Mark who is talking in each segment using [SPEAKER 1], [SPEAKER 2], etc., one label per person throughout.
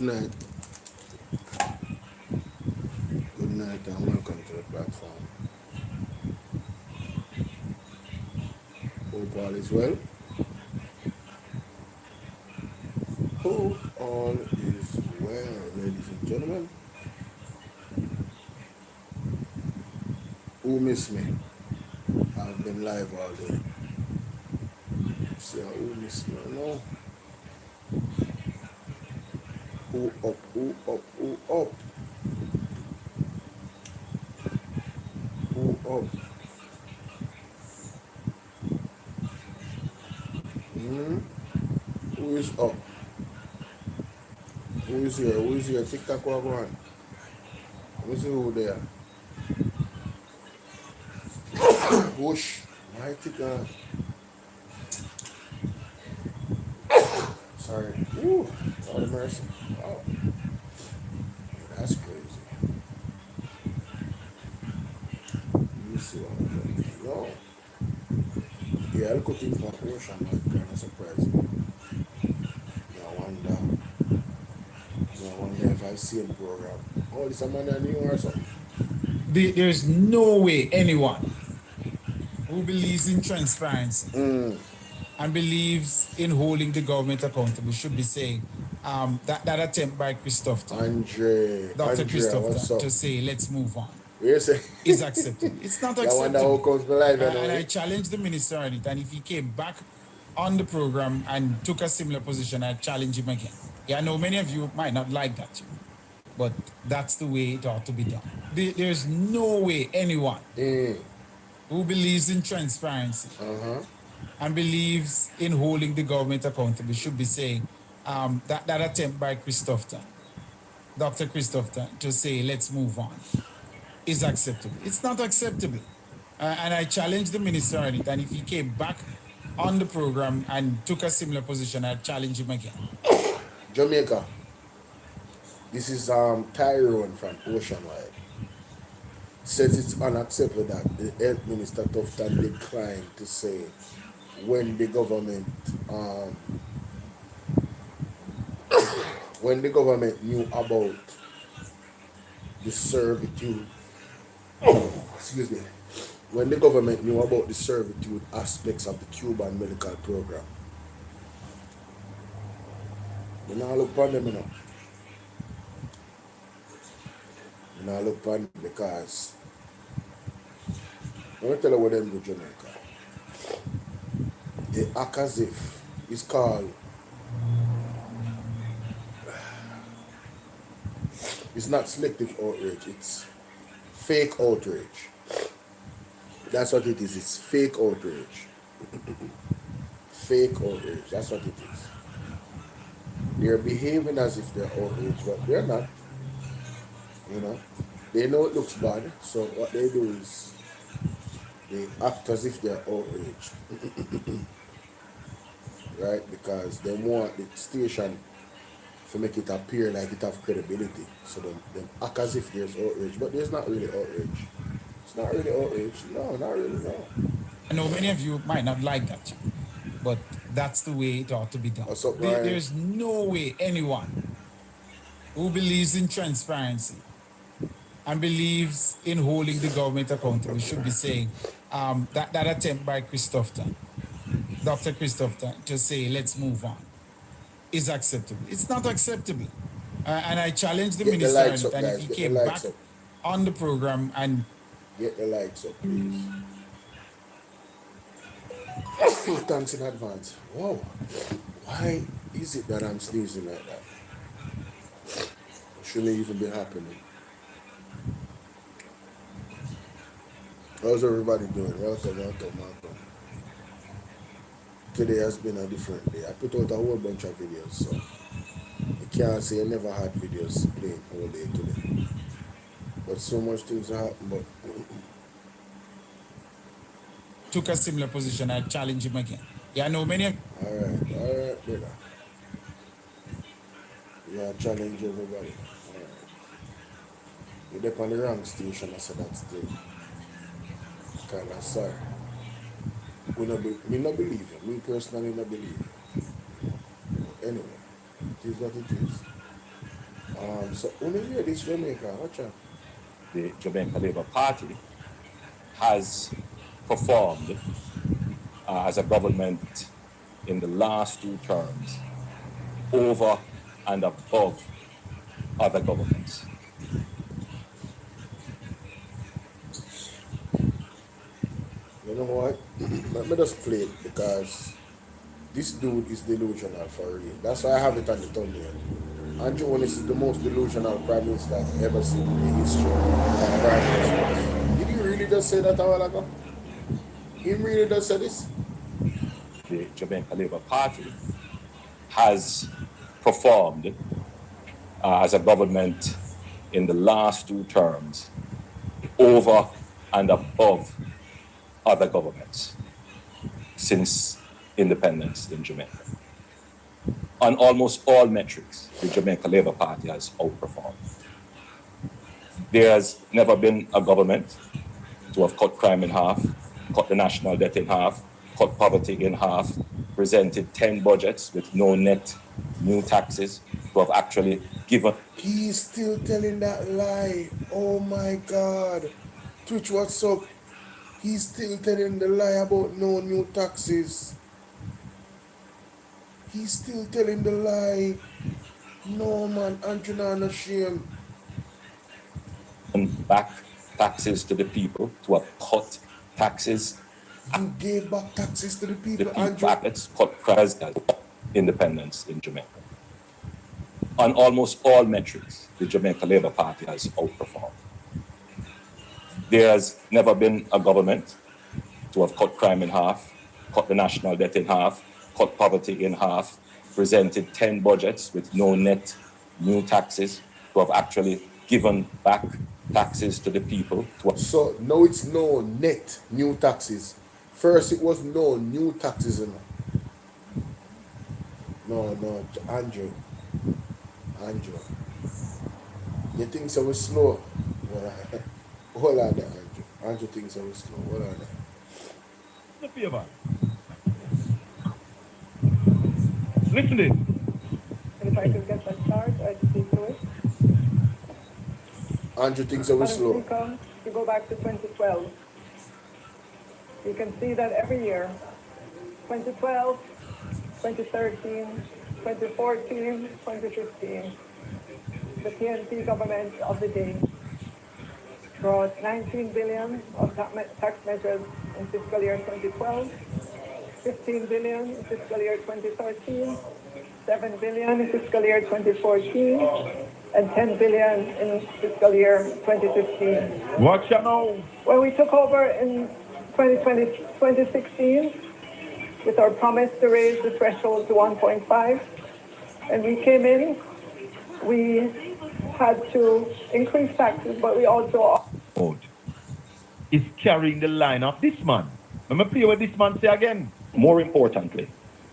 [SPEAKER 1] Night. Good night and welcome to the platform. Hope all is well. Hope all is well, ladies and gentlemen. Who miss me? I've been live all day. See who miss me? No. Who up? Who up? Who up? Who up? Hmm? Who is up? Who is here? Who is here? TikTok one. Let me see who there. Whoosh. My TikTok. Sorry. Woo. Lord of mercy. Oh, that's crazy. You see what I'm doing? No. Yeah, I'll cook in for ocean, like, kind of surprise me. I wonder if I see a program. Oh, this a man I knew or something.
[SPEAKER 2] There's no way anyone who believes in transparency and believes in holding the government accountable should be saying that attempt by Christopher, Dr.
[SPEAKER 1] Andrea, what's
[SPEAKER 2] Christopher,
[SPEAKER 1] up?
[SPEAKER 2] to say let's move on
[SPEAKER 1] You say?
[SPEAKER 2] is acceptable. It's not
[SPEAKER 1] You wonder how
[SPEAKER 2] acceptable.
[SPEAKER 1] comes my life
[SPEAKER 2] And I
[SPEAKER 1] anyway?
[SPEAKER 2] challenge the minister on it. And if he came back on the program and took a similar position, I'd challenge him again. Yeah, I know many of you might not like that, but that's the way it ought to be done. There's no way anyone who believes in transparency and believes in holding the government accountable should be saying that attempt by Christopher, Dr. Christopher, to say let's move on is acceptable. It's not acceptable. And I challenged the minister on it. And if he came back on the program and took a similar position, I'd challenge him again.
[SPEAKER 1] Jamaica. This is Tyrone from Oceanwide. Says it's unacceptable that the health minister Tufton declined to say when the government knew about the servitude, excuse me, when the government knew about the servitude aspects of the Cuban medical program. You now look upon them, you know. You now look upon them because let me tell you what them do, Jamaica. They act as if it's called, it's not selective outrage, it's fake outrage. That's what it is. It's fake outrage. Fake outrage. That's what it is. They're behaving as if they're outraged, but they're not. You know, they know it looks bad, so what they do is they act as if they're outraged, right? Because they want the station to make it appear like it have credibility. So they act as if there's outrage, but there's not really outrage. It's not really outrage. No, not really, no.
[SPEAKER 2] I know many of you might not like that, but that's the way it ought to be done.
[SPEAKER 1] What's up, Brian?
[SPEAKER 2] There's no way anyone who believes in transparency and believes in holding the government accountable should be saying that attempt by Christopher, Dr. Christopher, to say let's move on is acceptable. It's not acceptable. And I challenge the
[SPEAKER 1] Get the
[SPEAKER 2] minister on
[SPEAKER 1] lights
[SPEAKER 2] it.
[SPEAKER 1] up,
[SPEAKER 2] And if
[SPEAKER 1] guys.
[SPEAKER 2] he
[SPEAKER 1] Get the
[SPEAKER 2] came
[SPEAKER 1] lights
[SPEAKER 2] back
[SPEAKER 1] up.
[SPEAKER 2] on the program and
[SPEAKER 1] Get the lights up, please. Thanks in advance. Whoa. Why is it that I'm sneezing like that? Shouldn't even be happening. How's everybody doing? Welcome. Today has been a different day. I put out a whole bunch of videos, so you can't say I never had videos playing all day today. But so much things happen, but
[SPEAKER 2] took a similar position, I'd challenge him again. Yeah, I know many of
[SPEAKER 1] Alright, brother. Yeah, challenge everybody. Alright. You're up on the wrong station, I said that's the kind of sorry. Me not believe you. Me personally not believe you. But anyway, it is what it is. So only here this Jamaica, watch out.
[SPEAKER 3] The Jamaica Labour Party has performed as a government in the last 2 terms over and above other governments.
[SPEAKER 1] You know what? Let me just play it because this dude is delusional for real. That's why I have it on the thumbnail. Andrew Holness is the most delusional prime minister I've ever seen in the history of prime ministers. Did he really just say that a while ago? He really just said this?
[SPEAKER 3] The Jamaica Labour Party has performed as a government in the last 2 terms over and above other governments since independence in Jamaica. On almost all metrics, the Jamaica Labour Party has outperformed. There has never been a government to have cut crime in half, cut the national debt in half, cut poverty in half, presented 10 budgets with no net new taxes, to have actually given.
[SPEAKER 1] He's still telling that lie. Oh my God. Twitch, what's up? He's still telling the lie about no new taxes. He's still telling the lie. No man, Andrew not ashamed.
[SPEAKER 3] Back taxes to the people, to have cut taxes.
[SPEAKER 1] You gave back taxes to the people,
[SPEAKER 3] The people
[SPEAKER 1] Andrew.
[SPEAKER 3] brackets cut crises independence in Jamaica. On almost all metrics, the Jamaica Labour Party has outperformed. There has never been a government to have cut crime in half, cut the national debt in half, cut poverty in half, presented 10 budgets with no net new taxes, to have actually given back taxes to the people.
[SPEAKER 1] So now it's no net new taxes. First it was no new taxes. No, Andrew. You think so we're slow? Hold on there, Andrew. Andrew thinks so we're slow. Hold on there.
[SPEAKER 4] The favor. Listen to this.
[SPEAKER 5] And if I could get that chart, I'd speak to it.
[SPEAKER 1] Andrew thinks so we're slow.
[SPEAKER 5] Income, you go back to 2012. You can see that every year, 2012, 2013, 2014, 2015, the PNP government of the day brought 19 billion of tax measures in fiscal year 2012, 15 billion in fiscal year 2013, 7 billion in fiscal year 2014, and 10 billion in fiscal year 2015.
[SPEAKER 4] Watch out now.
[SPEAKER 5] When we took over in 2016, with our promise to raise the threshold to 1.5, and we came in, we had to increase taxes, but we also
[SPEAKER 4] is carrying the line of this man. Let me play what this man say again.
[SPEAKER 3] More importantly,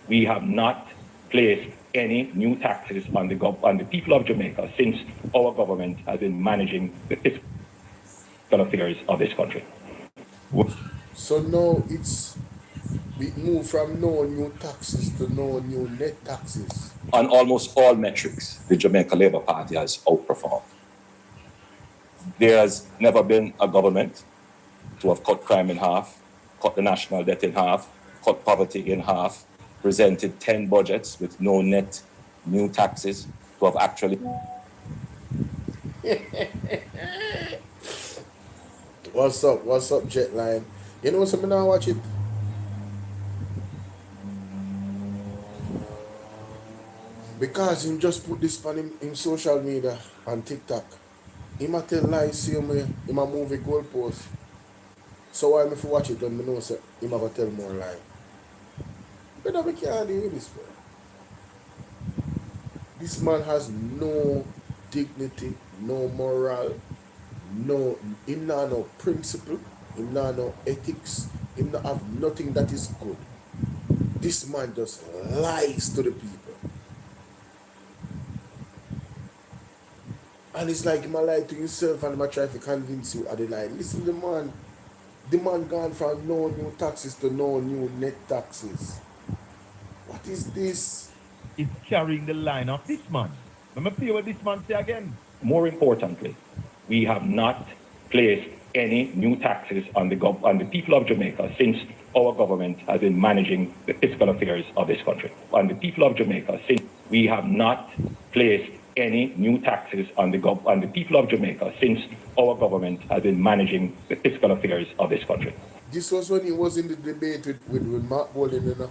[SPEAKER 3] we have not placed any new taxes on the people of Jamaica since our government has been managing the fiscal affairs of this country.
[SPEAKER 1] So now we moved from no new taxes to no new net taxes.
[SPEAKER 3] On almost all metrics, the Jamaica Labour Party has outperformed. There has never been a government to have cut crime in half, cut the national debt in half, cut poverty in half, presented 10 budgets with no net new taxes, to have actually.
[SPEAKER 1] What's up, Jetline? You know something now, watch it. Because him just put this on him social media, on TikTok. Him a tell lies, see him a move a goalpost. So why if you watch it when I know say him a go tell more lie. But we can't deal with this, bro. This man has no dignity, no moral, him not no principle, him not no ethics, him not have nothing that is good. This man just lies to the people. And it's like he might lie to himself and he might try to convince you of the lie. Listen, the man gone from no new taxes to no new net taxes. What is this?
[SPEAKER 4] Is carrying the line of this man. Let me play what this man say again.
[SPEAKER 3] More importantly, we have not placed any new taxes on the people of Jamaica since our government has been managing the fiscal affairs of this country. On the people of Jamaica, since we have not placed any new taxes on the people of Jamaica since our government has been managing the fiscal affairs of this country.
[SPEAKER 1] This was when he was in the debate with Mark Bolin, you know.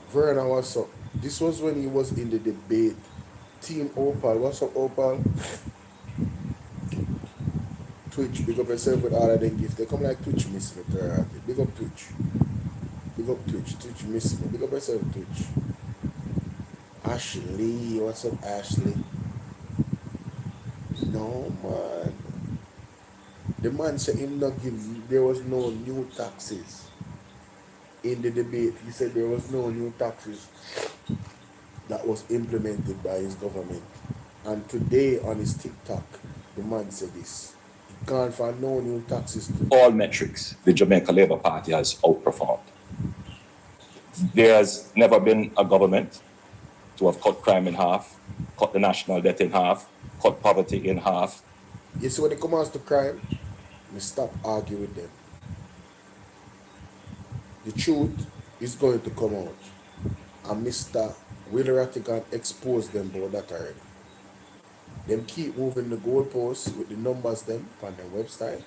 [SPEAKER 1] Verna, what's up? This was when he was in the debate. Team Opal, what's up, Opal? Twitch, big up yourself with all of them gifts. They come like Twitch miss me, big up Twitch. Big up Twitch. Twitch miss me. Big up yourself, Twitch. Ashley, what's up, Ashley? No, man. The man said him not give, there was no new taxes in the debate. He said there was no new taxes that was implemented by his government. And today on his TikTok, the man said this. He can't find no new taxes.
[SPEAKER 3] All metrics, the Jamaica Labour Party has outperformed. There has never been a government to have cut crime in half, cut the national debt in half, cut poverty in half.
[SPEAKER 1] You see, when it comes to crime, we stop arguing with them. The truth is going to come out. And Mr. Will Rattigan exposed them about that already. Them keep moving the goalposts with the numbers them on their website,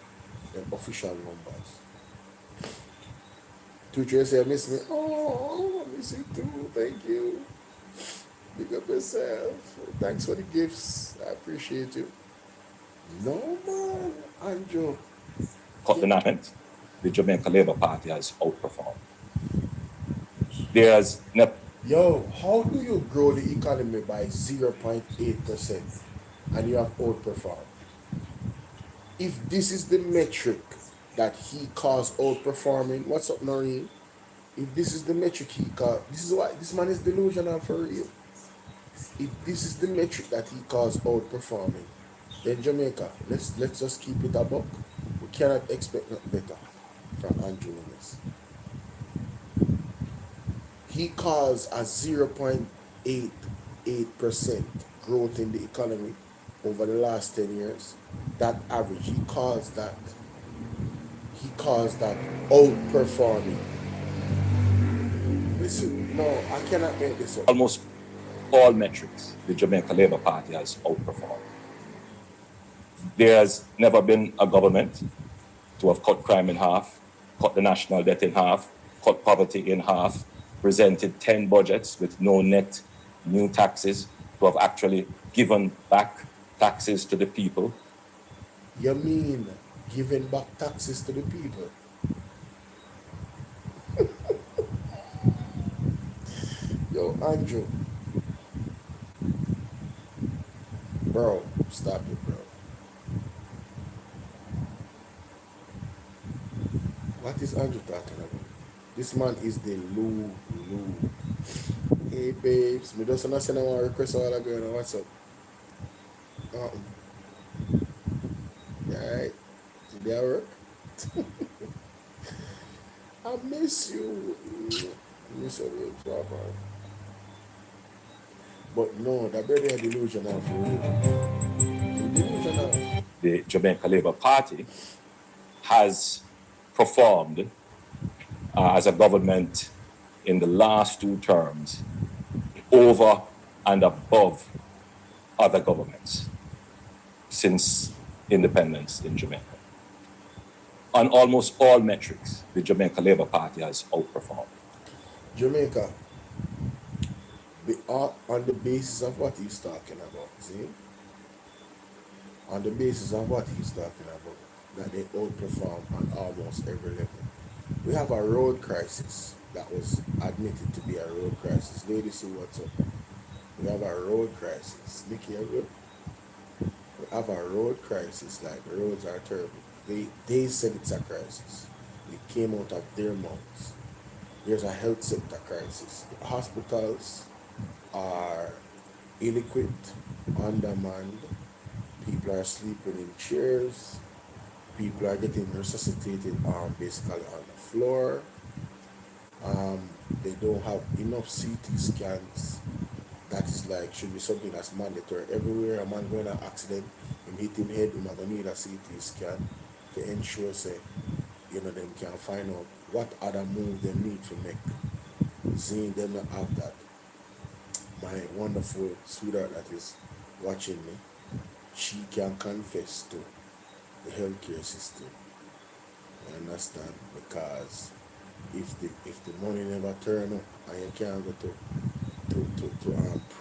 [SPEAKER 1] them official numbers. Twitcher say, I miss me. Oh, I miss you too. Thank you. Big up yourself. Thanks for the gifts. I appreciate you. No, man. Andrew.
[SPEAKER 3] Cut the national, the Jamaica Labour Party has outperformed. There's never.
[SPEAKER 1] Yo, how do you grow the economy by 0.8% and you have outperformed? If this is the metric that he calls outperforming, what's up, Noreen? If this is the metric he calls, this is why this man is delusional for real. If this is the metric that he calls outperforming, then Jamaica, let's just keep it a buck. We cannot expect nothing better from Andrew Holness. He calls a 0.88% growth in the economy over the last 10 years. That average, he calls that outperforming. Listen, no, I cannot make this up.
[SPEAKER 3] Almost all metrics, the Jamaica Labour Party has outperformed. There has never been a government to have cut crime in half, cut the national debt in half, cut poverty in half, presented 10 budgets with no net new taxes, to have actually given back taxes to the people.
[SPEAKER 1] You mean giving back taxes to the people? Yo, Andrew. Bro, stop it, bro. What is Andrew talking about? This man is the Lou. Hey, babes. Me just want to send a request all ago. What's up? Alright. Did that work? I miss you. I miss you, proper. But no, that baby is delusional for real. Delusional.
[SPEAKER 3] The Jamaica Labour Party has performed as a government in the last two terms over and above other governments since independence in Jamaica. On almost all metrics, the Jamaica Labour Party has outperformed.
[SPEAKER 1] Jamaica, on the basis of what he's talking about, see? On the basis of what he's talking about, that they outperform on almost every level. We have a road crisis that was admitted to be a road crisis. Ladies, see what's up. We have a road crisis. Nicky, we have a road crisis, like the roads are terrible. They said it's a crisis. It came out of their mouths. There's a health sector crisis. The hospitals are ill-equipped, undermanned. People are sleeping in chairs. People are getting resuscitated basically on the floor. They don't have enough CT scans. that is like should be something that's mandatory everywhere. A man going to accident, him hit him head, him gonna need a CT scan to ensure say, them can find out what other move they need to make. Seeing them not have that. My wonderful sweetheart that is watching me, she can confess to the healthcare system. You understand? Because if the money never turn up and you can't go to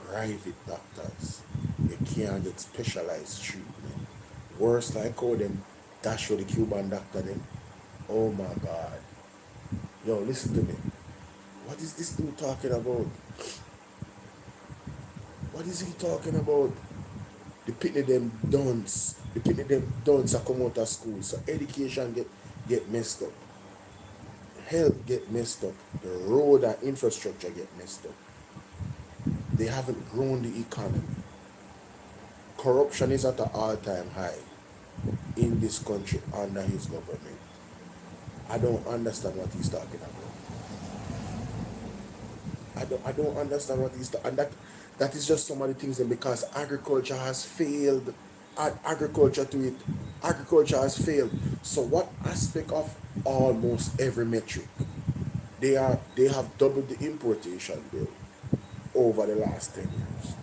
[SPEAKER 1] private doctors, you can't get specialized treatment. Worse like how them dash for the Cuban doctor them. Oh my God. Yo, listen to me. What is this dude talking about? What is he talking about? The pitney them dunce. The pitney them dunce are come out of school. So education get messed up. Health get messed up. The road and infrastructure get messed up. They haven't grown the economy. Corruption is at an all-time high in this country under his government. I don't understand what he's talking about. I don't understand what he's and that is just some of the things that because agriculture has failed. Add agriculture to it. Agriculture has failed. So what aspect of almost every metric they have doubled the importation bill over the last 10 years.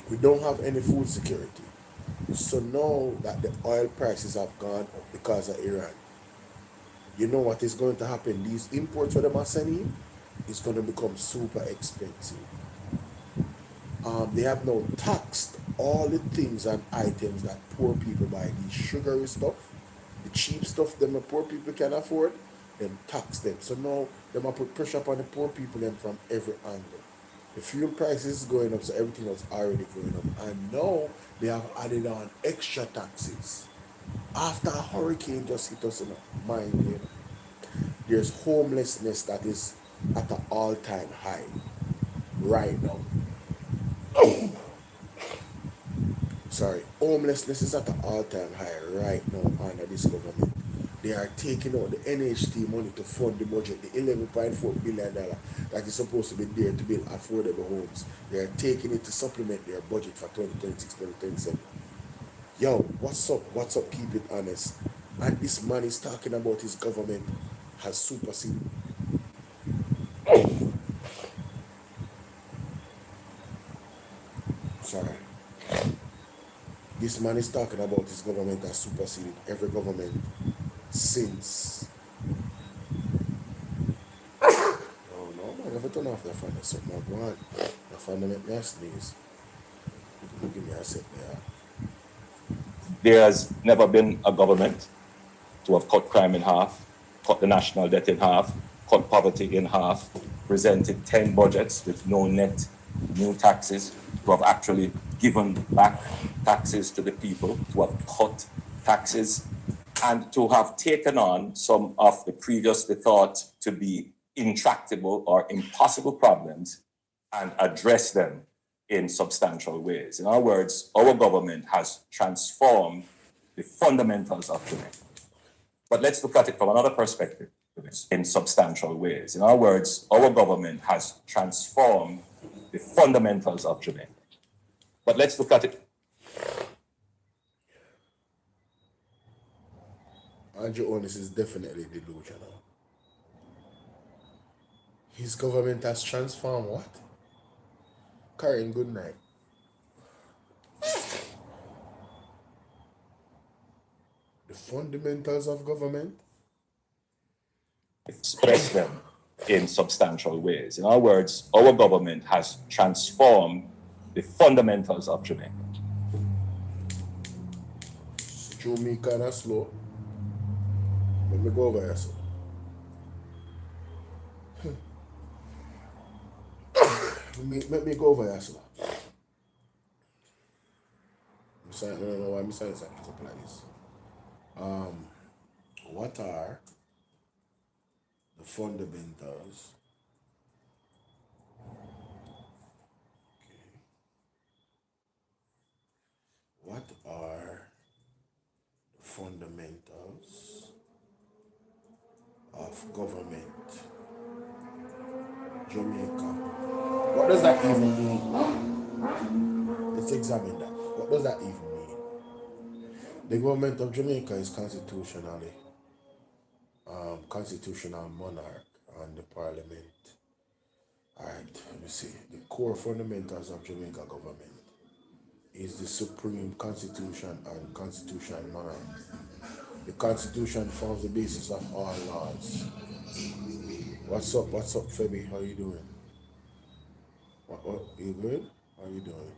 [SPEAKER 1] We don't have any food security. So now that the oil prices have gone up because of Iran, you know what is going to happen? These imports that they are sending is going to become super expensive. They have now taxed all the things and items that poor people buy. The sugary stuff, the cheap stuff that the poor people can afford, then tax them. So now they might put pressure upon the poor people then from every angle. The fuel prices is going up, so everything was already going up. And now they have added on extra taxes. After a hurricane just hit us in the mind, there's homelessness that is at an all-time high right now. Sorry, homelessness is at an all-time high right now under this government. They are taking out the NHT money to fund the budget, the $11.4 billion that is supposed to be there to build affordable homes. They are taking it to supplement their budget for 2026, 2027. Yo, what's up? What's up? Keep it honest. And this man is talking about his government has superseded. Sorry. This man is talking about his government has superseded every government since. Oh no, man, never turn off the fan. That's something I want. The fan make me sneeze. Give me a sec there.
[SPEAKER 3] There has never been a government to have cut crime in half, cut the national debt in half, cut poverty in half, presented 10 budgets with no net new taxes, to have actually given back taxes to the people, to have cut taxes, and to have taken on some of the previously thought to be intractable or impossible problems and address them in substantial ways. In other words, our government has transformed the fundamentals of Jamaica. But let's look at it from another perspective in substantial ways. In other words, our government has transformed the fundamentals of Jamaica. But let's look at it.
[SPEAKER 1] Andrew Honest is definitely delusional. His government has transformed what? Karen, good night. The fundamentals of government?
[SPEAKER 3] Express them in substantial ways. In other words, our government has transformed the fundamentals of Jamaica.
[SPEAKER 1] Jamaica kind of slow. Let me go over here, so. Let me go over here, so. I don't know why I'm saying something like this. What are the fundamentals? Okay. What are the fundamentals of government? Jamaica. What does that even mean? Let's examine that. What does that even mean? The government of Jamaica is constitutional monarch, and the parliament. Alright, let me see. The core fundamentals of Jamaica government is the supreme constitution and constitutional monarch. The constitution forms the basis of all laws. What's up, Feby? How you doing? What, you good? How you doing?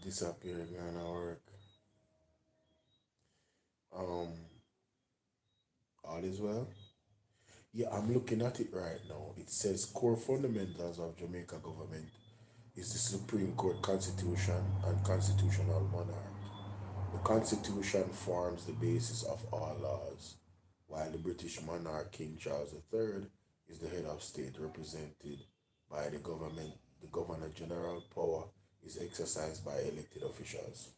[SPEAKER 1] Disappear again at work. Um, all is well? Yeah, I'm looking at it right now. It says core fundamentals of Jamaica government is the Supreme Court Constitution and constitutional monarch. The Constitution forms the basis of all laws, while the British monarch King Charles III is the head of state represented by the government. The Governor General power is exercised by elected officials.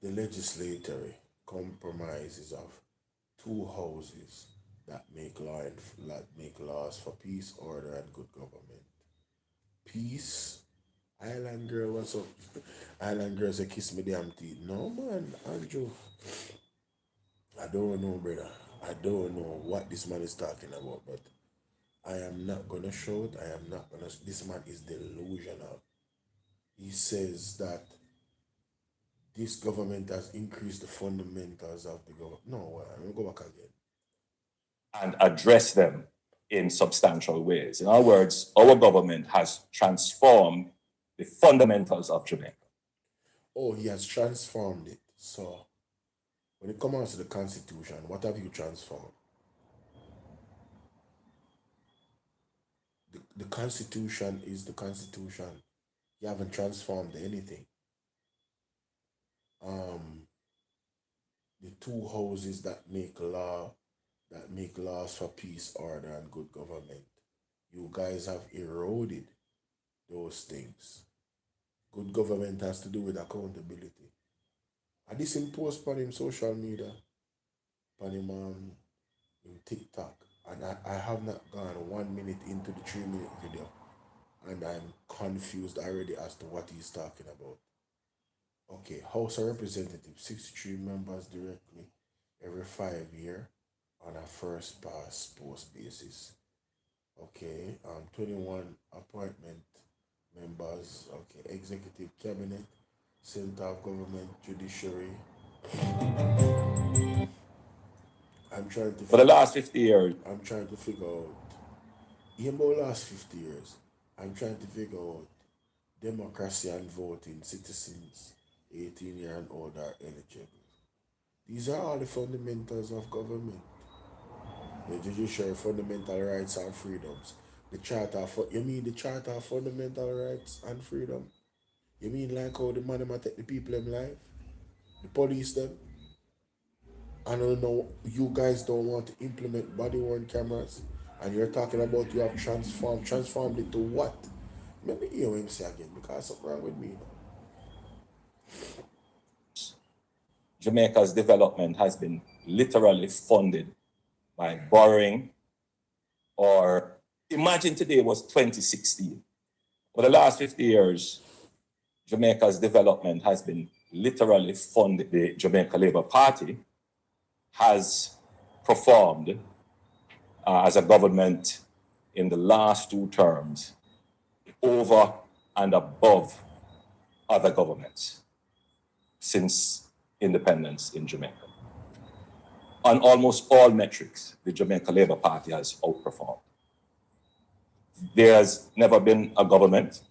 [SPEAKER 1] The legislatory compromises of two houses that make laws for peace, order, and good government. Peace. Island girl, what's up? Island girl say kiss me damn teeth. No man, Andrew. I don't know, brother. I don't know what this man is talking about, but I am not gonna shout. I am not gonna. This man is delusional. He says that this government has increased the fundamentals of the government. No, I'm gonna go back again.
[SPEAKER 3] And address them in substantial ways. In other words, our government has transformed the fundamentals of Jamaica.
[SPEAKER 1] Oh, he has transformed it. So, when it comes to the Constitution, what have you transformed? The Constitution is the Constitution. You haven't transformed anything. Um, the two houses that make laws for peace, order, and good government. You guys have eroded those things. Good government has to do with accountability. And this imposed upon him social media, upon him in TikTok. And I have not gone 1 minute into the 3 minute video. And I'm confused already as to what he's talking about. Okay, House of Representatives, 63 members directly every 5 years on a first past post basis. Okay, 21 appointment members. Okay, executive cabinet, center of government, judiciary. I'm trying to.
[SPEAKER 3] For the last 50 years,
[SPEAKER 1] I'm trying to figure out. In the last 50 years, I'm trying to figure out democracy and voting. Citizens 18 years and older are eligible. These are all the fundamentals of government. The judiciary, fundamental rights and freedoms. The charter for you mean the charter of fundamental rights and freedom? You mean like how the man them take the people them life? The police them? I don't know you guys don't want to implement body worn cameras and you're talking about you have transformed it to what? Maybe hear him say again because something wrong with me now.
[SPEAKER 3] Jamaica's development has been literally funded by borrowing, or imagine today was 2016. For the last 50 years, Jamaica's development has been literally funded. The Jamaica Labour Party has performed as a government in the last two terms over and above other governments since independence in Jamaica. On almost all metrics, the Jamaica Labour Party has outperformed. There has never been a government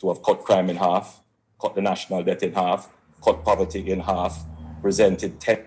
[SPEAKER 3] to have cut crime in half, cut the national debt in half, cut poverty in half, presented 10.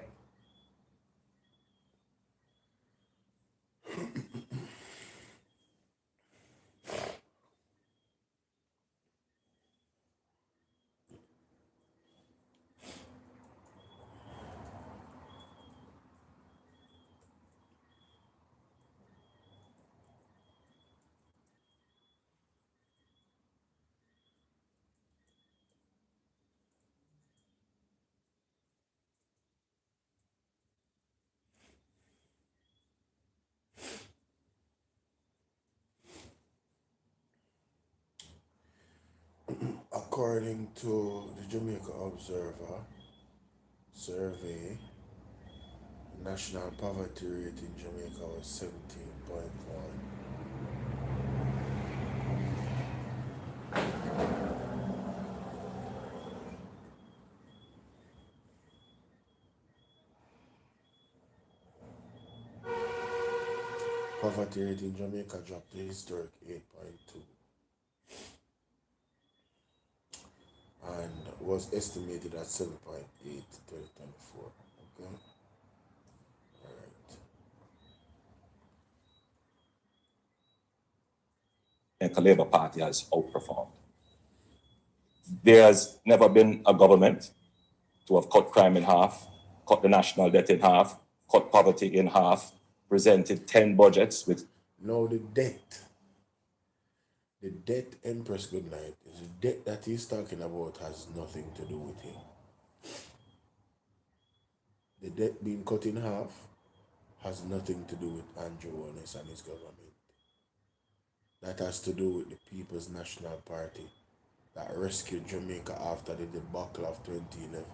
[SPEAKER 1] According to the Jamaica Observer survey, national poverty rate in Jamaica was 17.1. Poverty rate in Jamaica dropped to historic 8.2 and was estimated at 7.8 in 2024. Okay? Alright.
[SPEAKER 3] And the Labour Party has outperformed. There has never been a government to have cut crime in half, cut the national debt in half, cut poverty in half, presented 10 budgets with
[SPEAKER 1] Now the debt, Empress Goodnight, is the debt that he's talking about has nothing to do with him. The debt being cut in half has nothing to do with Andrew Holness and his government. That has to do with the People's National Party that rescued Jamaica after the debacle of 2011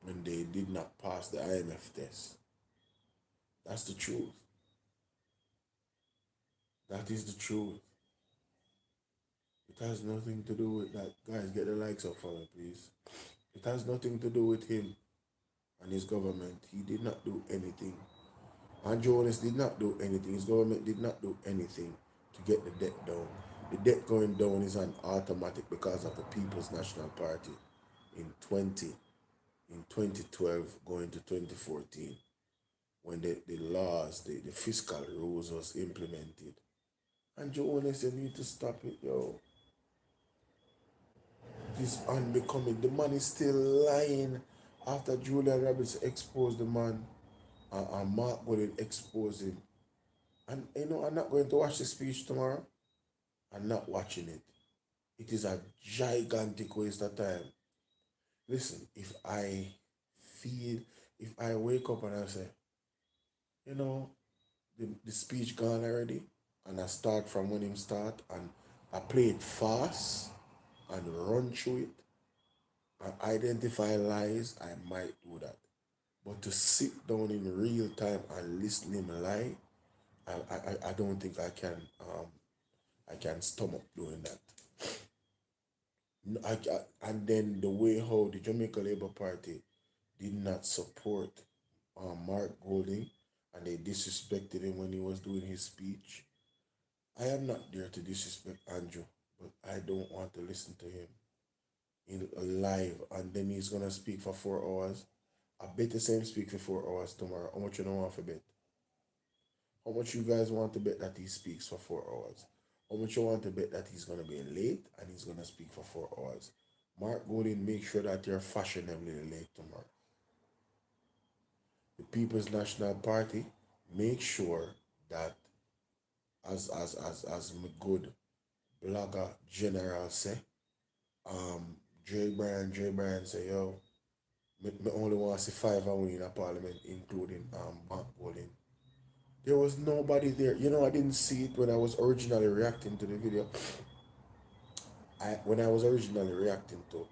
[SPEAKER 1] when they did not pass the IMF test. That's the truth. That is the truth. It has nothing to do with that. Guys, get the likes up for me, please. It has nothing to do with him and his government. He did not do anything. Andrew Holness did not do anything. His government did not do anything to get the debt down. The debt going down is an automatic because of the People's National Party in 2012 going to 2014 when the laws, the fiscal rules was implemented. Andrew Holness, you need to stop it, yo. This unbecoming. The man is still lying after Julia Roberts exposed the man and Mark Golding exposed him. And you know, I'm not going to watch the speech tomorrow. I'm not watching it. It is a gigantic waste of time. Listen, if I wake up and I say, you know, the speech gone already, and I start from when him start, and I play it fast and run through it, and identify lies, I might do that. But to sit down in real time and listen him lie, I don't think I can stomach doing that. And then the way how the Jamaica Labour Party did not support Mark Golding and they disrespected him when he was doing his speech. I am not there to disrespect Andrew, but I don't want to listen to him in live and then he's gonna speak for 4 hours. I bet the same speak for 4 hours tomorrow. How much you don't want to bet? How much you guys want to bet that he speaks for 4 hours? How much you want to bet that he's gonna be late and he's gonna speak for 4 hours? Mark Golding, make sure that you're fashionably late tomorrow. The People's National Party, make sure that as my good blogger general say, Dre Bryan say, yo, me only want to see 5 and win in a parliament, including Mark Golding. There was nobody there. You know, I didn't see it when I was originally reacting to the video. When I was originally reacting to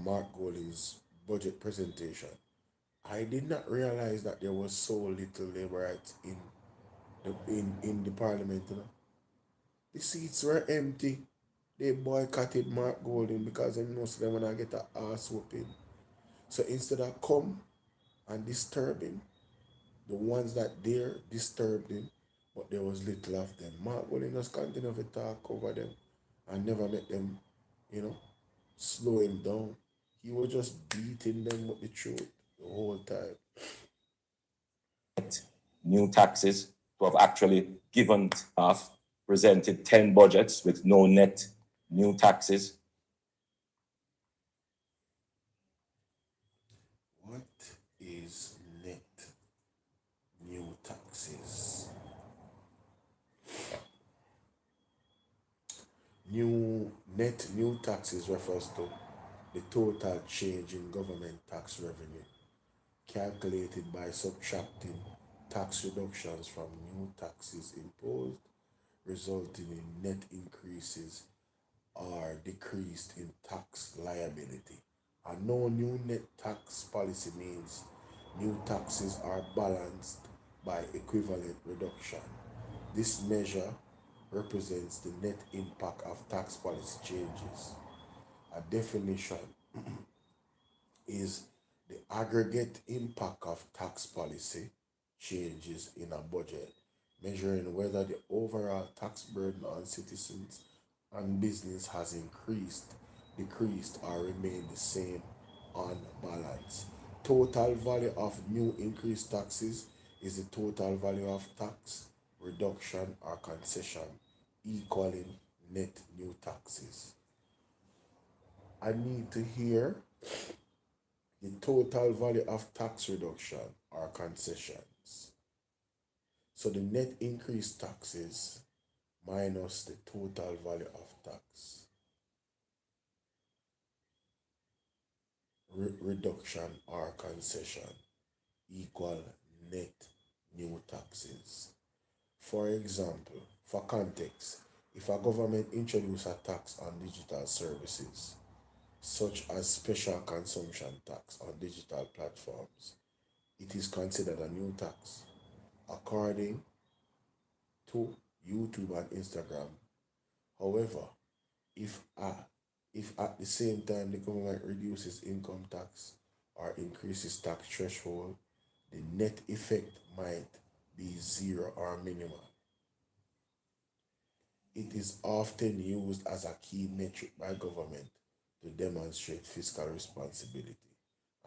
[SPEAKER 1] Mark Golding's budget presentation, I did not realize that there was so little Laborites in the parliament. You know, the seats were empty. They boycotted Mark Golding because they know them when I get an ass whooping. So instead of come and disturb him, the ones that there disturbed him, but there was little of them. Mark Golding just continued to talk over them and never make them, you know, slow him down. He was just beating them with the truth the whole time.
[SPEAKER 3] new taxes to have actually given half, presented 10 budgets with no net new taxes.
[SPEAKER 1] What is net new taxes? Net new taxes refers to the total change in government tax revenue calculated by subtracting tax reductions from new taxes imposed, resulting in net increases or decreased in tax liability. A no new net tax policy means new taxes are balanced by equivalent reduction. This measure represents the net impact of tax policy changes. A definition is the aggregate impact of tax policy changes in a budget, measuring whether the overall tax burden on citizens and business has increased, decreased, or remained the same on balance. Total value of new increased taxes is the total value of tax, reduction, or concession, equaling net new taxes. I need to hear the total value of tax reduction or concessions. So the net increased taxes minus the total value of tax. Reduction or concession equal net new taxes. For example, for context, if a government introduces a tax on digital services, such as special consumption tax on digital platforms, it is considered a new tax. According to YouTube and Instagram. However, if at the same time the government reduces income tax or increases tax threshold, the net effect might be zero or minimal. It is often used as a key metric by government to demonstrate fiscal responsibility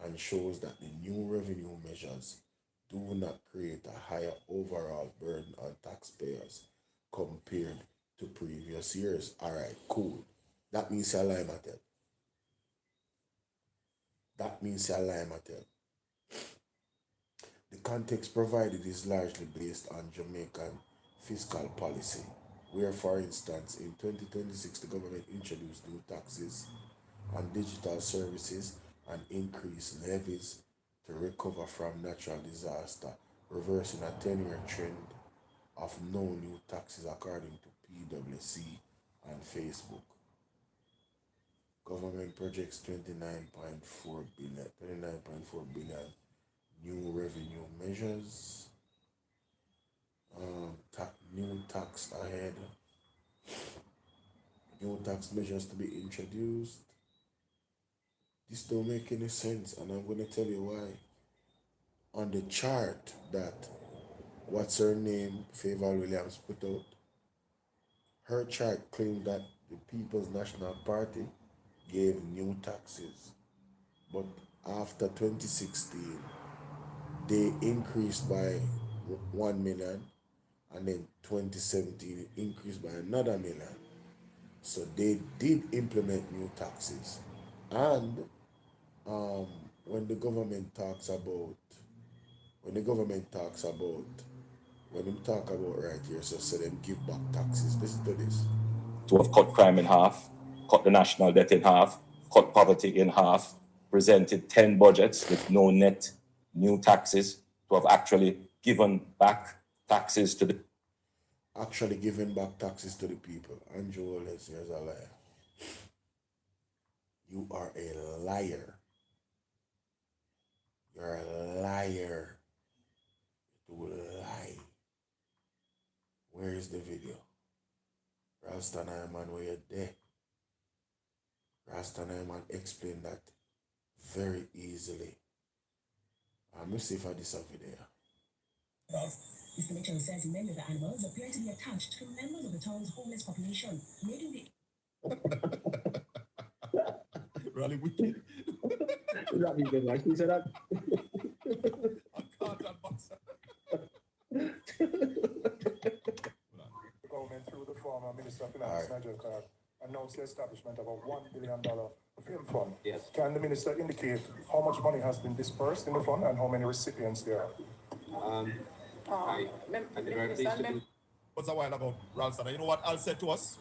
[SPEAKER 1] and shows that the new revenue measures do not create a higher overall burden on taxpayers compared to previous years. All right, cool. That means you're lying, Mattel. That means you're lying, Mattel. The context provided is largely based on Jamaican fiscal policy, where, for instance, in 2026, the government introduced new taxes on digital services and increased levies to recover from natural disaster, reversing a 10-year trend of no new taxes according to PwC and Facebook. Government projects 29.4 billion new revenue measures, new tax ahead, new tax measures to be introduced. This don't make any sense, and I'm gonna tell you why. On the chart that what's her name, Favor Williams put out, her chart claimed that the People's National Party gave new taxes, but after 2016, they increased by 1 million, and then 2017 it increased by another million. So they did implement new taxes. And when the government talks about, when the government talks about, when them talk about right here, so say them give back taxes. Listen to this.
[SPEAKER 3] To have cut crime in half, cut the national debt in half, cut poverty in half, presented 10 budgets with no net new taxes, to have actually given back taxes to the
[SPEAKER 1] Actually giving back taxes to the people. Andrew Wallace, here's a liar. You are a liar. You're a liar. You lie. Where is the video? Rasta man, where you there? Rasta man explained that very easily. I'm see if I this a video.
[SPEAKER 6] Mr. Mitchell says many of the animals appear to be attached to members of the town's homeless population, making the
[SPEAKER 2] Really wicked.
[SPEAKER 7] That means they actually said that.
[SPEAKER 2] I can't that box.
[SPEAKER 8] The government, through the former Minister of Finance, Nigel Clark, announced the establishment of a $1 billion film fund.
[SPEAKER 7] Yes.
[SPEAKER 8] Can the minister indicate how much money has been dispersed in the fund and how many recipients there are?
[SPEAKER 2] Was a while ago, Ralston. You know what Al said to us?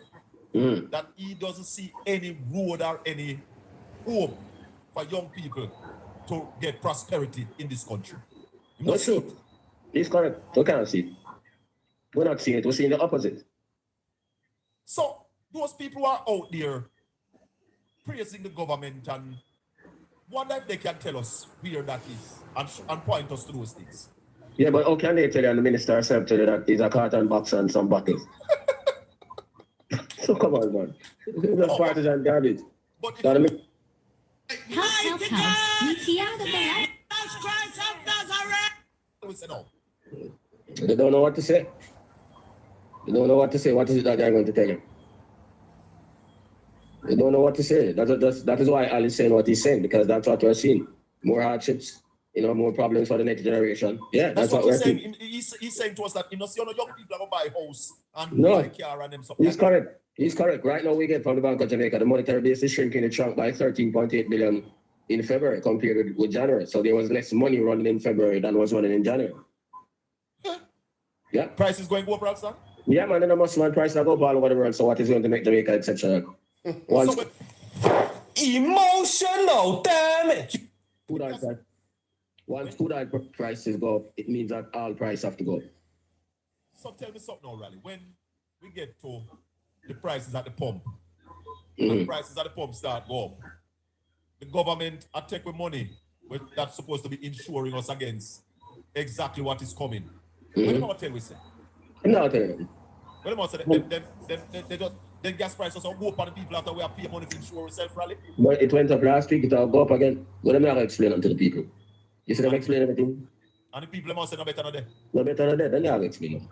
[SPEAKER 2] That he doesn't see any road or any hope for young people to get prosperity in this country.
[SPEAKER 7] What's it? It's correct. We can't see it. We're not seeing it. We're seeing the opposite.
[SPEAKER 9] So those people who are out there praising the government and wonder if they can tell us where that is and point us to those things.
[SPEAKER 7] Yeah, but how can they tell you and the minister herself tell you that it's a carton box and some bottles? So come on, man. This is partisan garbage.
[SPEAKER 9] But if
[SPEAKER 7] Gotta
[SPEAKER 9] you,
[SPEAKER 7] make-
[SPEAKER 6] Help.
[SPEAKER 9] we say no.
[SPEAKER 7] They don't know what to say. They don't know what to say. What is it that they're going to tell you? They don't know what to say. That is why Al is saying what he's saying, because that's what we're seeing. More hardships, more problems for the next generation. Yeah, that's what we're
[SPEAKER 9] he's saying.
[SPEAKER 7] seeing.
[SPEAKER 9] He's saying to us that young people are going to buy a house and
[SPEAKER 7] No.
[SPEAKER 9] buy a car and them stuff.
[SPEAKER 7] He's correct. He's correct. Right now, we get from the Bank of Jamaica, the monetary base is shrinking. It shrunk by 13.8 billion in February compared with January. So there was less money running in February than was running in January. Yeah.
[SPEAKER 9] Price is going to go up, Ralston?
[SPEAKER 7] Yeah, man, and the Muslim price will go up all over the world. So what is going to make Jamaica exceptional? Once
[SPEAKER 10] Emotional damage.
[SPEAKER 7] food oil price, once food oil prices go up, it means that all prices have to go up.
[SPEAKER 9] So tell me something now, Raleigh. When we get to the prices at the pump,
[SPEAKER 7] Mm-hmm.
[SPEAKER 9] and the prices at the pump start go up, the government will take with money that's supposed to be insuring us against exactly what is coming. What do you tell we say?
[SPEAKER 7] I'm not telling you.
[SPEAKER 9] What do you say? They just then gas prices will go up on the people after we have paid money to insure ourselves, Raleigh.
[SPEAKER 7] But it went up last week, it'll go up again. But I'm not going to explain it to the people. You see them explain everything?
[SPEAKER 9] And the people must say no better than that.
[SPEAKER 7] No better than that, then you have to explain it.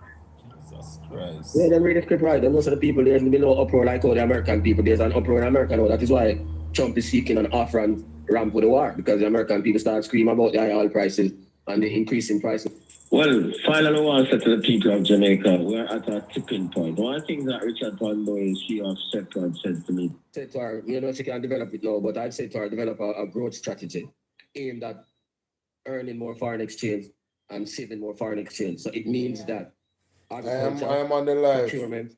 [SPEAKER 9] Jesus Christ.
[SPEAKER 7] Yeah, then read the script right. Then most of the people, there's no uproar like all the American people. There's an uproar in America now. That is why Trump is seeking an off-ramp with the war, because the American people start screaming about the high oil prices and the increase in prices.
[SPEAKER 11] Well, finally, I want to say to the people of Jamaica, we're at a tipping point. One thing that Richard Panboy, she of Sector, said to me.
[SPEAKER 7] Said to her, she can't develop it now, but I'd say to her, develop a growth strategy aimed at earning more foreign exchange and saving more foreign exchange. So it means that
[SPEAKER 1] I am on the live.
[SPEAKER 7] procurement,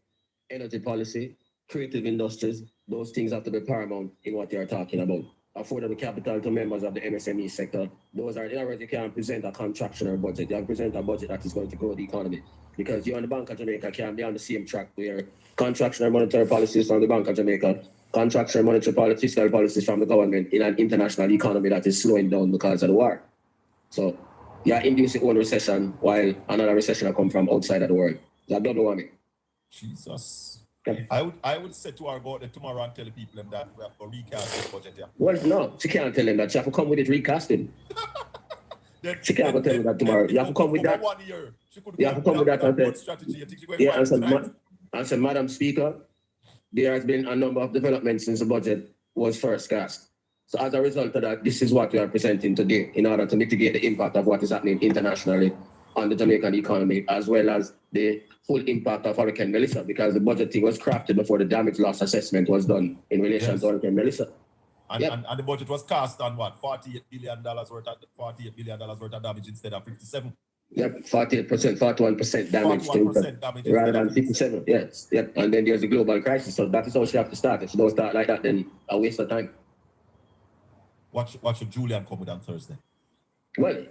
[SPEAKER 7] energy policy, creative industries, those things have to be paramount in what you're talking about. Affordable capital to members of the MSME sector. Those are, in other words, you can't present a contractional budget. You can present a budget that is going to grow the economy. Because you and the Bank of Jamaica can't be on the same track where contractional monetary policies from the Bank of Jamaica, contractional monetary policy, fiscal policies from the government in an international economy that is slowing down because of the war. So you're inducing one recession while another recession will come from outside of the world. That double whammy.
[SPEAKER 9] Jesus.
[SPEAKER 7] Okay.
[SPEAKER 9] I would say to her go out there tomorrow and tell the people that we have to recast this budget here.
[SPEAKER 7] Well, no, she can't tell them that. She have to come with it recasting. She can't tell them that tomorrow. You have to come with that.
[SPEAKER 9] 1 year.
[SPEAKER 7] You have to come with that and say,
[SPEAKER 9] strategy. You think she going
[SPEAKER 7] yeah,
[SPEAKER 9] to
[SPEAKER 7] and say, Madam Speaker, there has been a number of developments since the budget was first cast. So as a result of that, this is what we are presenting today in order to mitigate the impact of what is happening internationally on the Jamaican economy, as well as the full impact of Hurricane Melissa, because the budgeting was crafted before the damage loss assessment was done in relation to Hurricane Melissa.
[SPEAKER 9] And, and the budget was cast on what? $48 billion worth of damage instead of 57.
[SPEAKER 7] Yep, 48%, 41% damage,
[SPEAKER 9] 41% damage
[SPEAKER 7] rather than 57. Yes, yep. And then there's the global crisis. So that is how she have to start. If she don't start like that, then a waste of time.
[SPEAKER 9] What should Julian come with on Thursday?
[SPEAKER 7] Well,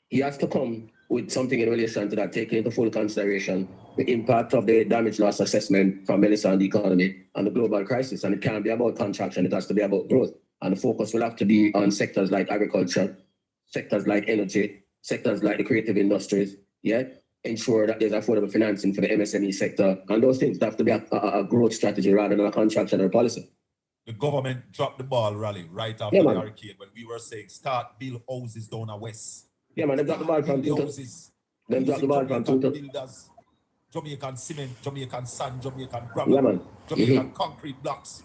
[SPEAKER 7] he has to come with something in relation to that, taking into full consideration the impact of the damage loss assessment from Melissa on the economy and the global crisis. And it can't be about contraction, it has to be about growth. And the focus will have to be on sectors like agriculture, sectors like energy, sectors like the creative industries, ensure that there's affordable financing for the MSME sector. And those things have to be a growth strategy rather than a contractional policy.
[SPEAKER 9] The government dropped the ball, Raleigh, right after the hurricane when we were saying start build houses down the west.
[SPEAKER 7] Yeah, man, they dropped the ball from
[SPEAKER 9] builders, Jamaican cement, Jamaican sand, Jamaican gravel, Jamaican concrete blocks.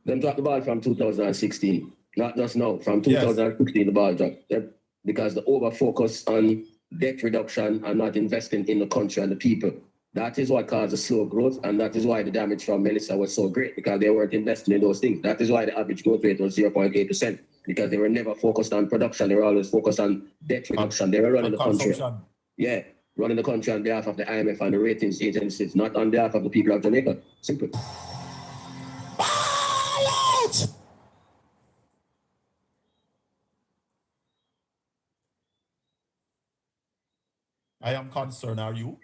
[SPEAKER 7] Them dropped the ball from 2016. Not just now, from 2016 the ball dropped. Yep. Because the over-focus on debt reduction and not investing in the country and the people. That is what caused the slow growth, and that is why the damage from Melissa was so great, because they weren't investing in those things. That is why the average growth rate was 0.8%, because they were never focused on production. They were always focused on debt reduction. They were running the country. Yeah, running the country on behalf of the IMF and the ratings agencies, not on behalf of the people of Jamaica. Simple.
[SPEAKER 9] I am concerned, are you?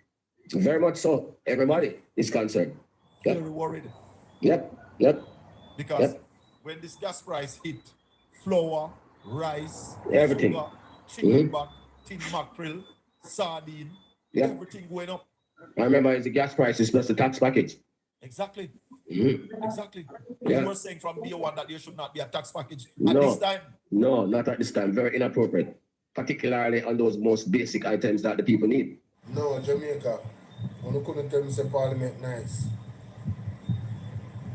[SPEAKER 7] Very much so. Everybody is concerned.
[SPEAKER 3] Yep.
[SPEAKER 9] very worried.
[SPEAKER 3] Yep.
[SPEAKER 9] Because when this gas price hit, flour, rice,
[SPEAKER 3] Everything.
[SPEAKER 9] sugar, chicken back, tin mackerel, sardine, everything going up.
[SPEAKER 3] I remember it's the gas prices plus the tax package.
[SPEAKER 9] Exactly. Exactly.
[SPEAKER 3] Yeah.
[SPEAKER 9] You were saying from day one that there should not be a tax package at
[SPEAKER 3] No.
[SPEAKER 9] this time.
[SPEAKER 3] No, not at this time. Very inappropriate. Particularly on those most basic items that the people need.
[SPEAKER 1] No, Jamaica. You couldn't tell me say Parliament nice.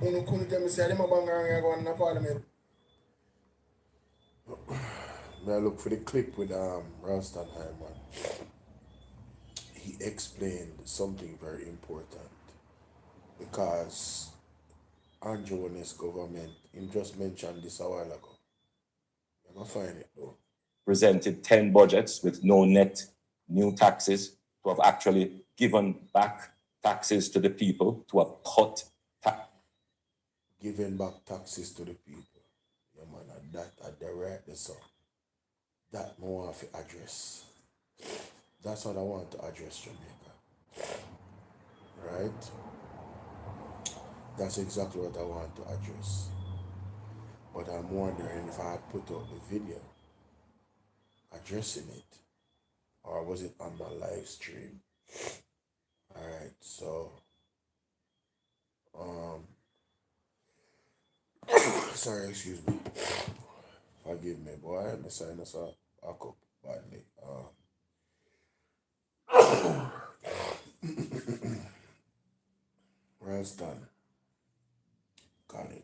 [SPEAKER 1] You couldn't tell me say them a bang going to Parliament. May I look for the clip with Ralston Hyman. He explained something very important because Andrew and his government, he just mentioned this a while ago. I'm gonna find it though.
[SPEAKER 3] Presented 10 budgets with no net new taxes, to have actually given back taxes to the people, to have cut
[SPEAKER 1] Giving back taxes to the people. Yeah, man, that at the right there, so that I want to address. That's what I want to address, Jamaica. Right? That's exactly what I want to address. But I'm wondering if I had put up the video addressing it, or was it on my live stream? Alright, so sorry, excuse me. Forgive me, boy. I'm saying this up badly. Ralston. Colin.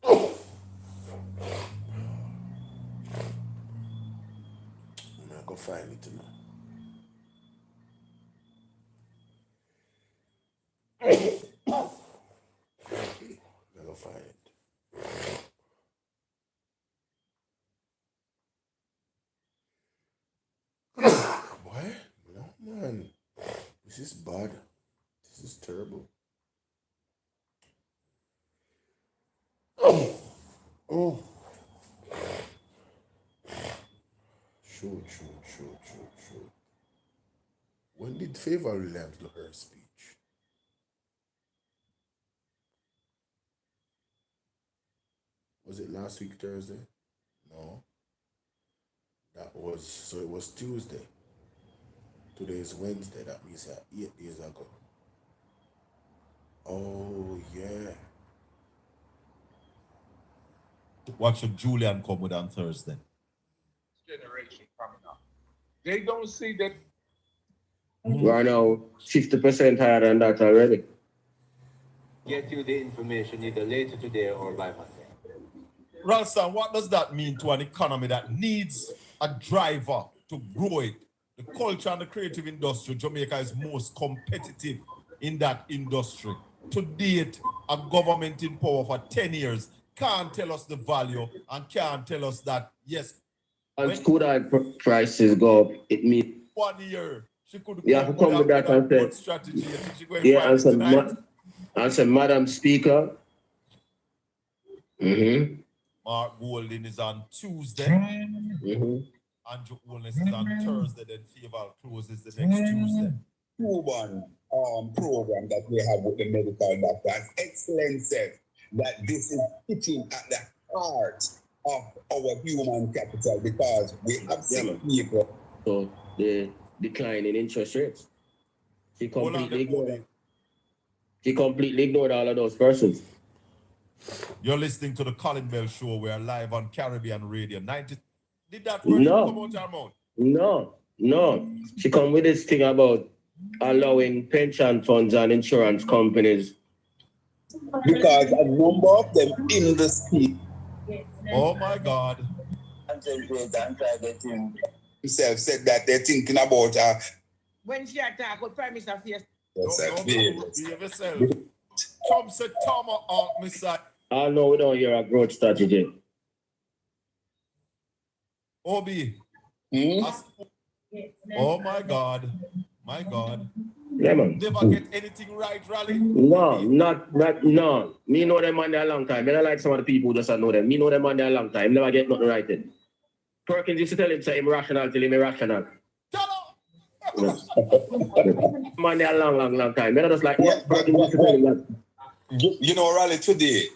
[SPEAKER 1] I'm gonna go find it now. I'm gonna find it. Boy, no man. This is bad. This is terrible. Oh. Shoot. When did Favor Williams do her speech? Was it last week, Thursday? No. So it was Tuesday. Today is Wednesday. That means 8 days ago. Oh, yeah.
[SPEAKER 9] What should Julian come with on Thursday?
[SPEAKER 10] Generation coming up. They don't see that.
[SPEAKER 3] We are now 50% higher than that already.
[SPEAKER 10] Get you the information either later today or by Monday.
[SPEAKER 9] Ralston, what does that mean to an economy that needs a driver to grow it? The culture and the creative industry, Jamaica is most competitive in that industry. To date, a government in power for 10 years can't tell us the value and can't tell us that, yes.
[SPEAKER 3] And crude oil prices go up, it means
[SPEAKER 9] 1 year. She could
[SPEAKER 3] come with that and say,
[SPEAKER 9] strategy.
[SPEAKER 3] and say, Madam Speaker.
[SPEAKER 9] Mark Golding is on Tuesday. Andrew HOLNESS is on Thursday. Then Favor closes the next Tuesday.
[SPEAKER 12] Cuban program that we have with the medical doctor. Excellence said that this is hitting at the heart of our human capital because we have seen people.
[SPEAKER 3] So the decline in interest rates. She completely ignored all of those persons.
[SPEAKER 9] You're listening to the Colin Bell Show. We are live on Caribbean Radio. 90. Did that word come out your mouth?
[SPEAKER 3] No. She come with this thing about allowing pension funds and insurance companies.
[SPEAKER 12] Because a number of them in the scheme.
[SPEAKER 9] Oh my God.
[SPEAKER 12] Himself said that they're thinking about
[SPEAKER 13] when she attacked with Prime Minister Face.
[SPEAKER 9] Tom said Tomahawk missile.
[SPEAKER 3] I know we don't hear a growth strategy.
[SPEAKER 9] Obi. Oh my God. My God.
[SPEAKER 3] Yeah, man.
[SPEAKER 9] Never get anything right, Rally?
[SPEAKER 3] No. Me know them man there a long time. I don't like some of the people who just know them. Me know them man there a long time. Never get nothing right in. Perkins used to tell him, say him rational till him irrational.
[SPEAKER 7] Money a long time. Better just like
[SPEAKER 12] You know, Raleigh, today,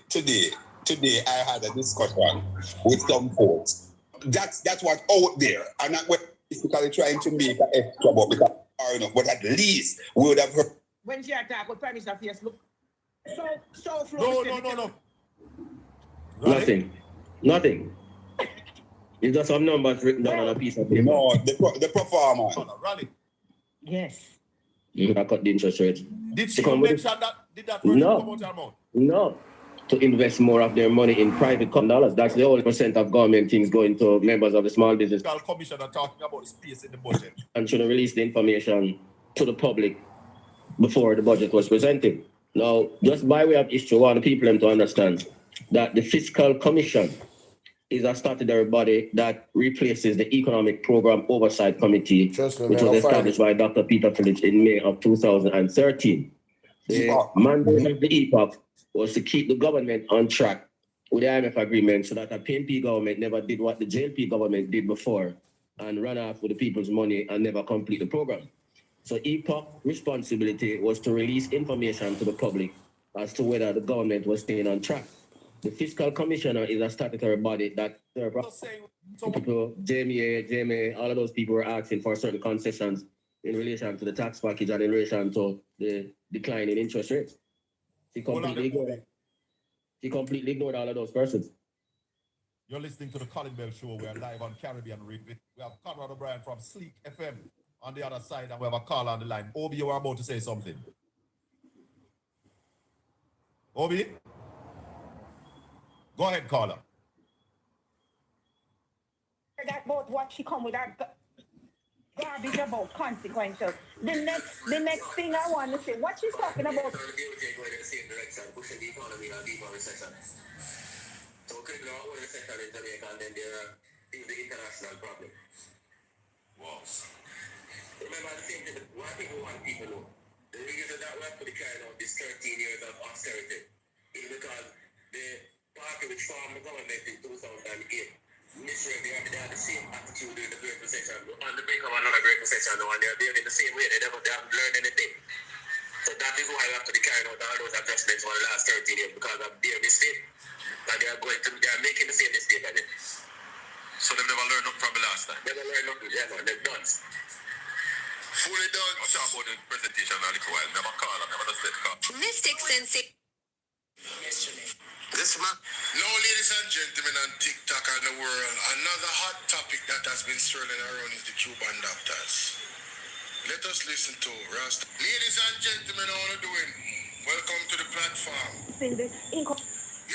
[SPEAKER 12] I had a discussion with some folks. That's what out there, and not what basically trying to make an extra, but because far enough. But at least we would have heard.
[SPEAKER 13] When she attack with Prime Minister face, look so flow.
[SPEAKER 9] No.
[SPEAKER 7] Nothing. It's just some numbers written down on a piece of paper.
[SPEAKER 12] No, the performance.
[SPEAKER 9] Raleigh.
[SPEAKER 13] Yes.
[SPEAKER 7] I cut the interest rate.
[SPEAKER 9] Did she mention that? Did that person come out her mouth?
[SPEAKER 7] No. To invest more of their money in private dollars. That's the only percent of government things going to members of the small business.
[SPEAKER 9] Commissioner talking about the space in the budget.
[SPEAKER 7] And should have released the information to the public before the budget was presented. Now, just by way of history, I want the people to understand that the Fiscal Commission is a statutory body that replaces the Economic Program Oversight Committee, which was established by Dr. Peter Phillips in May of 2013. The mandate of the EPOC was to keep the government on track with the IMF agreement so that the PNP government never did what the JLP government did before and run off with the people's money and never complete the program. So EPOC responsibility was to release information to the public as to whether the government was staying on track. The Fiscal Commissioner is a statutory body that people, JMA, all of those people were asking for certain concessions in relation to the tax package and in relation to the decline in interest rates. He completely ignored all of those persons.
[SPEAKER 9] You're listening to the Colin Bell Show. We are live on Caribbean Radio. We have Conrad O'Brien from Sleek FM on the other side, and we have a caller on the line. Obi, you were about to say something. Obi? Go ahead, caller.
[SPEAKER 13] That about what she come with that garbage about consequential. The next thing I want to say, what she's talking about.
[SPEAKER 7] Going in the same direction, pushing the economy in a deeper recession. So criminal recession in Jamaica, and then there is the international problem. Wow. Remember the same thing, what people want people know. The reason that we have to be carrying out this 13 years of austerity is because the party which formed the government in 2008 misread they had the same attitude during the Great Recession, on the brink of another Great Recession, and they're behaving the same way. They haven't learned anything. So that is why we have to be carrying out all those adjustments for the last 13 years, because of their mistake. And they are making the same mistake again. So they've never learned nothing from the last time? Never learned nothing, yeah, no, they've done. Fully done. I'll talk about the presentation a little while. Never call, I've never just let call.
[SPEAKER 14] Mystic Sensei.
[SPEAKER 12] This man. Now, ladies and gentlemen, on TikTok and the world, another hot topic that has been swirling around is the Cuban doctors. Let us listen to Rasta. Ladies and gentlemen, how are you doing? Welcome to the platform. You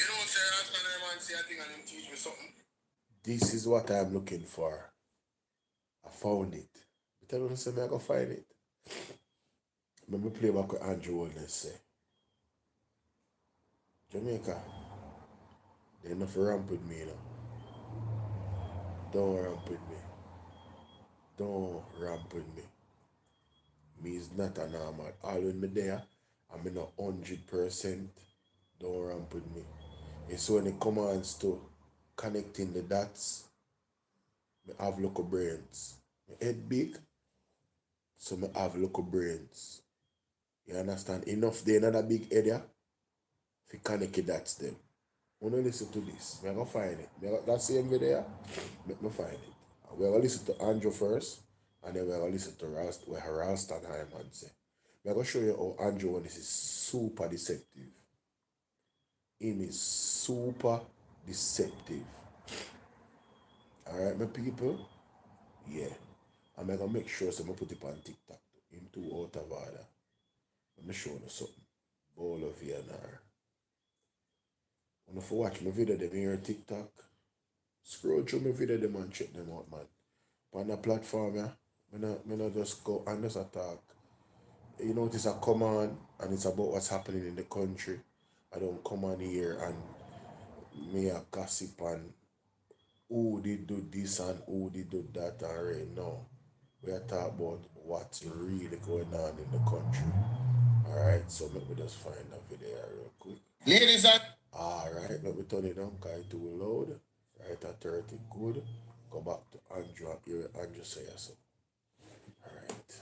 [SPEAKER 12] know, say Rasta man say a thing and him teach me something.
[SPEAKER 1] This is what I'm looking for. I found it. Tell me, say, I go find it. Let me play back with Andrew HOLNESS say. Jamaica. They enough ramp with me, you know. Don't ramp with me. Don't ramp with me. Me is not a normal. All when me there, I'm in 100%. Don't ramp with me. And so when it comes to connecting the dots, I have local brains. My head big, so I have local brains. You understand? Enough there, another big area, if you connect the dots them. When I listen to this, I'm going to find it. That same video, let me find it. We're going to listen to Andrew first, and then we're going to listen to Rasta and Hyman say. I'm going to show you how Andrew HOLNESS is super deceptive. Him is super deceptive. Alright, my people? Yeah. I'm going to make sure so I put it on TikTok. Him too out of order. Let me show you something. BOLO V&R. When you watch my video them here on TikTok, scroll through my video them and check them out, man. On the platform, yeah, I not just go and just attack. You know, it's a command and it's about what's happening in the country. I don't come on here and me a gossip and who did do this and who did do that and right now. We are talking about what's really going on in the country. Alright, so let me just find that video real quick.
[SPEAKER 12] Ladies and
[SPEAKER 1] alright, let me turn it down because it's too loud. Right at 30, good. Go back to Andrew and hear Andrew say so. Alright.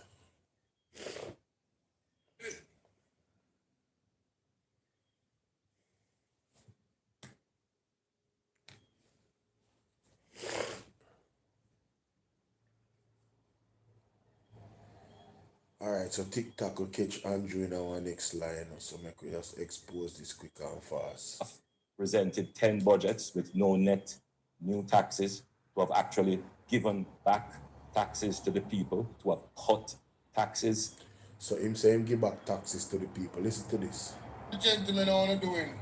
[SPEAKER 1] All right, so TikTok will catch Andrew in our next line, so make we just expose this quick and fast.
[SPEAKER 3] Presented 10 budgets with no net new taxes, to have actually given back taxes to the people, to have cut taxes.
[SPEAKER 1] So him saying give back taxes to the people. Listen to this.
[SPEAKER 14] Gentlemen, how you doing?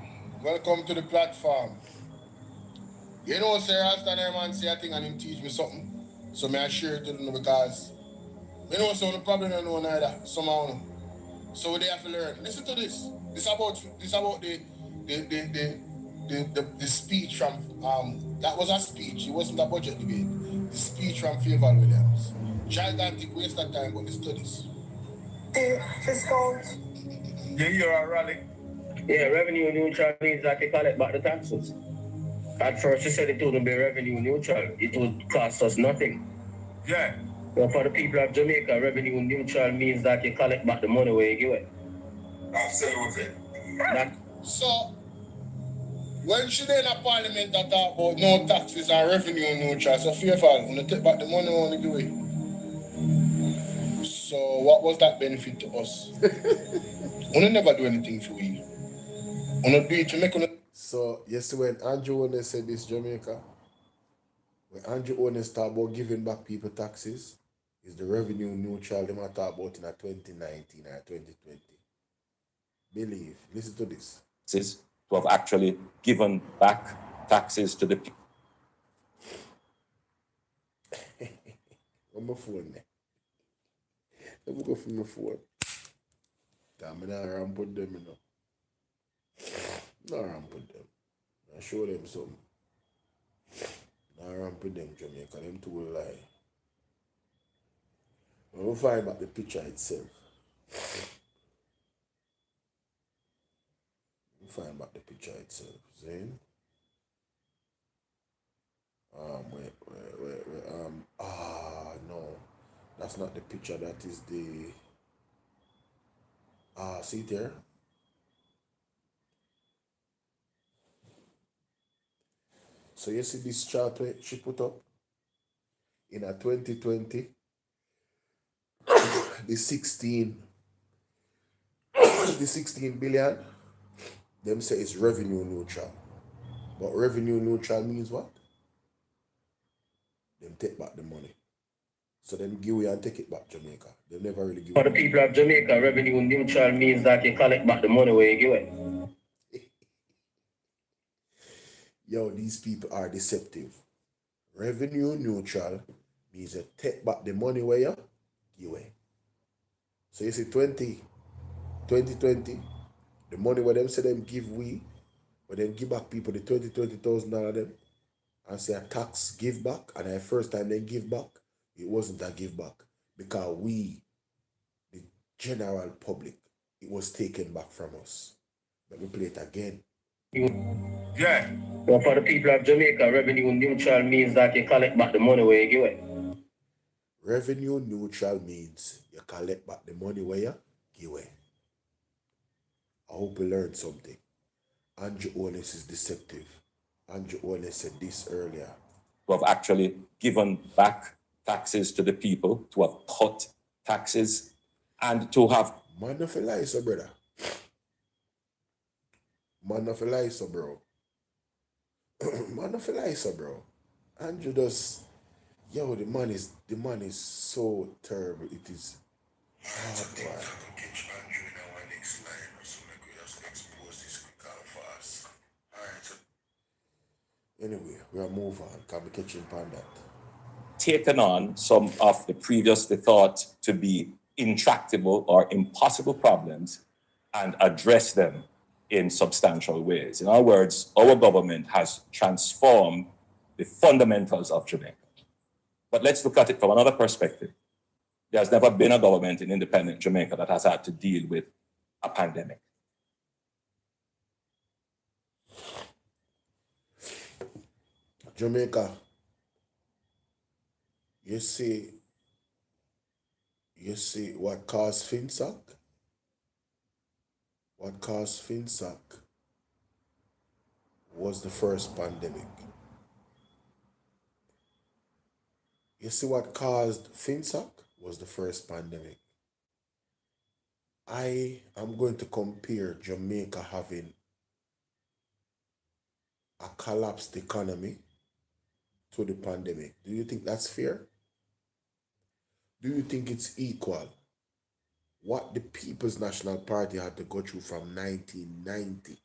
[SPEAKER 14] Welcome to the platform. You know, sir, I stand there man say a thing and him teach me something. So may I share it to them because you know some probably don't know neither. Somehow. So they have to learn. Listen to this. This about the speech from that was a speech. It wasn't a budget debate. The speech from Favor Williams. Gigantic waste of time, but listen to this.
[SPEAKER 7] Fiscal.
[SPEAKER 9] Yeah, you're a rally.
[SPEAKER 7] Yeah, revenue neutral means that you collect back the taxes. At first, you said it wouldn't be revenue neutral. It would cost us nothing.
[SPEAKER 9] Yeah.
[SPEAKER 7] But for the people of Jamaica, revenue neutral means that you collect back the money where you give it.
[SPEAKER 14] Absolutely. So, when should they in a parliament that talk about no taxes and revenue neutral? So, fearful, when they take back the money, we only do it. So, what was that benefit to us? We never do anything for you. We do it to make.
[SPEAKER 1] So, yes, when Andrew Holness said this, Jamaica, when Andrew Holness talk about giving back people taxes, is the revenue neutral they might talk about in a 2019 or 2020. Believe. Listen to this.
[SPEAKER 3] To have actually given back taxes to the people.
[SPEAKER 1] On my phone, man. Let me go from my phone. I'm not around put them, you know. Not around put them. I show them something. Not around put them, Jamaica. Them two will lie. We'll find out the picture itself. We'll find out the picture itself. Zane. Wait. No. That's not the picture. That is the. See it there? So you see this chart she put up in a 2020, the 16 billion, them say it's revenue neutral. But revenue neutral means what? Them take back the money. So them give away and take it back Jamaica. They never really give
[SPEAKER 7] For the people of Jamaica, revenue neutral means that you collect back the money where you give it.
[SPEAKER 1] Yo, these people are deceptive. Revenue neutral means you take back the money where you give away. So you see 2020, the money where them say them give we, but them give back people the $20,000 them and say a tax give back, and the first time they give back, it wasn't a give back because we, the general public, it was taken back from us. Let me play it again.
[SPEAKER 7] Yeah. But for the people of Jamaica, revenue neutral means that you collect back the money where you give it.
[SPEAKER 1] Revenue neutral means you collect back the money where you give it. I hope you learned something. Andrew Holness is deceptive. Andrew Holness said this earlier.
[SPEAKER 3] To have actually given back taxes to the people, to have cut taxes, and to have...
[SPEAKER 1] Man of a lie, so brother. Man of a lie, so bro. Man of a lie, so bro. Andrew does... Yo, the man is so terrible. It is... Oh, boy. Anyway, we'll move on. Can we catch him on that?
[SPEAKER 3] Taken on some of the previously thought to be intractable or impossible problems and address them in substantial ways. In other words, our government has transformed the fundamentals of Jamaica. But let's look at it from another perspective. There has never been a government in independent Jamaica that has had to deal with a pandemic.
[SPEAKER 1] Jamaica, you see You see what caused FinSoc? What caused FinSoc was the first pandemic. You see what caused FinSoc was the first pandemic. I am going to compare Jamaica having a collapsed economy to the pandemic. Do you think that's fair? Do you think it's equal? What the People's National Party had to go through from 1990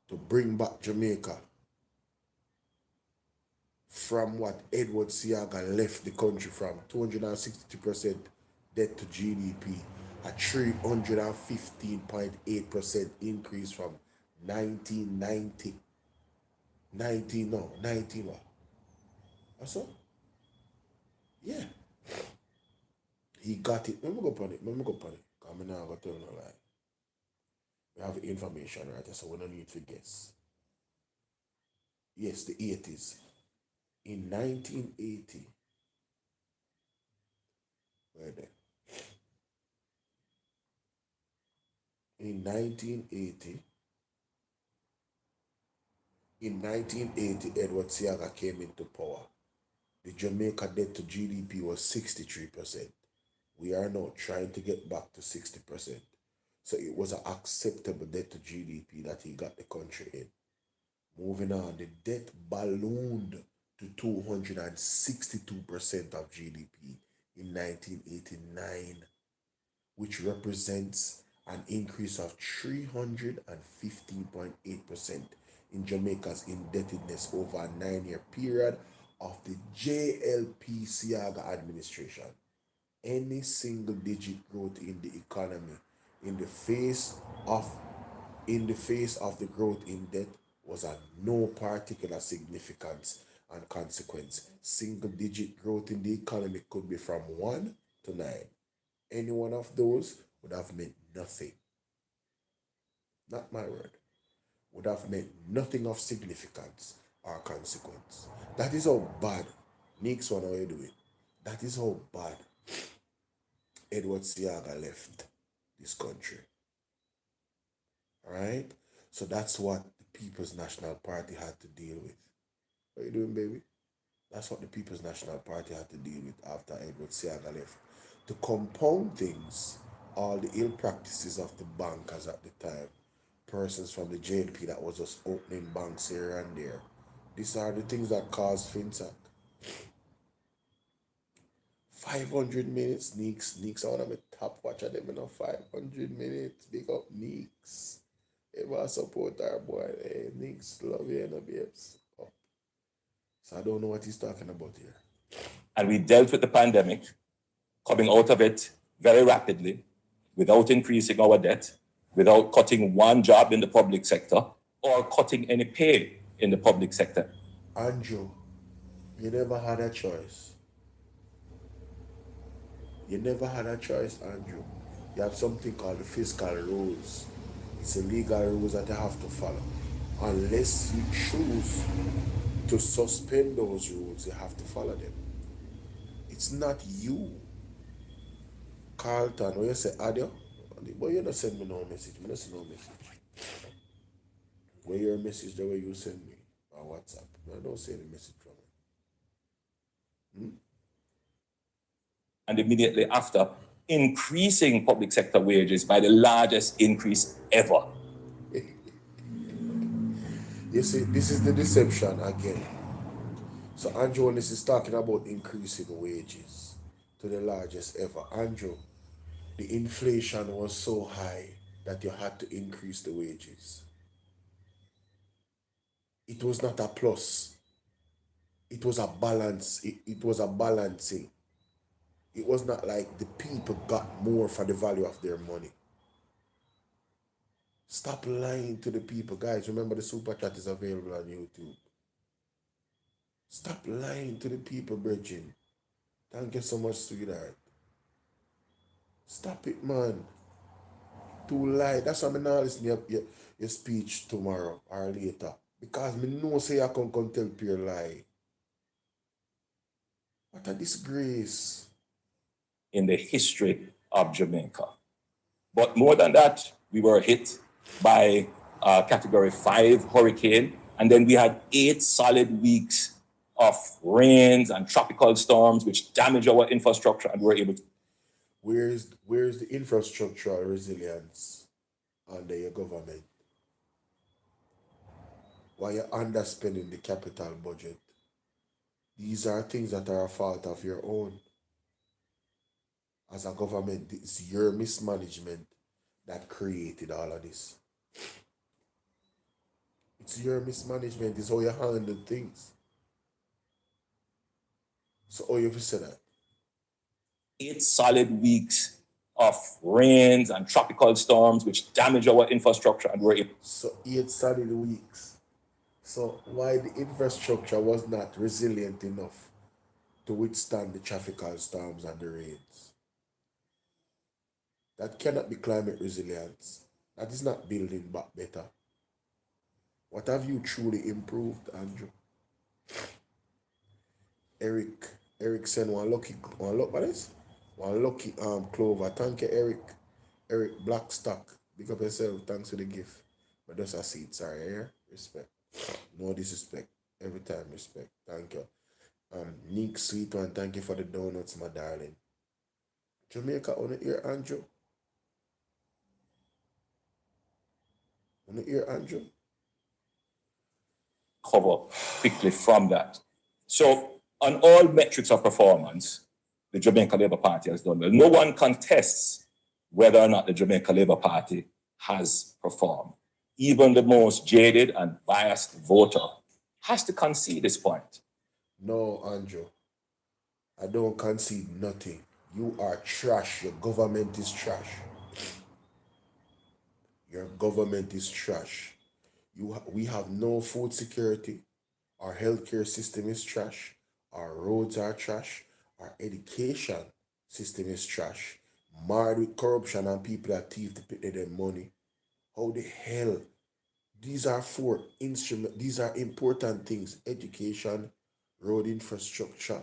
[SPEAKER 1] to bring back Jamaica from what Edward Seaga left the country from, 262% debt to GDP, a 315.8% increase from 1990. 19 what? That's all? Yeah. He got it. Let me go upon it. Because I'm not going to tell no lie. We have information right, so we don't need to guess. Yes, the 80s. In 1980, where then? In 1980, Edward Seaga came into power. The Jamaica debt to GDP was 63%. We are now trying to get back to 60%. So it was an acceptable debt to GDP that he got the country in. Moving on, the debt ballooned to 262% of GDP in 1989, which represents an increase of 315.8% in Jamaica's indebtedness over a 9-year period of the JLP Seaga administration. Any single digit growth in the economy in the face of the growth in debt was of no particular significance and consequence. Single digit growth in the economy could be from 1 to 9. Any one of those would have meant nothing. Not my word. Would have meant nothing of significance or consequence. That is how bad Neeks one how you do it. That is how bad Edward Seaga left this country. Alright? So that's what the People's National Party had to deal with. What are you doing, baby? That's what the People's National Party had to deal with after Edward Seaga left. To compound things, all the ill practices of the bankers at the time, persons from the JLP that was just opening banks here and there. These are the things that caused FinSoc. 500 minutes, Neeks, I want to be top watcher them, 500 minutes, big up Neeks. Ever support our boy, hey, Neeks, love you, babes. Oh. So I don't know what he's talking about here.
[SPEAKER 3] And we dealt with the pandemic, coming out of it very rapidly, without increasing our debt, without cutting one job in the public sector, or cutting any pay in the public sector.
[SPEAKER 1] Andrew, you never had a choice. You never had a choice, Andrew. You have something called the fiscal rules. It's a legal rules that you have to follow. Unless you choose to suspend those rules, you have to follow them. It's not you. Carlton, when you say audio, but you don't send me no message. I don't send no message. Where your message the way you send me on WhatsApp. I don't send any message from it.
[SPEAKER 3] And immediately after, increasing public sector wages by the largest increase ever.
[SPEAKER 1] You see, this is the deception again. So Andrew Holness is talking about increasing wages to the largest ever. Andrew, the inflation was so high that you had to increase the wages. It was not a plus. It was a balance. It was a balancing. It was not like the people got more for the value of their money. Stop lying to the people. Guys, remember the super chat is available on YouTube. Stop lying to the people, Bridget. Thank you so much, sweetheart. Stop it, man. To lie. That's why I'm not listening to your speech tomorrow or later. Because me know say I can tell pure lie. What a disgrace.
[SPEAKER 3] In the history of Jamaica. But more than that, we were hit by a Category 5 hurricane, and then we had 8 solid weeks of rains and tropical storms, which damaged our infrastructure, and we were able to.
[SPEAKER 1] Where's the infrastructural resilience under your government? Why you're underspending the capital budget? These are things that are a fault of your own. As a government, it's your mismanagement that created all of this. It's your mismanagement. It's how you handle things. So how you say that?
[SPEAKER 3] 8 solid weeks of rains and tropical storms, which damaged our infrastructure, and we were able.
[SPEAKER 1] So 8 solid weeks. So why the infrastructure was not resilient enough to withstand the tropical storms and the rains? That cannot be climate resilience. That is not building back better. What have you truly improved, Andrew? Eric sent one lucky clover. Thank you, Eric. Eric Blackstock. Big up yourself. Thanks for the gift. But just a seat, sorry, yeah? Respect. No disrespect. Every time respect. Thank you. Nick Sweet One, thank you for the donuts, my darling. Jamaica on the ear, Andrew. On the ear, Andrew.
[SPEAKER 3] Cover quickly from that. So on all metrics of performance, the Jamaica Labour Party has done well. No one contests whether or not the Jamaica Labour Party has performed. Even the most jaded and biased voter has to concede this point.
[SPEAKER 1] No, Andrew. I don't concede nothing. You are trash. Your government is trash. Your government is trash. We have no food security. Our healthcare system is trash. Our roads are trash. Our education system is trash. Marred with corruption and people that thief to pay them money. How the hell? These are these are important things. Education, road infrastructure,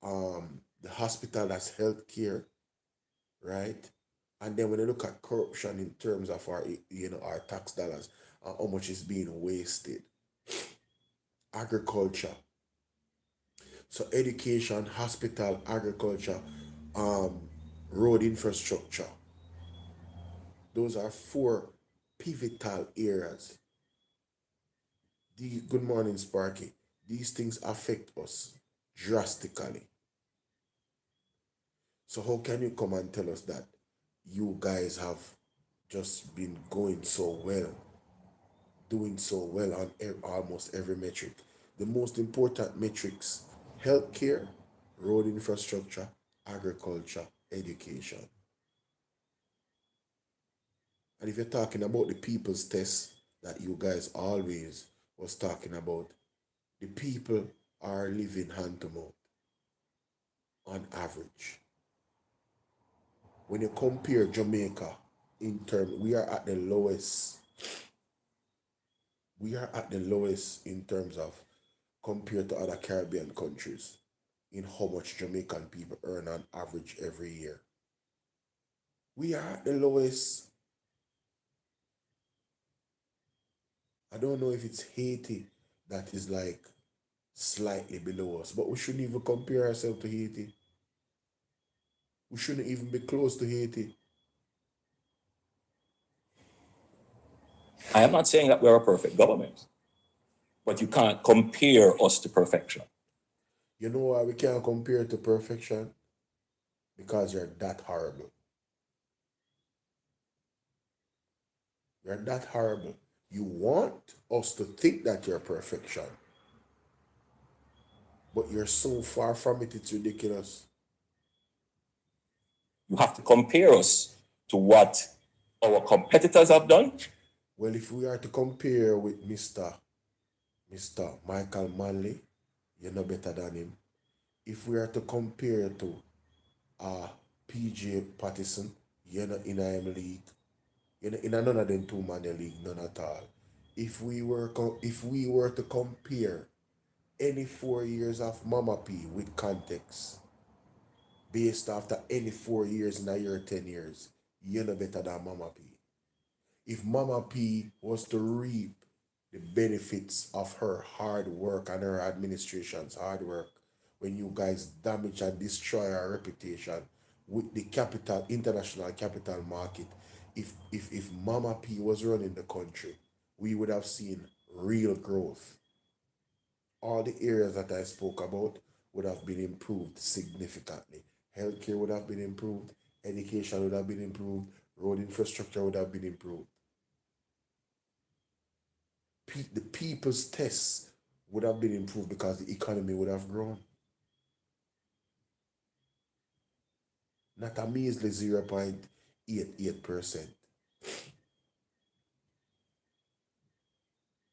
[SPEAKER 1] the hospital, that's healthcare, right? And then when you look at corruption in terms of our tax dollars and how much is being wasted. Agriculture. So education, hospital, agriculture, road infrastructure. Those are 4 pivotal areas. Good morning, Sparky. These things affect us drastically. So how can you come and tell us that you guys have just been going so well, doing so well on almost every metric? The most important metrics: healthcare, road infrastructure, agriculture, education. And if you're talking about the people's test that you guys always was talking about, the people are living hand to mouth on average. When you compare Jamaica in terms, we are at the lowest. We are at the lowest in terms of compared to other Caribbean countries in how much Jamaican people earn on average every year. We are at the lowest. I don't know if it's Haiti that is like slightly below us, but we shouldn't even compare ourselves to Haiti. We shouldn't even be close to Haiti.
[SPEAKER 3] I am not saying that we're a perfect government, but you can't compare us to perfection.
[SPEAKER 1] You know why we can't compare to perfection? Because you're that horrible. You're that horrible. You want us to think that you're perfection, but you're so far from it, it's ridiculous.
[SPEAKER 3] You have to compare us to what our competitors have done.
[SPEAKER 1] Well, if we are to compare with Mr. Michael Manley, you're no better than him. If we are to compare to PJ Patterson, you're not in a league. You're not in none of them 2-man league, none at all. If we were to compare any 4 years of Mama P with context, based after any 4 years in a year, 10 years, you're no better than Mama P. If Mama P was to reap the benefits of her hard work and her administration's hard work, when you guys damage and destroy her reputation with the capital, international capital market, if Mama P was running the country, we would have seen real growth. All the areas that I spoke about would have been improved significantly. Healthcare would have been improved, education would have been improved, road infrastructure would have been improved. The people's tests would have been improved because the economy would have grown. Not a measly 0.88%.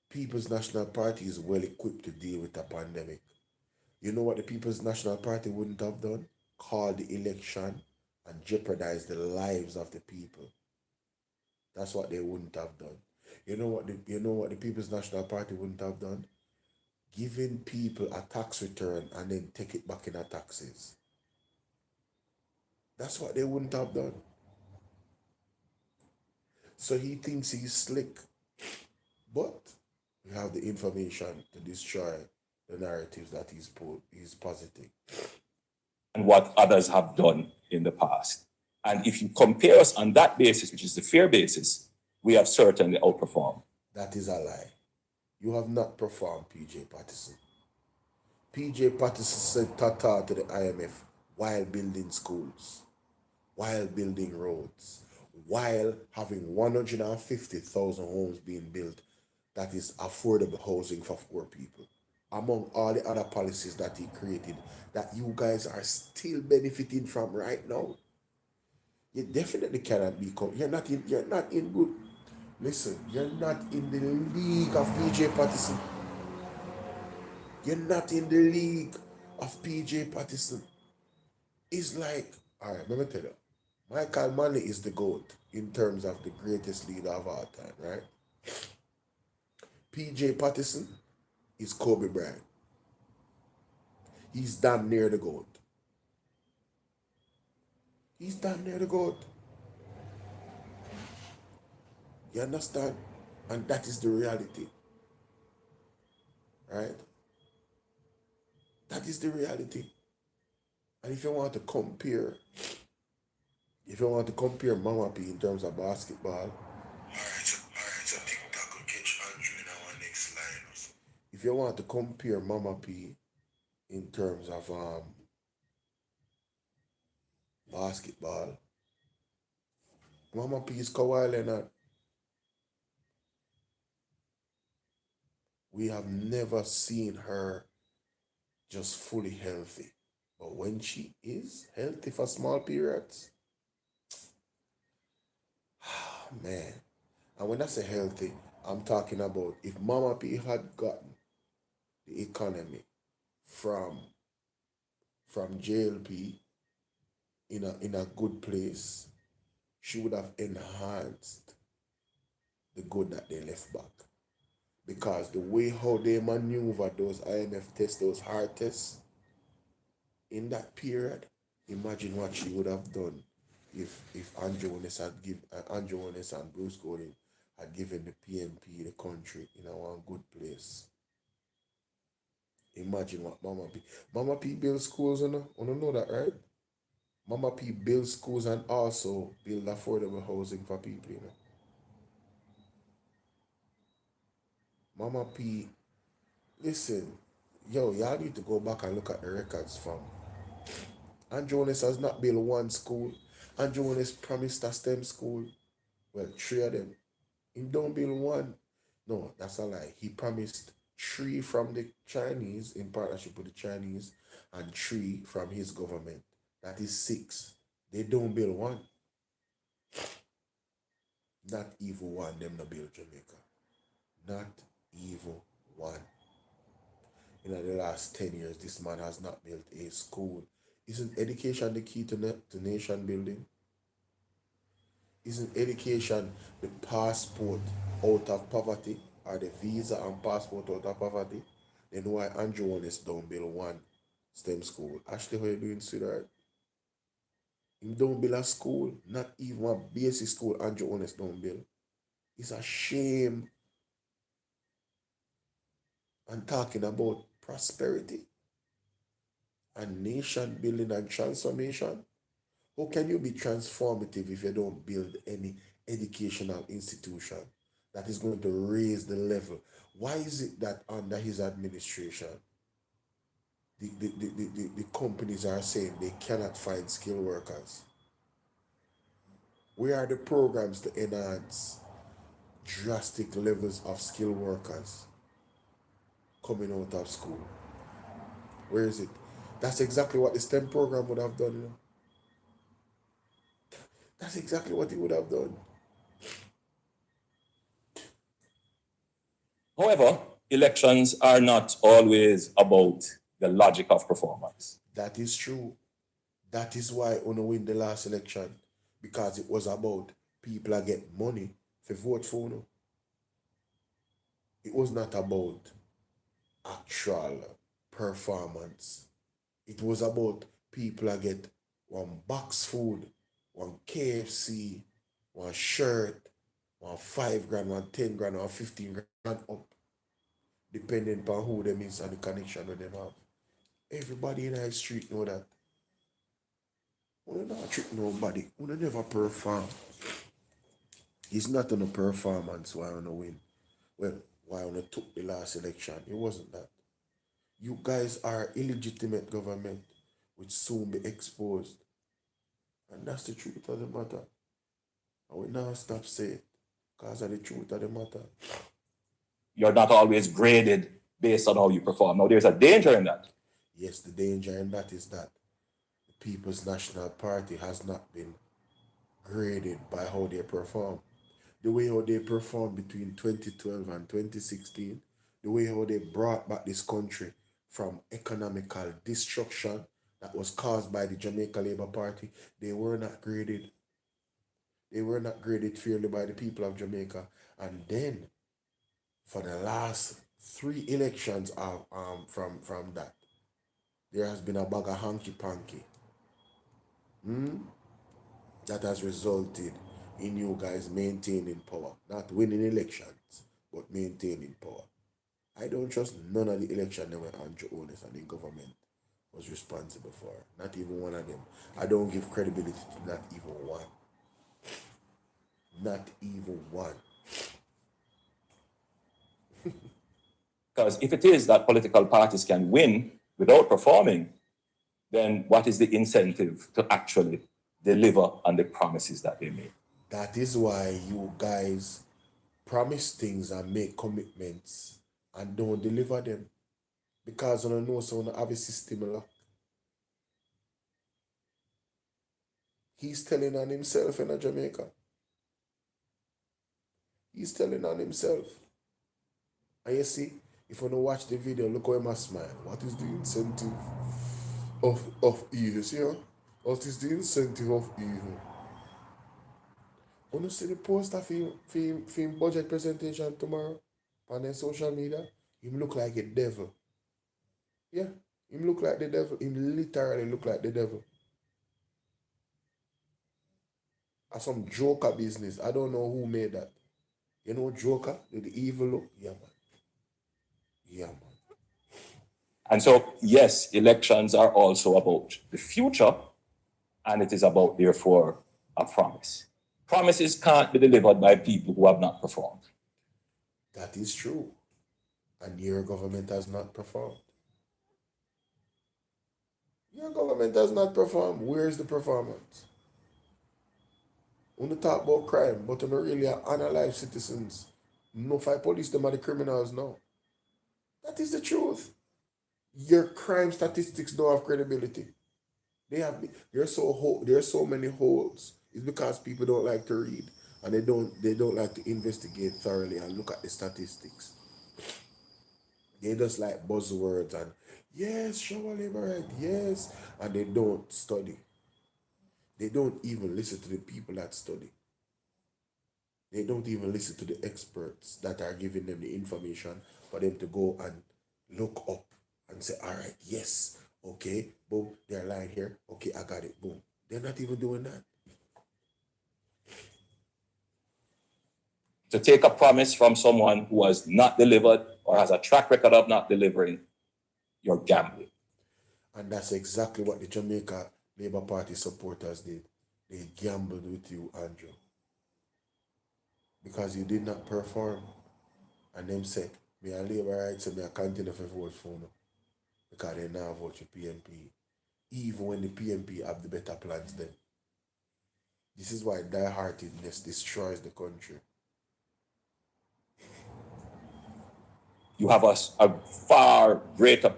[SPEAKER 1] People's National Party is well equipped to deal with a pandemic. You know what the People's National Party wouldn't have done? Call the election and jeopardize the lives of the people. That's what they wouldn't have done. You know what the People's National Party wouldn't have done? Giving people a tax return and then take it back in our taxes. That's what they wouldn't have done. So he thinks he's slick, but we have the information to destroy the narratives that he's positing.
[SPEAKER 3] And what others have done in the past. And if you compare us on that basis, which is the fair basis, we have certainly outperformed.
[SPEAKER 1] That is a lie. You have not performed, PJ Patterson. PJ Patterson said tata to the IMF while building schools, while building roads, while having 150,000 homes being built that is affordable housing for poor people, among all the other policies that he created that you guys are still benefiting from right now. You definitely cannot be, you're not in good, listen, you're not in the league of PJ Patterson. You're not in the league of PJ Patterson. It's like, all right, let me tell you, Michael Manley is the GOAT in terms of the greatest leader of all time, right? PJ Patterson is Kobe Bryant. He's damn near the GOAT. He's damn near the GOAT. You understand? And that is the reality. Right? That is the reality. And if you want to compare Mama P in terms of basketball, so TikTok will catch Andrew in our next line. If you want to compare Mama P in terms of basketball, Mama P is Kawhi Leonard. We have never seen her just fully healthy. But when she is healthy for small periods, man. And when I say healthy, I'm talking about if Mama P had gotten the economy from JLP in a good place, she would have enhanced the good that they left back. Because the way how they maneuvered those IMF tests, those hard tests, in that period, imagine what she would have done if Andrew HOLNESS and Bruce Gordon had given the PNP the country in a one good place. Imagine what Mama P builds schools, you know that, right? Mama P builds schools and also build affordable housing for people, you know. Mama P, listen, y'all need to go back and look at the records from Andrew HOLNESS has not built one school. Andrew HOLNESS promised a STEM school. Well, 3 of them. He don't build one. No, that's a lie. He promised 3 from the Chinese in partnership with the Chinese and 3 from his government. That is 6. They don't build one. Not even one, them no build Jamaica. Not even one. In the last 10 years, this man has not built a school. Isn't education the key to nation building? Isn't education the passport out of poverty, or the visa and passport out of poverty? Then why Andrew HOLNESS don't build one STEM school? Ashley, how you doing, sweetheart? He don't build a school, not even a basic school Andrew HOLNESS don't build. It's a shame. And talking about prosperity and nation building and transformation. How can you be transformative if you don't build any educational institution that is going to raise the level? Why is it that under his administration, the companies are saying they cannot find skilled workers? Where are the programs to enhance drastic levels of skilled workers coming out of school? Where is it? That's exactly what the STEM program would have done, you know. That's exactly what it would have done.
[SPEAKER 3] However, elections are not always about the logic of performance.
[SPEAKER 1] That is true. That is why Uno win the last election, because it was about people that get money for vote for Uno. It was not about actual performance. It was about people that get one box food, one KFC, one shirt, one 5 grand, one 10 grand, or 15 grand up, depending upon who them is and the connection that them have. Everybody in the street know that. We don't trick nobody. We don't never perform. It's not on a performance why we win. Well, why we took the last election. It wasn't that. You guys are illegitimate government which soon be exposed. And that's the truth of the matter. And we now stop saying it because of the truth of the matter.
[SPEAKER 3] You're not always graded based on how you perform. Now, there's a danger in that.
[SPEAKER 1] Yes, the danger in that is that the People's National Party has not been graded by how they perform. The way how they performed between 2012 and 2016, the way how they brought back this country from economical destruction that was caused by the Jamaica Labour Party, they were not graded. They were not graded fairly by the people of Jamaica. And then, for the last 3 elections from that, there has been a bag of hanky-panky. That has resulted in you guys maintaining power. Not winning elections, but maintaining power. I don't trust none of the elections that were Andrew HOLNESS and the government was responsible for. Not even one of them. I don't give credibility to not even one. Not even one.
[SPEAKER 3] Because if it is that political parties can win without performing, then what is the incentive to actually deliver on the promises that they make?
[SPEAKER 1] That is why you guys promise things and make commitments and don't deliver them. Because you know so you have a system lock. He's telling on himself in Jamaica. He's telling on himself. And you see, if you don't watch the video, look how he must smile. What is the incentive of evil? See, huh? What is the incentive of evil? You see the poster for him budget presentation tomorrow on their social media? Him look like a devil. Yeah, him look like the devil. Him literally look like the devil. As some Joker business. I don't know who made that. You know Joker? The evil look? Yeah, man. Yeah, man.
[SPEAKER 3] And so, yes, elections are also about the future, and it is about, therefore, a promise. Promises can't be delivered by people who have not performed.
[SPEAKER 1] That is true. And your government has not performed. Your government has not performed. Where is the performance? When you talk about crime, but you don't really analyze citizens. No, five police, them are the criminals now. That is the truth. Your crime statistics don't have credibility. There's so many holes. It's because people don't like to read and they don't like to investigate thoroughly and look at the statistics. They just like buzzwords and yes, shower labor right, yes, and they don't study. They don't even listen to the people that study. They don't even listen to the experts that are giving them the information for them to go and look up and say, all right, yes, okay, boom, they're lying here. Okay, I got it, boom. They're not even doing that.
[SPEAKER 3] To take a promise from someone who has not delivered or has a track record of not delivering, you're gambling.
[SPEAKER 1] And that's exactly what the Jamaica Labour Party supporters did. They gambled with you, Andrew. Because you did not perform. And them said, me a Labour right, so me a continue to vote for you. Because they now vote for PMP. Even when the PMP have the better plans then. This is why die-heartedness destroys the country.
[SPEAKER 3] You have a far greater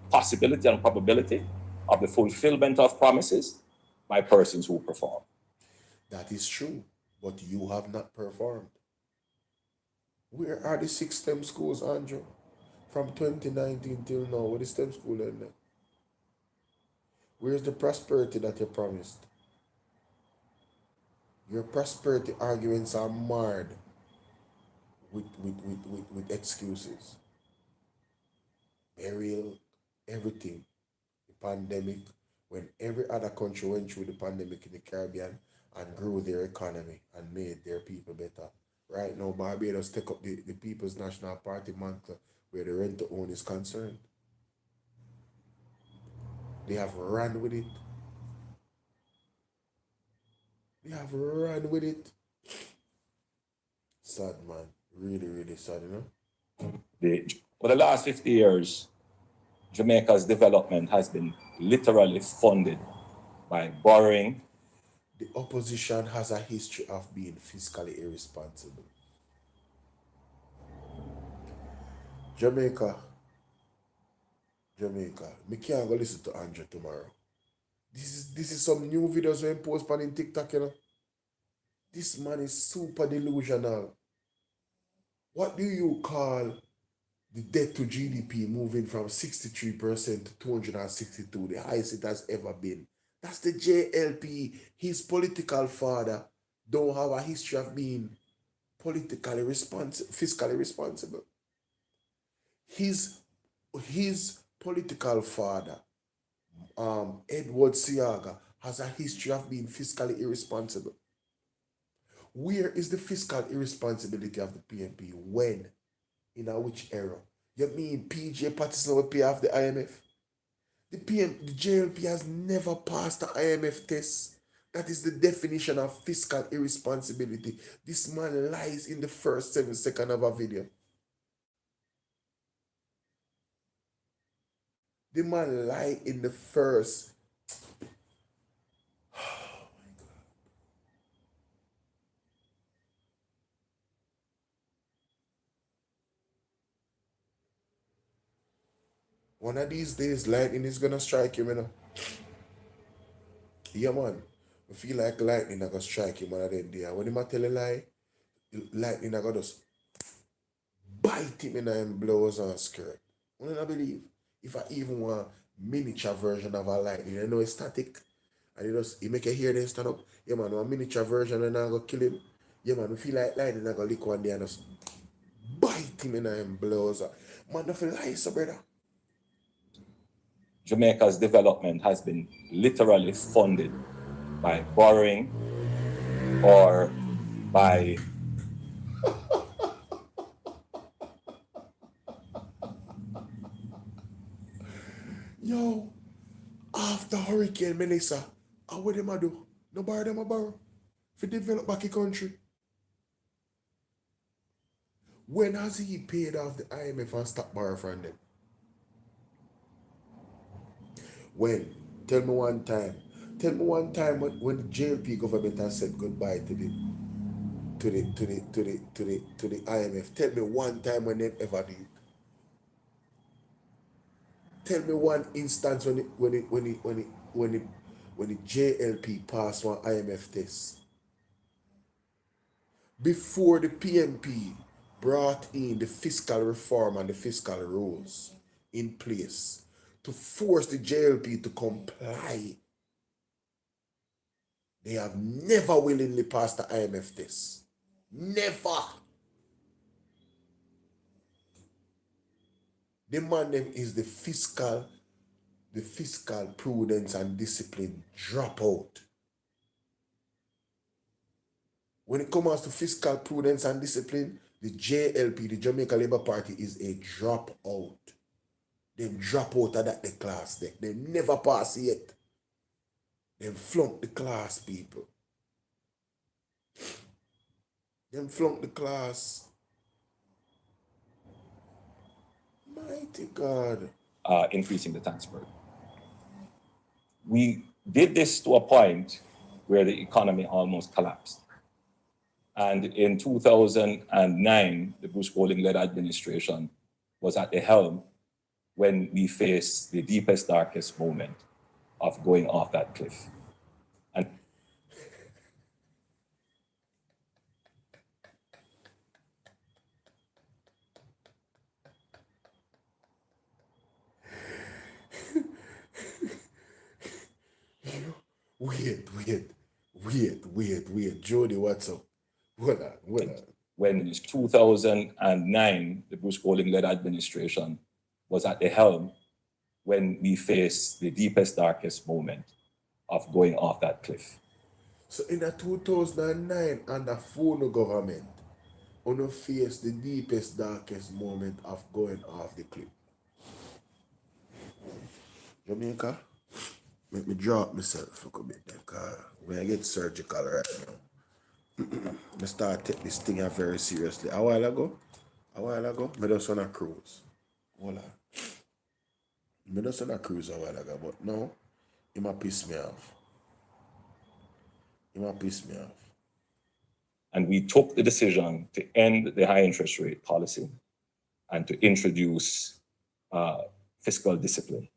[SPEAKER 3] possibility and probability of the fulfillment of promises by persons who perform.
[SPEAKER 1] That is true, but you have not performed. Where are the 6 STEM schools, Andrew? From 2019 till now, where the STEM school ended? Where's the prosperity that you promised? Your prosperity arguments are marred with excuses. Burial, everything. The pandemic, when every other country went through the pandemic in the Caribbean and grew their economy and made their people better. Right now, Barbados take up the People's National Party mantle where the rent to own is concerned. They have run with it. They have run with it. Sad, man. Really, really sad, you know?
[SPEAKER 3] For the last 50 years, Jamaica's development has been literally funded by borrowing.
[SPEAKER 1] The opposition has a history of being fiscally irresponsible. Jamaica. Me can't go listen to Andrew tomorrow. This is some new videos when post on in TikTok, you know. This man is super delusional. What do you call the debt to GDP moving from 63% to 262, the highest it has ever been? That's the JLP. His political father don't have a history of being fiscally responsible. His political father, Edward Siaga, has a history of being fiscally irresponsible. Where is the fiscal irresponsibility of the PNP? When? In which era? You mean PJ Patterson will pay off the IMF? The JLP has never passed the IMF test. That is the definition of fiscal irresponsibility. This man lies in the first 7 seconds of a video. The man lied in the first. Oh my God. One of these days, lightning is gonna strike him, you know. Yeah, man. I feel like lightning is gonna strike him one of them days. When he might tell a lie, lightning is gonna just bite him in the blows and skirt. I don't believe. If I even want miniature version of a lightning, you know it's static. And he make a hear then stand up. Yeah, man, a miniature version and I'm gonna kill him. Yeah, man, I feel like lightning is gonna lick one day and just bite him in the blows. Man, don't feel like so, brother.
[SPEAKER 3] Jamaica's development has been literally funded by borrowing or by
[SPEAKER 1] Yo, after Hurricane Melissa, what them a do? No borrow them a borrow. For develop back the country. When has he paid off the IMF and stopped borrowing from them? When? Tell me one time. Tell me one time when the JLP government has said goodbye to the IMF. Tell me one time when they ever did. Tell me one instance when the JLP passed one IMF test. Before the PNP brought in the fiscal reform and the fiscal rules in place to force the JLP to comply, they have never willingly passed the IMF test. Never. The man them is the fiscal prudence and discipline dropout. When it comes to fiscal prudence and discipline, the JLP, the Jamaica Labour Party, is a dropout. Them drop out of that the class. They never pass yet. Them flunk the class, people. Them flunk the class. Mighty God.
[SPEAKER 3] Increasing the tax burden. We did this to a point where the economy almost collapsed. And in 2009, the Bruce Golding-led administration was at the helm when we faced the deepest, darkest moment of going off that cliff. And
[SPEAKER 1] Wait. Jody, what's up? Hold on.
[SPEAKER 3] when in 2009, the Bruce Golding-led administration was at the helm when we faced the deepest, darkest moment of going off that cliff.
[SPEAKER 1] So in the 2009, under Fono government, we faced the deepest, darkest moment of going off the cliff. Jamaica, make me drop myself a bit there, because when I get surgical right now, I start take this thing very seriously. A while ago, I just on a cruise. Hold on. I just on a cruise a while ago, but now, it might piss me off.
[SPEAKER 3] And we took the decision to end the high interest rate policy and to introduce fiscal discipline.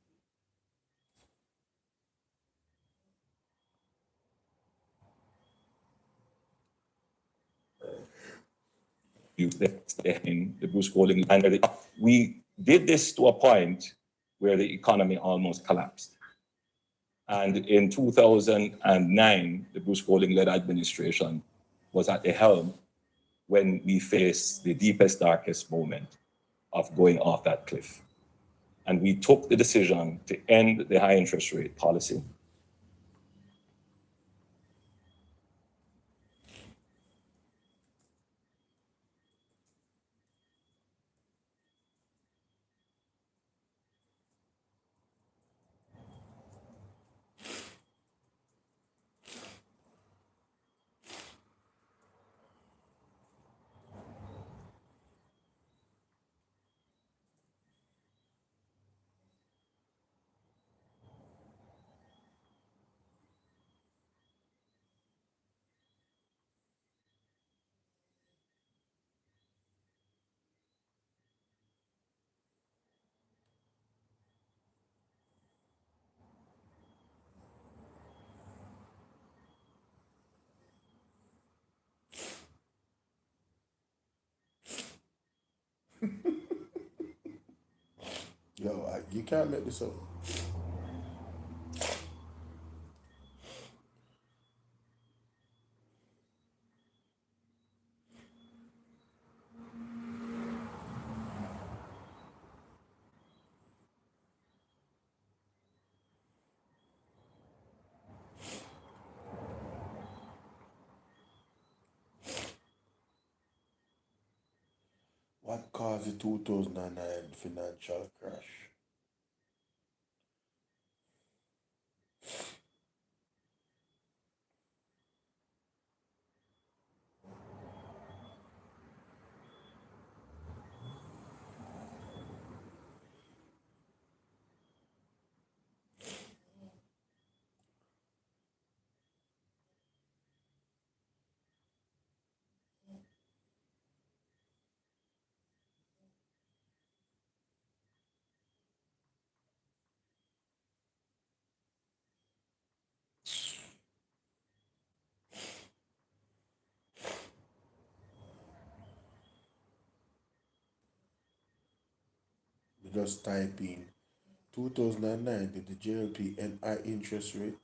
[SPEAKER 3] In the Bruce Golding, and we did this to a point where the economy almost collapsed. And in 2009, the Bruce Golding-led administration was at the helm when we faced the deepest, darkest moment of going off that cliff. And we took the decision to end the high interest rate policy.
[SPEAKER 1] Yo, you can't make this up. What caused the 2009 financial crash? You just type in 2009, did the JLP and high interest rate?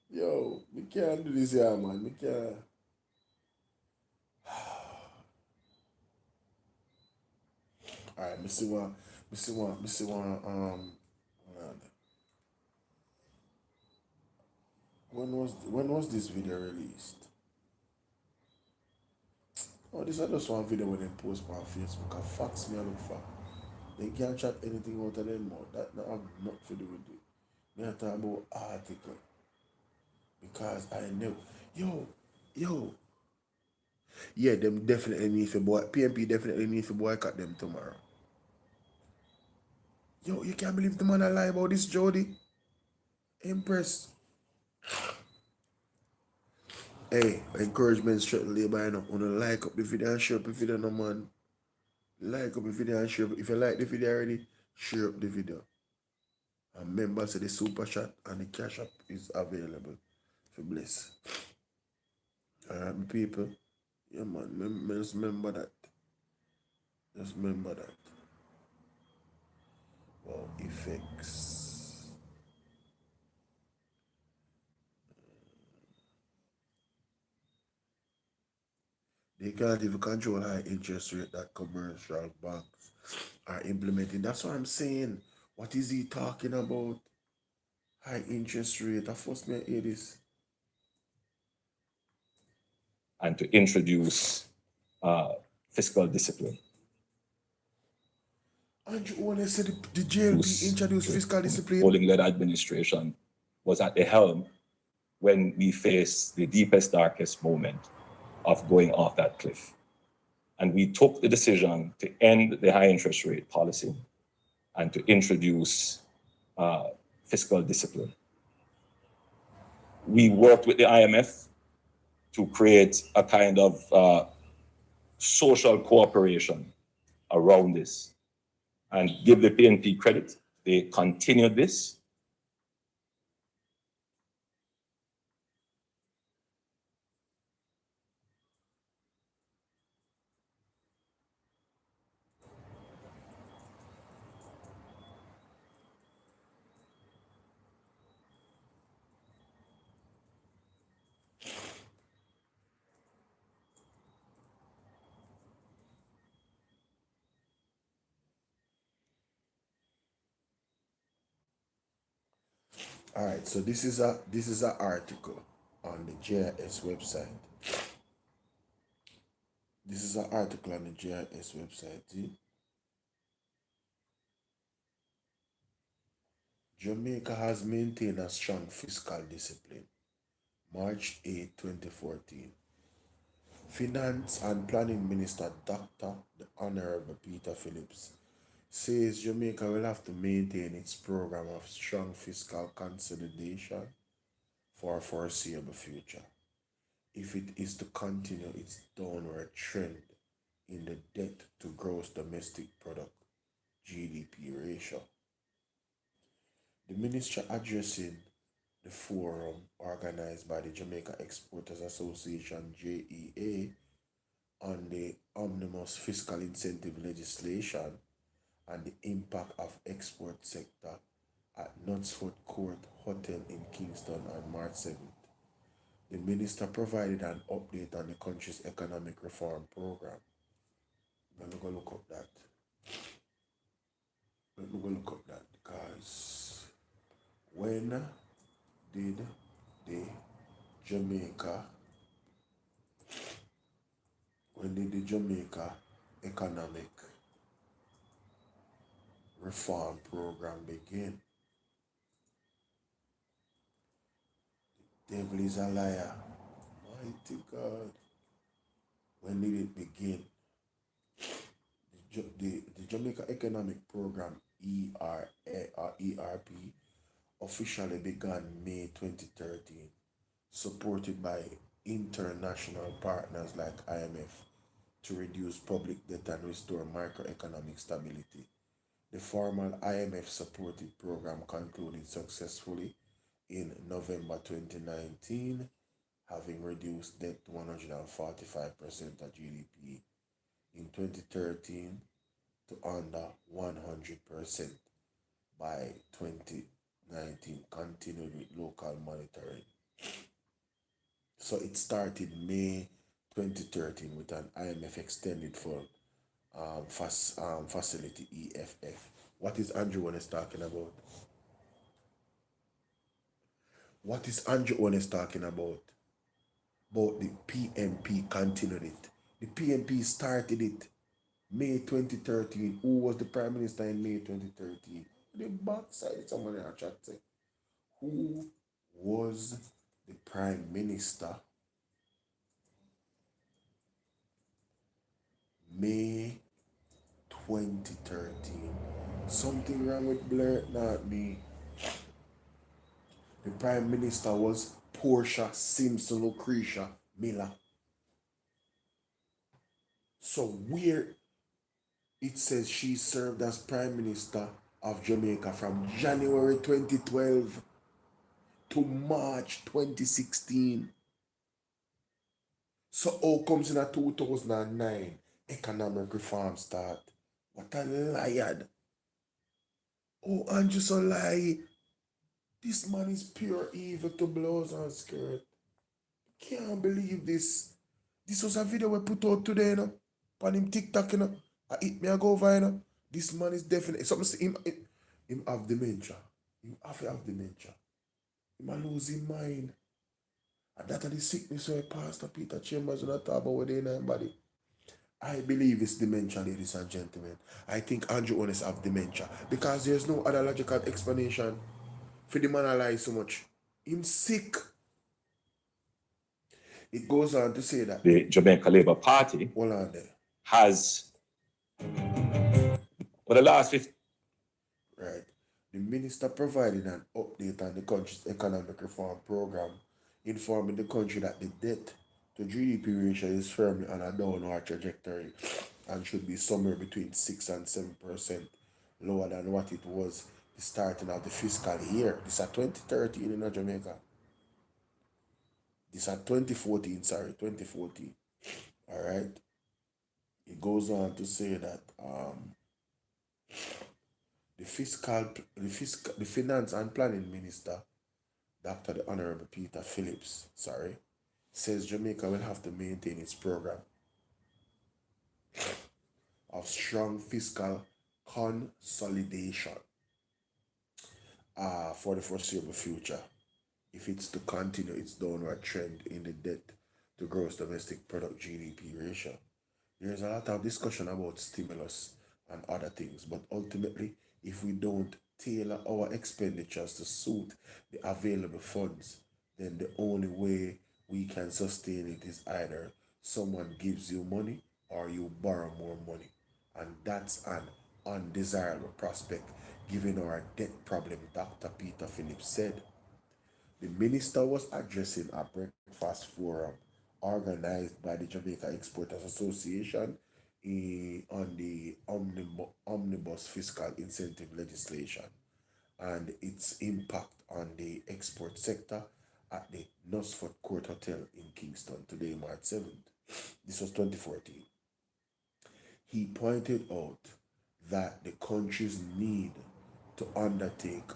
[SPEAKER 1] Yo, Me can't do this here, man. Me can't. Alright, me see one, when was this video released? Oh, this is just one video when they post on Facebook. And facts me I look for. They can't chat anything out of them more. That not have nothing to do with it. Me I talk about article. Because I know. Yo. Yeah, them definitely need to PMP definitely need to boycott them tomorrow. Yo, you can't believe the man I lie about this Jody. Impressed. Hey, encouragement straight labor, you know. Wanna like up the video and share up the video, no man. Like up the video and share up. If you like the video already, share up the video. And remember, say the super chat and the cash app is available. For bless. Alright, my people. Yeah, man. Just remember that. Just remember that. Wow, effects. They can't even control high interest rate that commercial banks are implementing. That's what I'm saying. What is he talking about? High interest rate. I first me hear this.
[SPEAKER 3] And to introduce fiscal discipline.
[SPEAKER 1] Andrew, when I said the JLP introduced fiscal discipline.
[SPEAKER 3] Polling-led administration was at the helm when we faced the deepest, darkest moment of going off that cliff. And we took the decision to end the high interest rate policy and to introduce fiscal discipline. We worked with the IMF to create a kind of social cooperation around this. And give the PNP credit, they continued this.
[SPEAKER 1] All right, so this is an article on the JIS website. This is an article on the JIS website. See? Jamaica has maintained a strong fiscal discipline. March 8, 2014. Finance and Planning Minister Dr. the Honorable Peter Phillips says Jamaica will have to maintain its program of strong fiscal consolidation for a foreseeable future if it is to continue its downward trend in the debt to gross domestic product GDP ratio. The minister addressing the forum organized by the Jamaica Exporters Association JEA on the omnibus fiscal incentive legislation and the impact of export sector at Knutsford Court Hotel in Kingston on March 7th. The minister provided an update on the country's economic reform program. Let me go look up that. Because when did the Jamaica economic reform program begin? Devil is a liar. Mighty God. When did it begin? The Jamaica Economic Program, ERP, officially began May 2013, supported by international partners like IMF to reduce public debt and restore macroeconomic stability. The formal IMF-supported program concluded successfully in November 2019, having reduced debt to 145% of GDP in 2013 to under 100% by 2019, continued with local monitoring. So it started May 2013 with an IMF extended fund facility EFF. What is Andrew Holness talking about? What is Andrew Holness talking about? About the PMP continued it. The PMP started it May 2013. Who was the Prime Minister in May 2013? The backside, someone in our chat say. Who was the Prime Minister May 2013? Something wrong with Blair, not me. The Prime Minister was Portia Simpson Lucretia Miller. So where it says she served as Prime Minister of Jamaica from January 2012 to March 2016. So how comes in a 2009 economic reform start? What a liar. Oh, Andrew so lie. This man is pure evil to blows and skirt. Can't believe this. This was a video we put out today, you know. On him TikTok, you know. I hit me, I go over, you know. This man is definitely something say him have dementia. Him have dementia. He might lose his mind. And that are the sickness where Pastor Peter Chambers will not talk about within his body. I believe it's dementia, ladies and gentlemen. I think Andrew Holness have dementia. Because there's no other logical explanation for the man I lie so much. Him sick. It goes on to say that
[SPEAKER 3] The Jamaica Labour Party
[SPEAKER 1] hold on there.
[SPEAKER 3] has, for the last 50,
[SPEAKER 1] Right. The minister provided an update on the country's economic reform program, informing the country that the debt to GDP ratio is firmly on a downward trajectory and should be somewhere between 6 and 7% lower than what it was the starting of the fiscal year. This is 2013 in Jamaica. This is 2014, sorry, 2014. All right. It goes on to say that the finance and planning minister, Dr. the Honorable Peter Phillips, says Jamaica will have to maintain its program of strong fiscal consolidation for the foreseeable future if it's to continue its downward trend in the debt to gross domestic product GDP ratio. There's a lot of discussion about stimulus and other things, but ultimately, if we don't tailor our expenditures to suit the available funds, then the only way we can sustain it is either someone gives you money or you borrow more money. And that's an undesirable prospect given our debt problem, Dr. Peter Phillips said. The minister was addressing a breakfast forum organized by the Jamaica Exporters Association on the omnibus fiscal incentive legislation and its impact on the export sector at the Nusford Court Hotel in Kingston today, March 7th. This was 2014. He pointed out that the country's need to undertake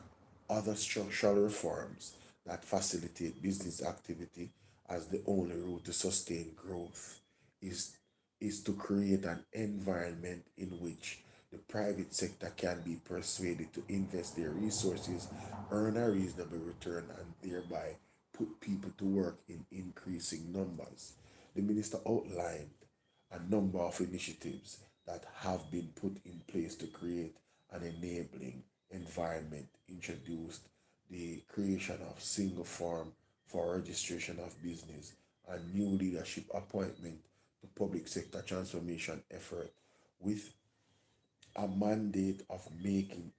[SPEAKER 1] other structural reforms that facilitate business activity as the only route to sustain growth is to create an environment in which the private sector can be persuaded to invest their resources, earn a reasonable return, and thereby put people to work in increasing numbers. The minister outlined a number of initiatives that have been put in place to create an enabling environment, introduced the creation of single form for registration of business and new leadership appointment to public sector transformation effort with a mandate of making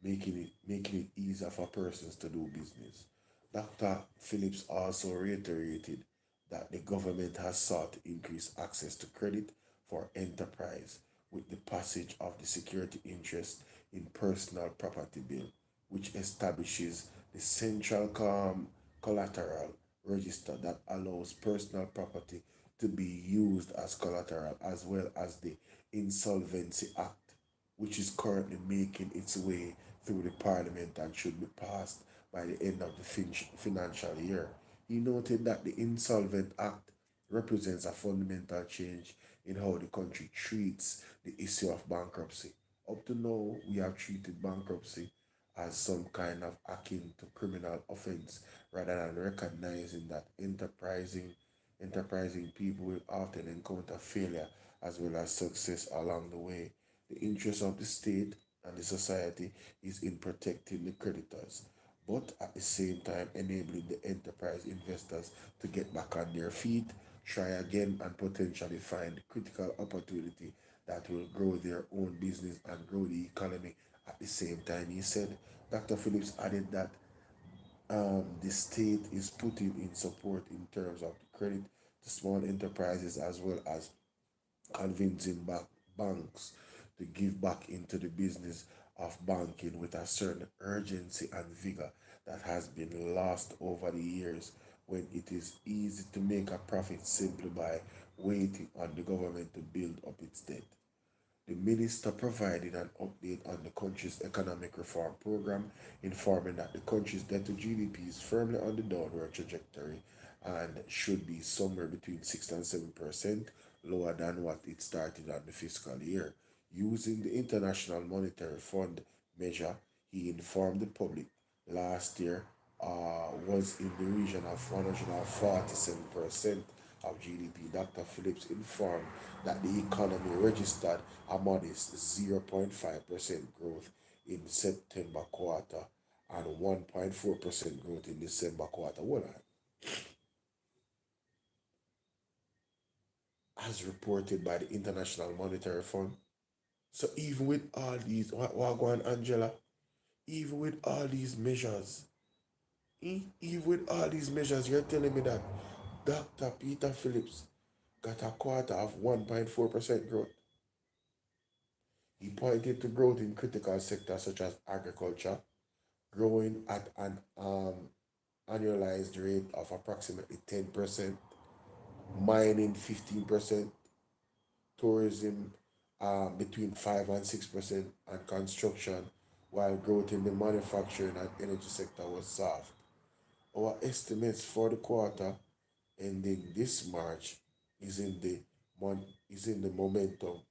[SPEAKER 1] it easier for persons to do business. Dr. Phillips also reiterated that the government has sought to increase access to credit for enterprise with the passage of the Security Interest in Personal Property Bill, which establishes the central collateral register that allows personal property to be used as collateral, as well as the Insolvency Act, which is currently making its way through the Parliament and should be passed by the end of the financial year. He noted that the Insolvent Act represents a fundamental change in how the country treats the issue of bankruptcy. Up to now, we have treated bankruptcy as some kind of akin to criminal offense rather than recognizing that enterprising people will often encounter failure as well as success along the way. The interest of the state and the society is in protecting the creditors, but at the same time enabling the enterprise investors to get back on their feet, try again, and potentially find critical opportunity that will grow their own business and grow the economy at the same time. He said, Dr. Phillips added that the state is putting in support in terms of the credit to small enterprises as well as convincing banks to give back into the business of banking with a certain urgency and vigor that has been lost over the years when it is easy to make a profit simply by waiting on the government to build up its debt. The minister provided an update on the country's economic reform program, informing that the country's debt to GDP is firmly on the downward trajectory and should be somewhere between 6 and 7% lower than what it started on the fiscal year. Using the International Monetary Fund measure, he informed the public last year was in the region of 147% of GDP. Dr. Phillips informed that the economy registered a modest 0.5% growth in September quarter and 1.4% growth in December quarter. Hold on. As reported by the International Monetary Fund. So even with all these, what going Angela? Even with all these measures, even with all these measures, you're telling me that Dr. Peter Phillips got a quarter of 1.4% growth. He pointed to growth in critical sectors such as agriculture, growing at an annualized rate of approximately 10%, mining 15%, tourism between 5 and 6%, and construction, while growth in the manufacturing and energy sector was soft. Our estimates for the quarter ending this March is in the momentum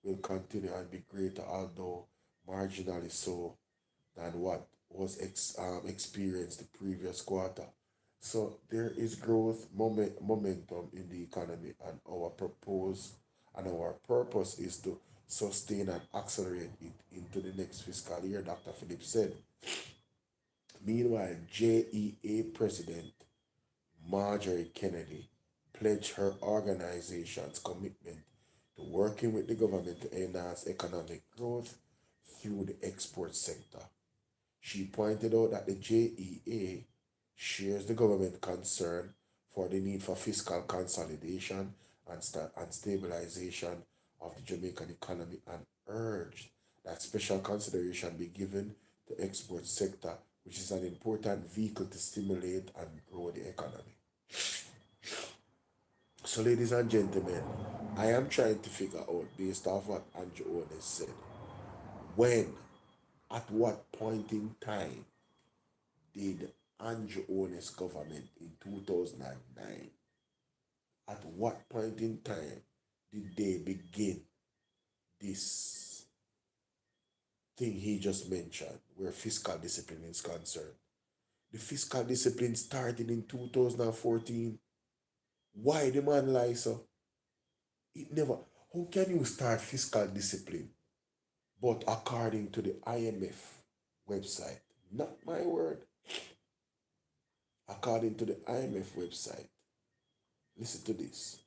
[SPEAKER 1] will continue and be greater, although marginally so than what was experienced the previous quarter. So there is growth momentum in the economy, and our purpose is to sustain and accelerate it into the next fiscal year, Dr. Phillips said. Meanwhile, JEA President Marjorie Kennedy pledged her organization's commitment to working with the government to enhance economic growth through the export sector. She pointed out that the JEA shares the government concern for the need for fiscal consolidation and stabilization of the Jamaican economy and urged that special consideration be given to export sector, which is an important vehicle to stimulate and grow the economy. So, ladies and gentlemen, I am trying to figure out, based off what Andrew Holness said, at what point in time did Andrew Holness government in 2009, at what point in time did they begin this thing he just mentioned, where fiscal discipline is concerned? The fiscal discipline started in 2014. Why the man lie so? It never. How can you start fiscal discipline? But according to the IMF website, not my word. According to the IMF website, listen to this.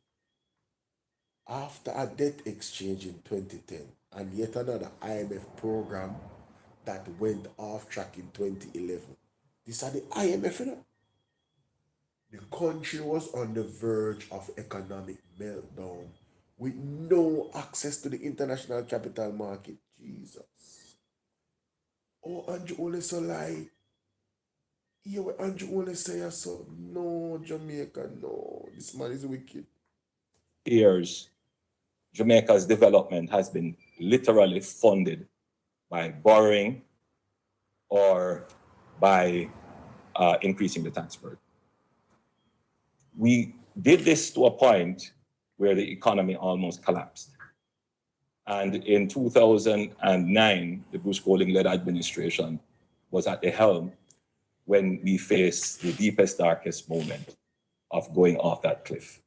[SPEAKER 1] After a debt exchange in 2010 and yet another IMF program that went off track in 2011, these are the IMF, you know? The country was on the verge of economic meltdown with no access to the international capital market. Jesus. Oh, Andrew Holness so lie. Yeah, what Andrew Holness say so. No, Jamaica, no. This man is wicked.
[SPEAKER 3] Years, Jamaica's development has been literally funded by borrowing or by increasing the tax burden. We did this to a point where the economy almost collapsed. And in 2009, the Bruce Golding-led administration was at the helm when we faced the deepest, darkest moment of going off that cliff.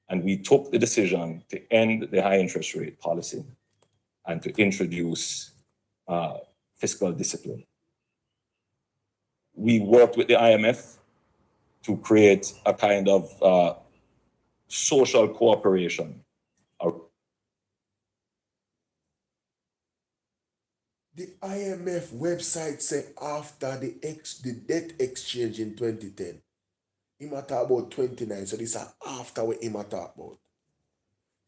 [SPEAKER 3] And we took the decision to end the high interest rate policy and to introduce fiscal discipline. We worked with the IMF to create a kind of social cooperation.
[SPEAKER 1] The IMF website said after the debt exchange in 2010, he might talk about 29, so this is after what he might talk about.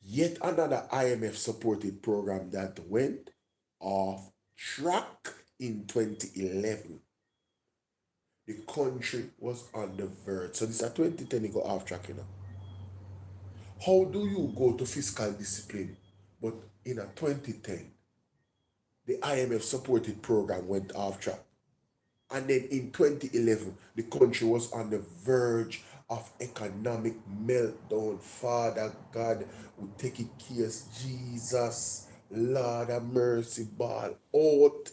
[SPEAKER 1] Yet another IMF supported program that went off track in 2011. The country was on the verge. So this is 2010, he got off track, you know. How do you go to fiscal discipline, but in a 2010, the IMF supported program went off track? And then in 2011, the country was on the verge of economic meltdown. Father God, we take it case, Jesus, Lord of mercy, ball out.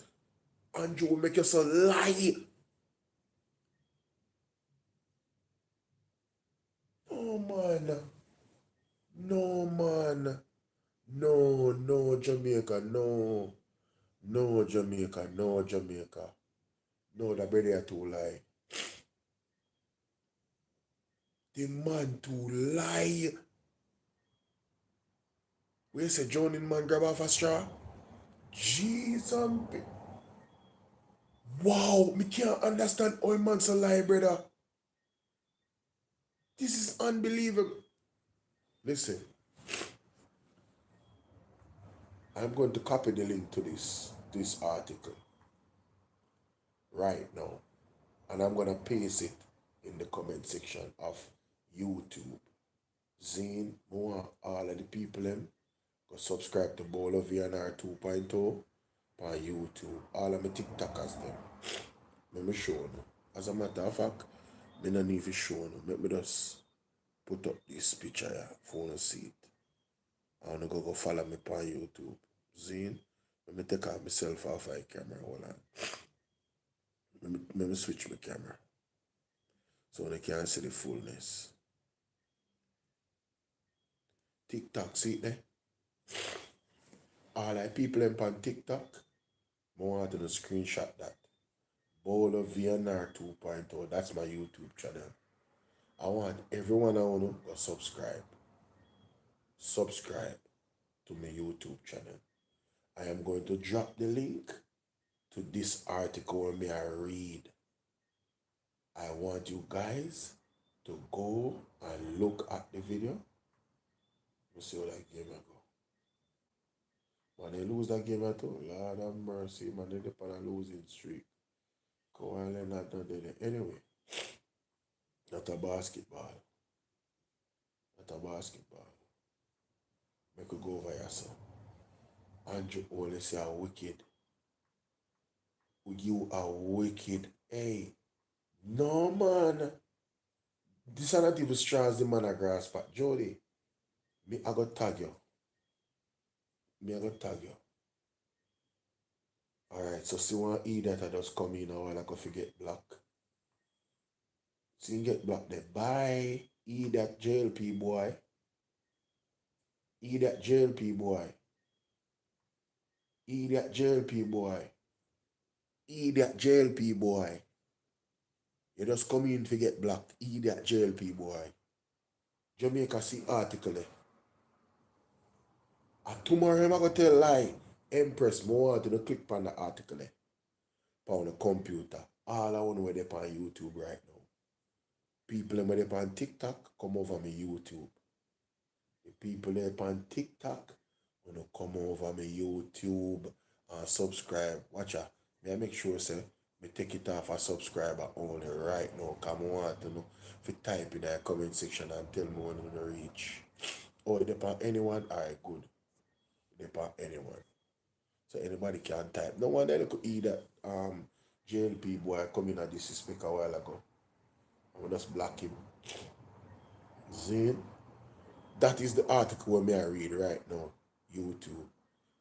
[SPEAKER 1] And you will make yourself lie. No, man. No, man. No, Jamaica, no. No, Jamaica, no, Jamaica. No, the brother too lie. The man too lie. Where say John in man grab off a straw? Jesus. Wow, me can't understand how a man so lie, brother. This is unbelievable. Listen. I'm going to copy the link to this article right now. And I'm going to paste it in the comment section of YouTube. Zine, more all of the people them go subscribe to BOLO V&R 2.0 on YouTube. All of my TikTokers them. Let me show you. As a matter of fact, I don't need to show you. Let me just put up this picture here for you to see it. I want to go follow me on YouTube. Zine, let me take off myself off my camera. Hold on. Let me switch my camera so they can see the fullness. TikTok, see it there? All the people on TikTok, I want to screenshot that. BOLO V&R 2.0, that's my YouTube channel. I want everyone I want to go subscribe. Subscribe to my YouTube channel. I am going to drop the link to this article where me I read. I want you guys to go and look at the video. Let's see how that game I go. When they lose that game at all, Lord have mercy, man, they're on a losing streak. Go and learn that done there. Anyway, not a basketball. Not a basketball. Make it go over here, sir. Andrew only say a wicked. You are wicked. Hey. No, man. This is not even strong as the man at grass pat. Jody, me I go tag you. Alright, so see one idiot that just come in now and I go forget block. See you get blocked there. Bye. Idiot JLP boy. Idiot JLP boy. Idiot JLP boy. Idiot JLP boy. You just come in to get blocked. Idiot JLP boy. Jamaica see article there. And tomorrow I'm going to tell lie. Empress, I want to click on the article there. On the computer. All I want to know they're on YouTube right now. People that are on TikTok, come over my YouTube. The people that are on TikTok, want to come over my YouTube and subscribe. Watch out. May I make sure, say, me take it off a subscriber only right now. Because I want to know if you type in the comment section and tell me when I'm going to reach. Oh, it depends on anyone? Alright, good. It depends on anyone. So anybody can type. No one there could eat that JLP boy come in at this speak a while ago. I will just block him. See? That is the article me I read right now. YouTube.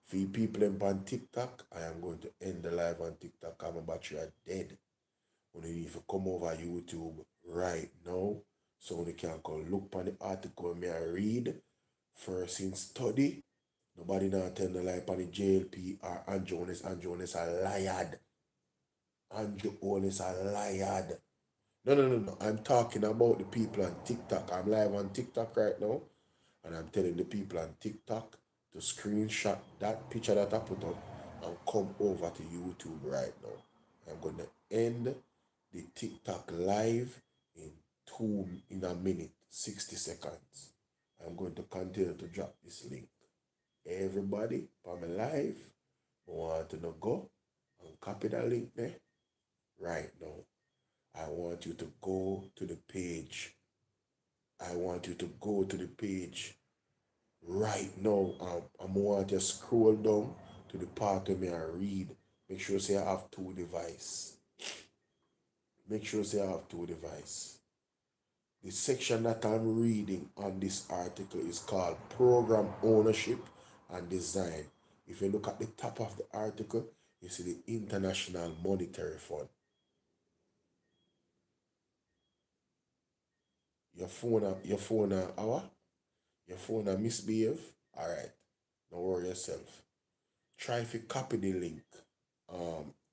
[SPEAKER 1] For you people on TikTok, I am going to end the live on TikTok. My battery are dead. When you need to come over YouTube right now, so when you can go look on the article me I read first in study. Nobody now tell the lie on the JLP or Andrew Holness. Andrew Holness a liar. Andrew Holness a liar. No. I'm talking about the people on TikTok. I'm live on TikTok right now. And I'm telling the people on TikTok to screenshot that picture that I put up and come over to YouTube right now. I'm going to end the TikTok live in a minute, 60 seconds. I'm going to continue to drop this link. Everybody, for my live, want to know go and copy that link there right now. I want you to go to the page. I want you to go to the page right now. I want you to scroll down to the part where I read. Make sure say I have two devices. Make sure say I have two devices. The section that I'm reading on this article is called Program Ownership and Design. If you look at the top of the article, you see the International Monetary Fund. Your phone misbehave. Alright. Don't worry yourself. Try to copy the link.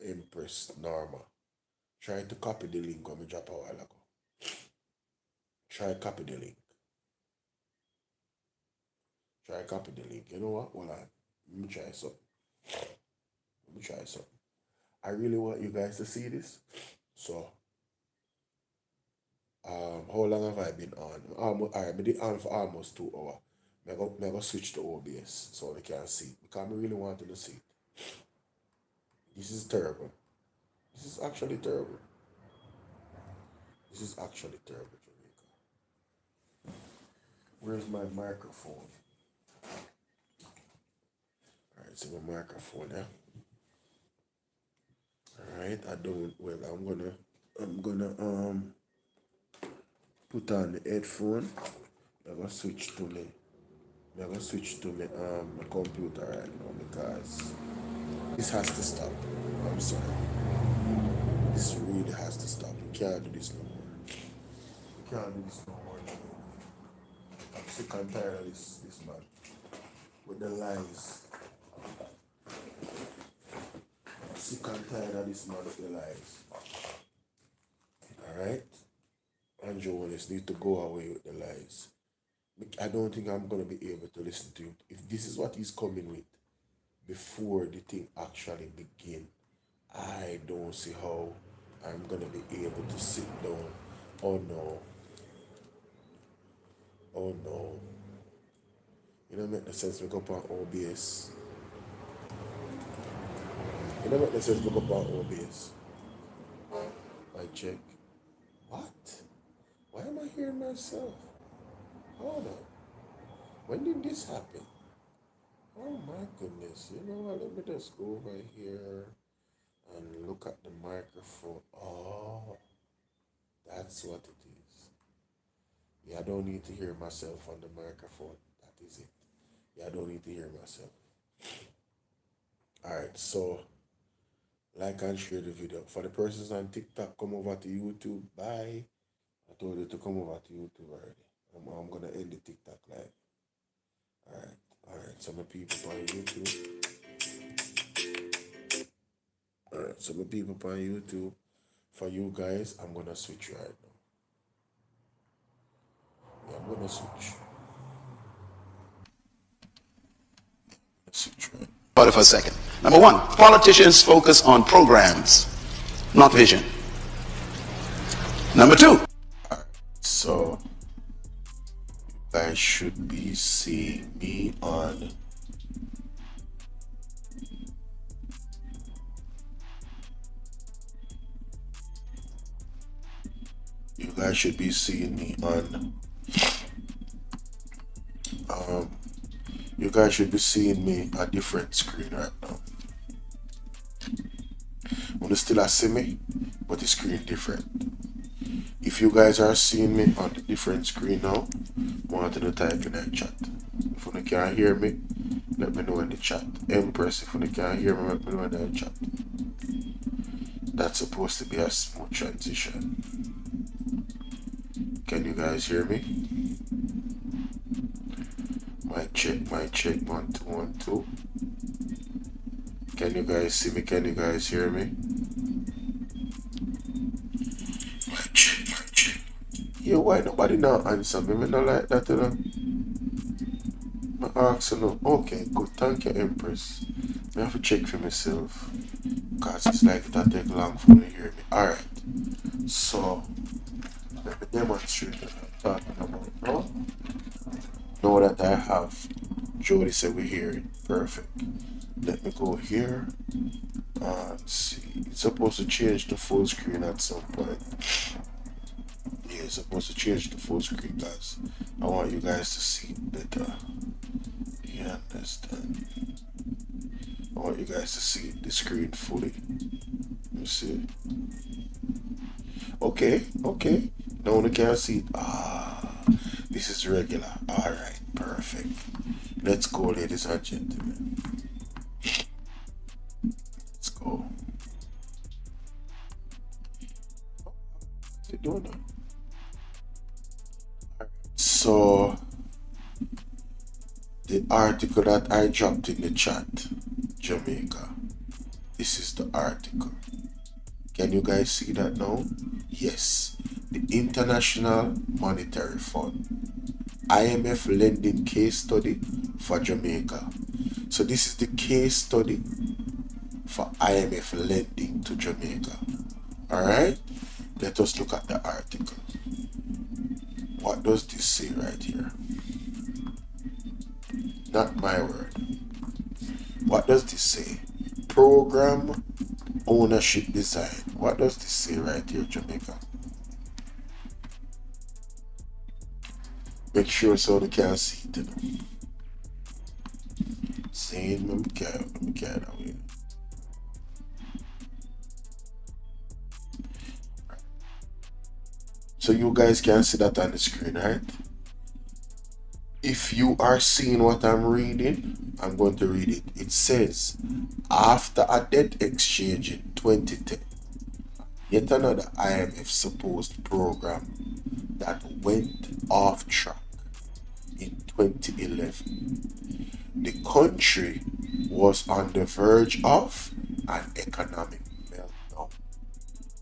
[SPEAKER 1] Empress Norma. Try to copy the link when we drop a while ago. Try copy the link. Try copy the link. You know what? Hold on. Let me try something. I really want you guys to see this. So how long have I been on? I've been on for almost 2 hours. I'm going to switch to OBS so they can see it. Because I really want to see it. This is terrible. This is actually terrible. Jamaica. Where's my microphone? Alright, so my microphone, yeah. Alright, I'm gonna put on the headphone. I'm gonna switch to my computer right now because this has to stop. I'm sorry. This really has to stop. We can't do this no more. I'm sick and tired of this man. With the lies. I'm sick and tired of this man with the lies. Alright? Andrew Holness need to go away with the lies. I don't think I'm going to be able to listen to him. If this is what he's coming with before the thing actually begin, I don't see how I'm going to be able to sit down. Oh no. You don't make no sense to go up on OBS. I check. What? Why am I hearing myself? Hold on. When did this happen? Oh my goodness. You know what? Let me just go over here and look at the microphone. Oh, that's what it is. Yeah, I don't need to hear myself on the microphone. That is it. Yeah, I don't need to hear myself. Alright, so like and share the video. For the persons on TikTok, come over to YouTube. Bye. I told you to come over to YouTube already. I'm gonna end the TikTok live. Alright, some people on YouTube. Alright, some people on YouTube. For you guys, I'm gonna switch right now. Yeah, I'm gonna switch. Right.
[SPEAKER 15] Hold it for a second. Number one, politicians focus on programs, not vision. Number two.
[SPEAKER 1] So, you guys should be seeing me on you guys should be seeing me a different screen right now. When you still see me, but the screen different. If you guys are seeing me on the different screen now, I want you to type in the chat. If you can't hear me, let me know in the chat. Empress, if you can't hear me, let me know in the chat. That's supposed to be a smooth transition. Can you guys hear me? Mic check, 1 2 1 2. Can you guys see me? Can you guys hear me? Mic check. Yeah, why nobody now answer me? I don't like that, you know. I ask you now. Okay, good. Thank you, Empress. I have to check for myself. Because it's like that take long for me to hear me. Alright. So, let me demonstrate what I'm talking about now. Now that I have Jody said we hear it. Perfect. Let me go here and see. It's supposed to change the full screen at some point. Yeah, it's supposed to change the full screen, guys. I want you guys to see it better. You understand? I want you guys to see the screen fully. You see? Okay. Now we can see it. This is regular. Alright, perfect. Let's go, ladies and gentlemen. Let's go. What's it doing now? So, the article that I dropped in the chat, Jamaica. This is the article. Can you guys see that now? Yes. The International Monetary Fund. IMF lending case study for Jamaica. So this is the case study for IMF lending to Jamaica. Alright? Let us look at the article. What does this say right here? Not my word. What does this say? Program ownership design. What does this say right here, Jamaica? Make sure so they can see it. Saying let me carry that way. So you guys can see that on the screen, right? If you are seeing what I'm reading, I'm going to read it. It says, after a debt exchange in 2010, yet another IMF supposed program that went off track in 2011. The country was on the verge of an economic meltdown.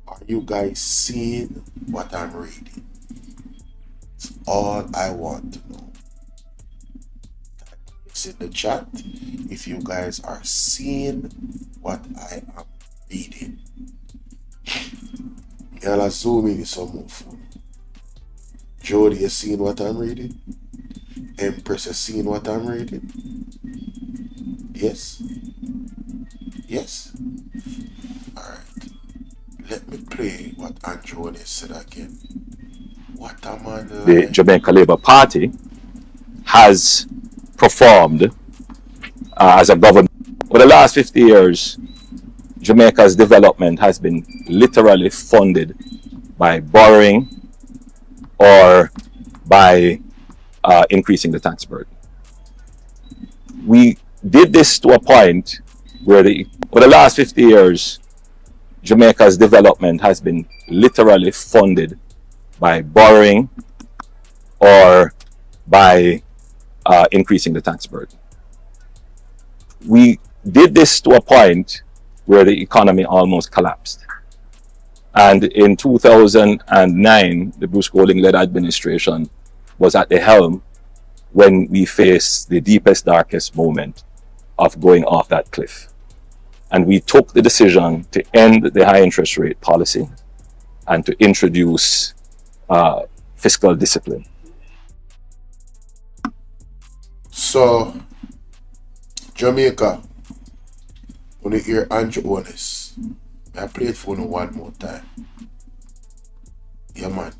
[SPEAKER 1] Are you guys seeing what I'm reading? It's all I want to know. It's in the chat if you guys are seeing what I am reading. Y'all zoom in some more for me. Jody, you seeing what I'm reading? Empress, you seeing what I'm reading? Yes? Yes? Alright. Let me play what Andrew said again. What a man
[SPEAKER 3] The
[SPEAKER 1] like.
[SPEAKER 3] Jamaica Labour Party has performed as a government. For the last 50 years, Jamaica's development has been literally funded by borrowing or by increasing the tax burden. We did this to a point where for the last 50 years, Jamaica's development has been literally funded by borrowing or by increasing the tax burden. We did this to a point where the economy almost collapsed. And in 2009, the Bruce Golding-led administration was at the helm when we faced the deepest, darkest moment of going off that cliff. And we took the decision to end the high interest rate policy and to introduce fiscal discipline.
[SPEAKER 1] So, Jamaica, when you hear Andrew HOLNESS, I play it for you one more time. Yeah, man.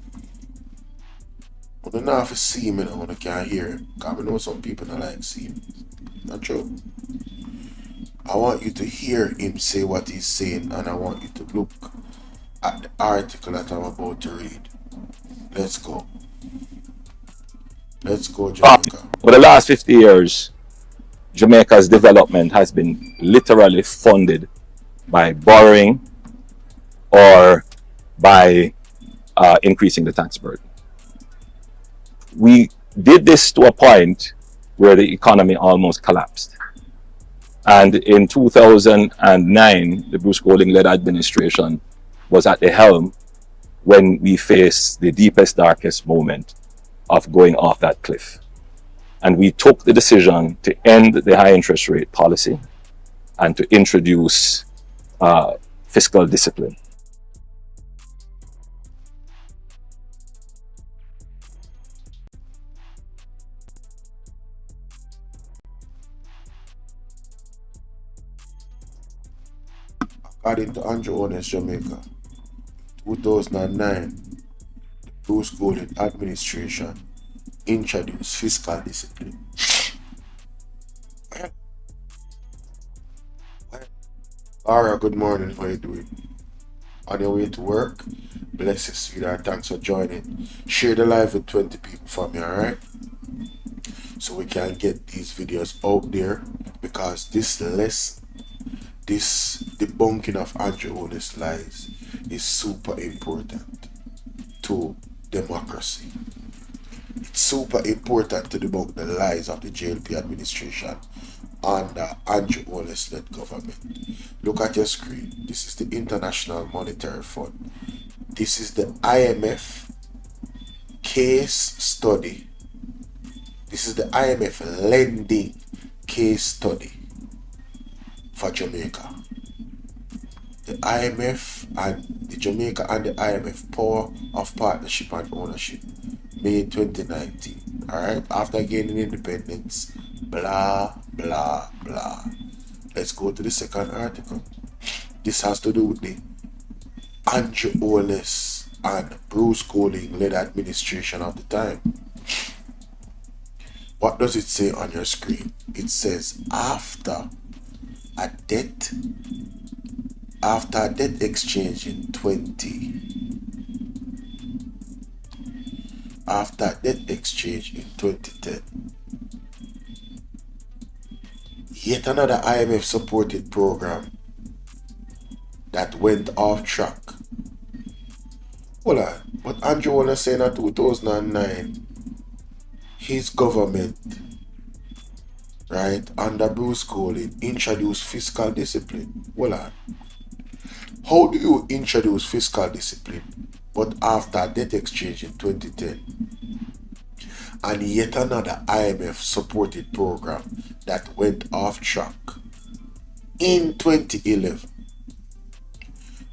[SPEAKER 1] You don't have to see me now when you can't hear him. Because I know some people don't like seeing me. Not true. I want you to hear him say what he's saying, and I want you to look at the article that I'm about to read. Let's go. Let's go,
[SPEAKER 3] For
[SPEAKER 1] Jamaica.
[SPEAKER 3] the last 50 years, Jamaica's development has been literally funded by borrowing or by increasing the tax burden. We did this to a point where the economy almost collapsed. And in 2009, the Bruce Golding-led administration was at the helm when we faced the deepest, darkest moment of going off that cliff. And we took the decision to end the high interest rate policy and to introduce fiscal discipline.
[SPEAKER 1] According to Andrew HOLNESS, Jamaica, 2009, the Bruce Golding administration introduced fiscal discipline. Laura, good morning. How you doing? On your way to work? Bless you, sweetheart. Thanks for joining. Share the live with 20 people for me, alright? So we can get these videos out there, because this debunking of Andrew HOLNESS lies is super important to democracy. It's super important to debunk the lies of the JLP administration under Andrew HOLNESS-led government. Look at your screen. This is the International Monetary Fund. This is the IMF case study. This is the IMF lending case study for Jamaica. The IMF and the Jamaica and the IMF power of partnership and ownership, May 2019. Alright, after gaining independence, blah blah blah. Let's go to the second article. This has to do with the Andrew HOLNESS and Bruce Golding-led administration of the time. What does it say on your screen? It says after a debt exchange in 2010, yet another IMF supported program that went off track. Hold on, but Andrew HOLNESS saying that 2009, his government, right, under Bruce Golding, introduced fiscal discipline. Hold on. How do you introduce fiscal discipline but after debt exchange in 2010 and yet another IMF supported program that went off track in 2011?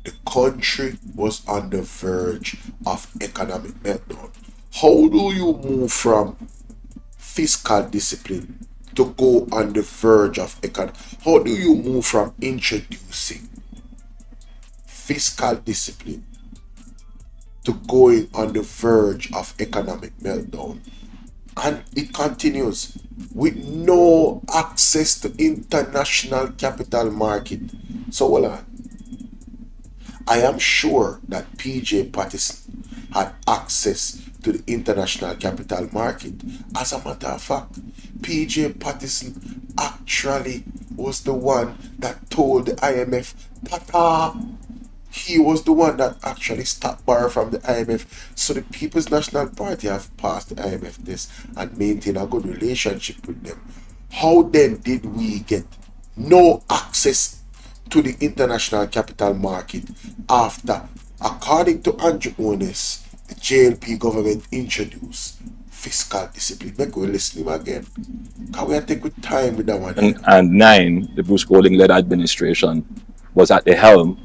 [SPEAKER 1] The country was on the verge of economic meltdown. How do you move from fiscal discipline to go on the verge of economic? How do you move from introducing fiscal discipline to going on the verge of economic meltdown? And it continues with no access to international capital market. So hold on. I am sure that PJ Patterson had access to the international capital market. As a matter of fact, PJ Patterson actually was the one that told the IMF, Pata. He was the one that actually stopped borrow from the IMF. So the People's National Party have passed the IMF this and maintain a good relationship with them. How then did we get no access to the international capital market after, according to Andrew HOLNESS, the JLP government introduced fiscal discipline? Make we listen him again. Can we take with time with that one?
[SPEAKER 3] And 9, the Bruce Golding-led administration was at the helm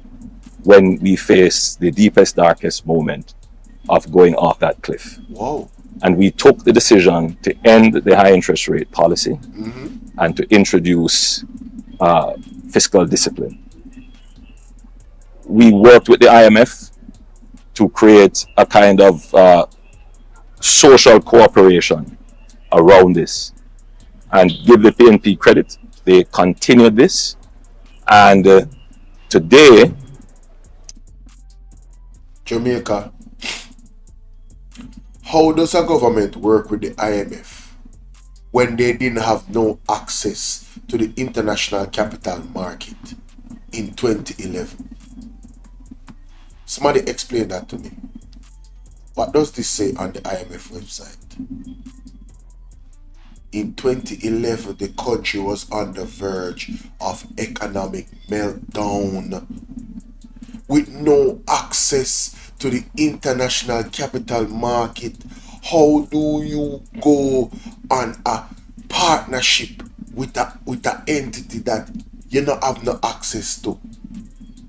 [SPEAKER 3] when we faced the deepest, darkest moment of going off that cliff.
[SPEAKER 1] Wow.
[SPEAKER 3] And we took the decision to end the high interest rate policy and to introduce fiscal discipline. We worked with the IMF to create a kind of social cooperation around this, and give the PNP credit. They continued this, and
[SPEAKER 1] today Jamaica How does a government work with the IMF when they didn't have no access to the international capital market in 2011? Somebody explain that to me. What does this say on the IMF website? In 2011, the country was on the verge of economic meltdown with no access to the international capital market. How do you go on a partnership with an entity that you don't have no access to?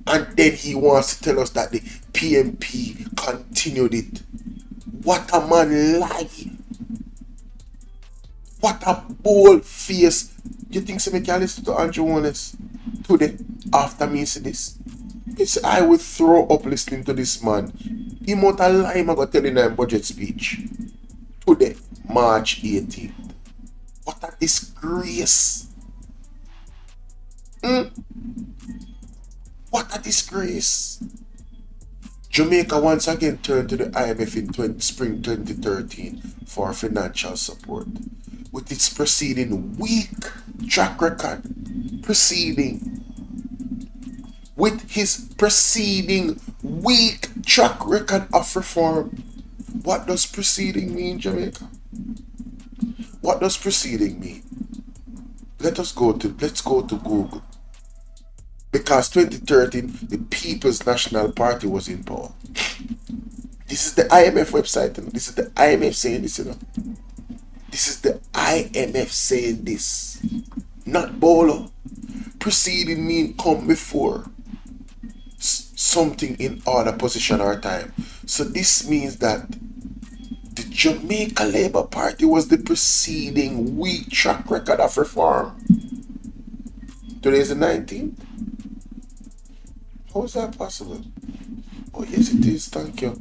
[SPEAKER 1] And then he wants to tell us that the PMP continued it. What a man lie. What a bold face. You think so me can listen to Andrew HOLNESS today after me see this? I will throw up listening to this man. He might a lie I'm going to tell in a budget speech. Today, March 18th. What a disgrace. What a disgrace. Jamaica once again turned to the IMF in spring 2013 for financial support. With its preceding weak track record. With his preceding weak track record of reform. What does preceding mean, Jamaica? What does preceding mean? Let's go to Google. Because 2013, the People's National Party was in power. This is the IMF website. This is the IMF saying this, This is the IMF saying this. Not BOLO. Preceding mean come before something in order, position, or time. So this means that the Jamaica Labour Party was the preceding weak track record of reform. Today is the 19th. How is that possible? Oh yes it is, thank you.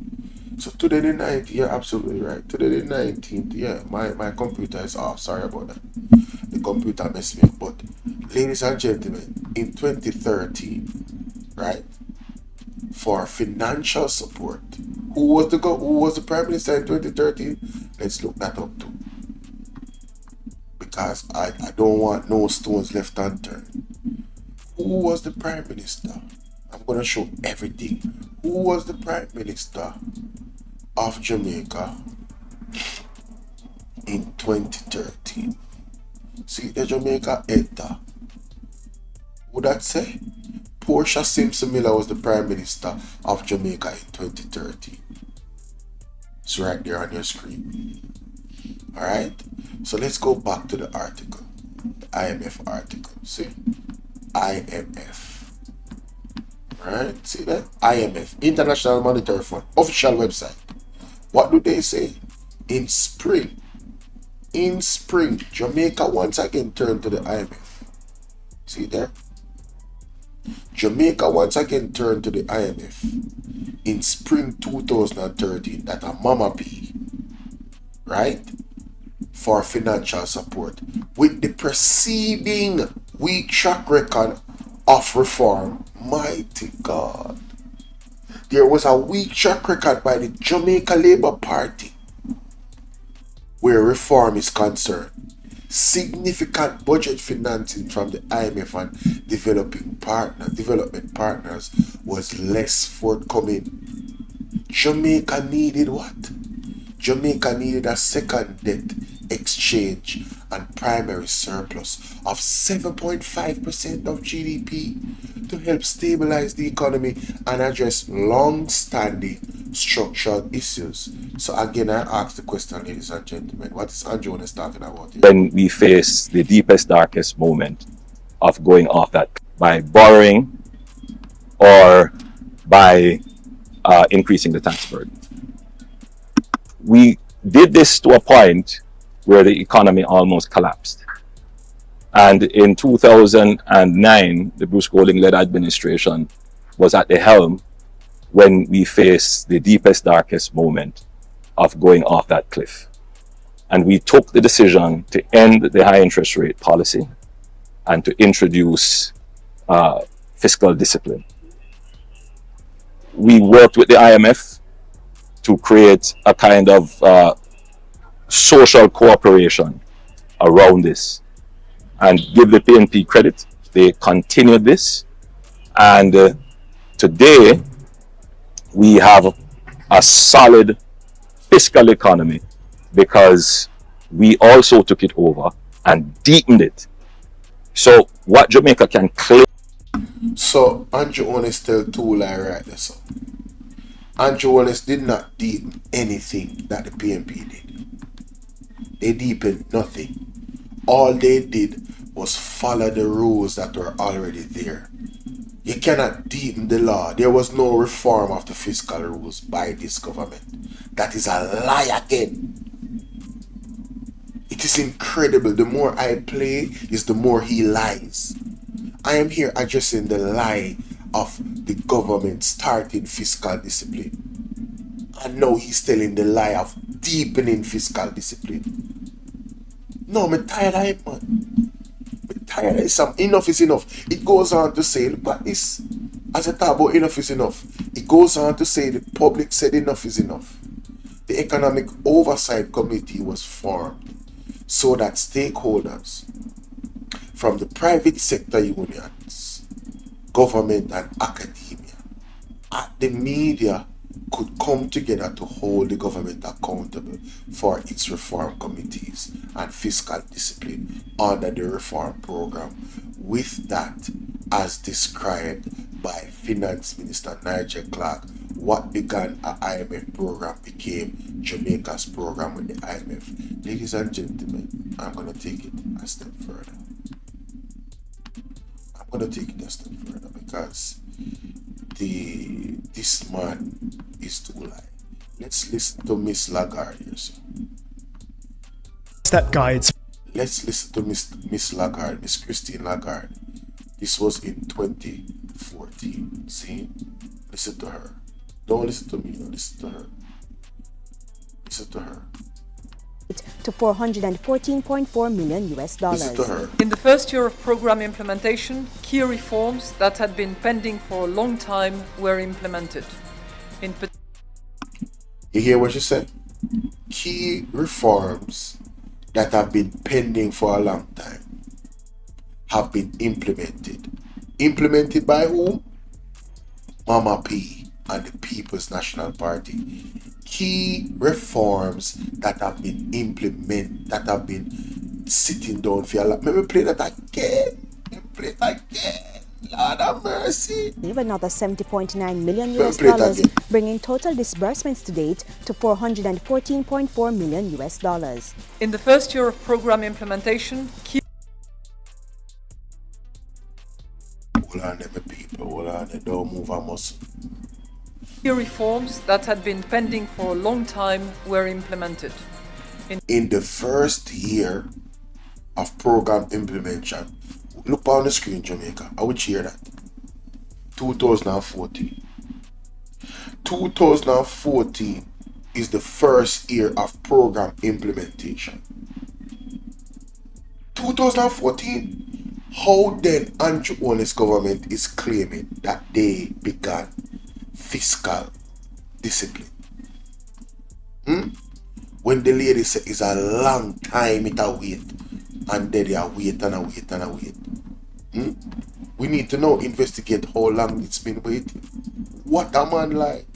[SPEAKER 1] So today the 19th, you're absolutely right. Today the 19th, yeah, my computer is off, sorry about that. The computer messed me up, but ladies and gentlemen, in 2013, right, for financial support, who was the Prime Minister in 2013? Let's look that up too. Because I don't want no stones left unturned. Who was the Prime Minister? I'm going to show everything. Who was the Prime Minister of Jamaica in 2013? See the Jamaica enter. Would that say? Portia Simpson Miller was the Prime Minister of Jamaica in 2013. It's right there on your screen. Alright? So let's go back to the article. The IMF article. See? IMF. Alright? See that? IMF. International Monetary Fund. Official website. What do they say? In spring, Jamaica once again turned to the IMF. See there? Jamaica once again turned to the IMF in spring 2013, that a Mama P, right, for financial support with the preceding weak track record of reform. Mighty God. There was a weak track record by the Jamaica Labour Party where reform is concerned. Significant budget financing from the IMF and development partners was less forthcoming. Jamaica needed what? Jamaica needed a second debt exchange and primary surplus of 7.5% of GDP to help stabilize the economy and address long-standing structural issues. So again, I ask the question, ladies and gentlemen, what is Andrew HOLNESS talking about here?
[SPEAKER 3] When we face the deepest, darkest moment of going off that by borrowing or by increasing the tax burden. We did this to a point where the economy almost collapsed. And in 2009, the Bruce Golding-led administration was at the helm when we faced the deepest, darkest moment of going off that cliff. And we took the decision to end the high interest rate policy and to introduce fiscal discipline. We worked with the IMF to create a kind of social cooperation around this. And give the PNP credit, they continued this. And today, we have a solid fiscal economy because we also took it over and deepened it. So what Jamaica can claim.
[SPEAKER 1] So Andrew Holness tell two lie right there. So Andrew Holness did not deepen anything that the PNP did. They deepened nothing. All they did was follow the rules that were already there. You cannot deepen the law. There was no reform of the fiscal rules by this government. That is a lie again. It is incredible. The more I play is the more he lies. I am here addressing the lie of the government starting fiscal discipline. And now he's telling the lie of deepening fiscal discipline. No, I'm tired of it, man. I'm tired of it. Enough is enough. It goes on to say, look at this. As I talk about enough is enough, it goes on to say the public said enough is enough. The Economic Oversight Committee was formed so that stakeholders from the private sector unions, government and academia, the media could come together to hold the government accountable for its reform committees and fiscal discipline under the reform program, with that as described by Finance Minister Nigel Clark. What began an IMF program became Jamaica's program with the IMF. Ladies and gentlemen, I'm going to take it a step further. I'm going to take it a step further because this man is too lie. Let's listen to Miss Lagarde here, sir.
[SPEAKER 16] That guides.
[SPEAKER 1] Let's listen to Miss Lagarde, Miss Christine Lagarde. This was in 2014. See? Listen to her. Don't listen to me, listen to her. Listen to her.
[SPEAKER 17] To $414.4 million US.
[SPEAKER 1] Listen to her.
[SPEAKER 18] In the first year of program implementation, key reforms that had been pending for a long time were implemented.
[SPEAKER 1] You hear what she said? Key reforms that have been pending for a long time have been implemented. Implemented by whom? Mama P and the People's National Party. Key reforms that have been implemented, that have been sitting down for a lot. Let me play that again. Let me play it again. Lord have mercy.
[SPEAKER 17] Another $70.9 million US, bringing total disbursements to date to $414.4 million US.
[SPEAKER 18] In the first year of program implementation, key
[SPEAKER 1] hold on, them people, hold on, they don't move a muscle.
[SPEAKER 18] Key reforms that had been pending for a long time were implemented.
[SPEAKER 1] In the first year of program implementation, look on the screen, Jamaica, I would share that. 2014. 2014 is the first year of program implementation. 2014. How then Andrew Holness government is claiming that they began fiscal discipline? When the lady said it's a long time it a wait, and then they are wait and a wait and a wait. We need to now investigate how long it's been waiting. What a man like.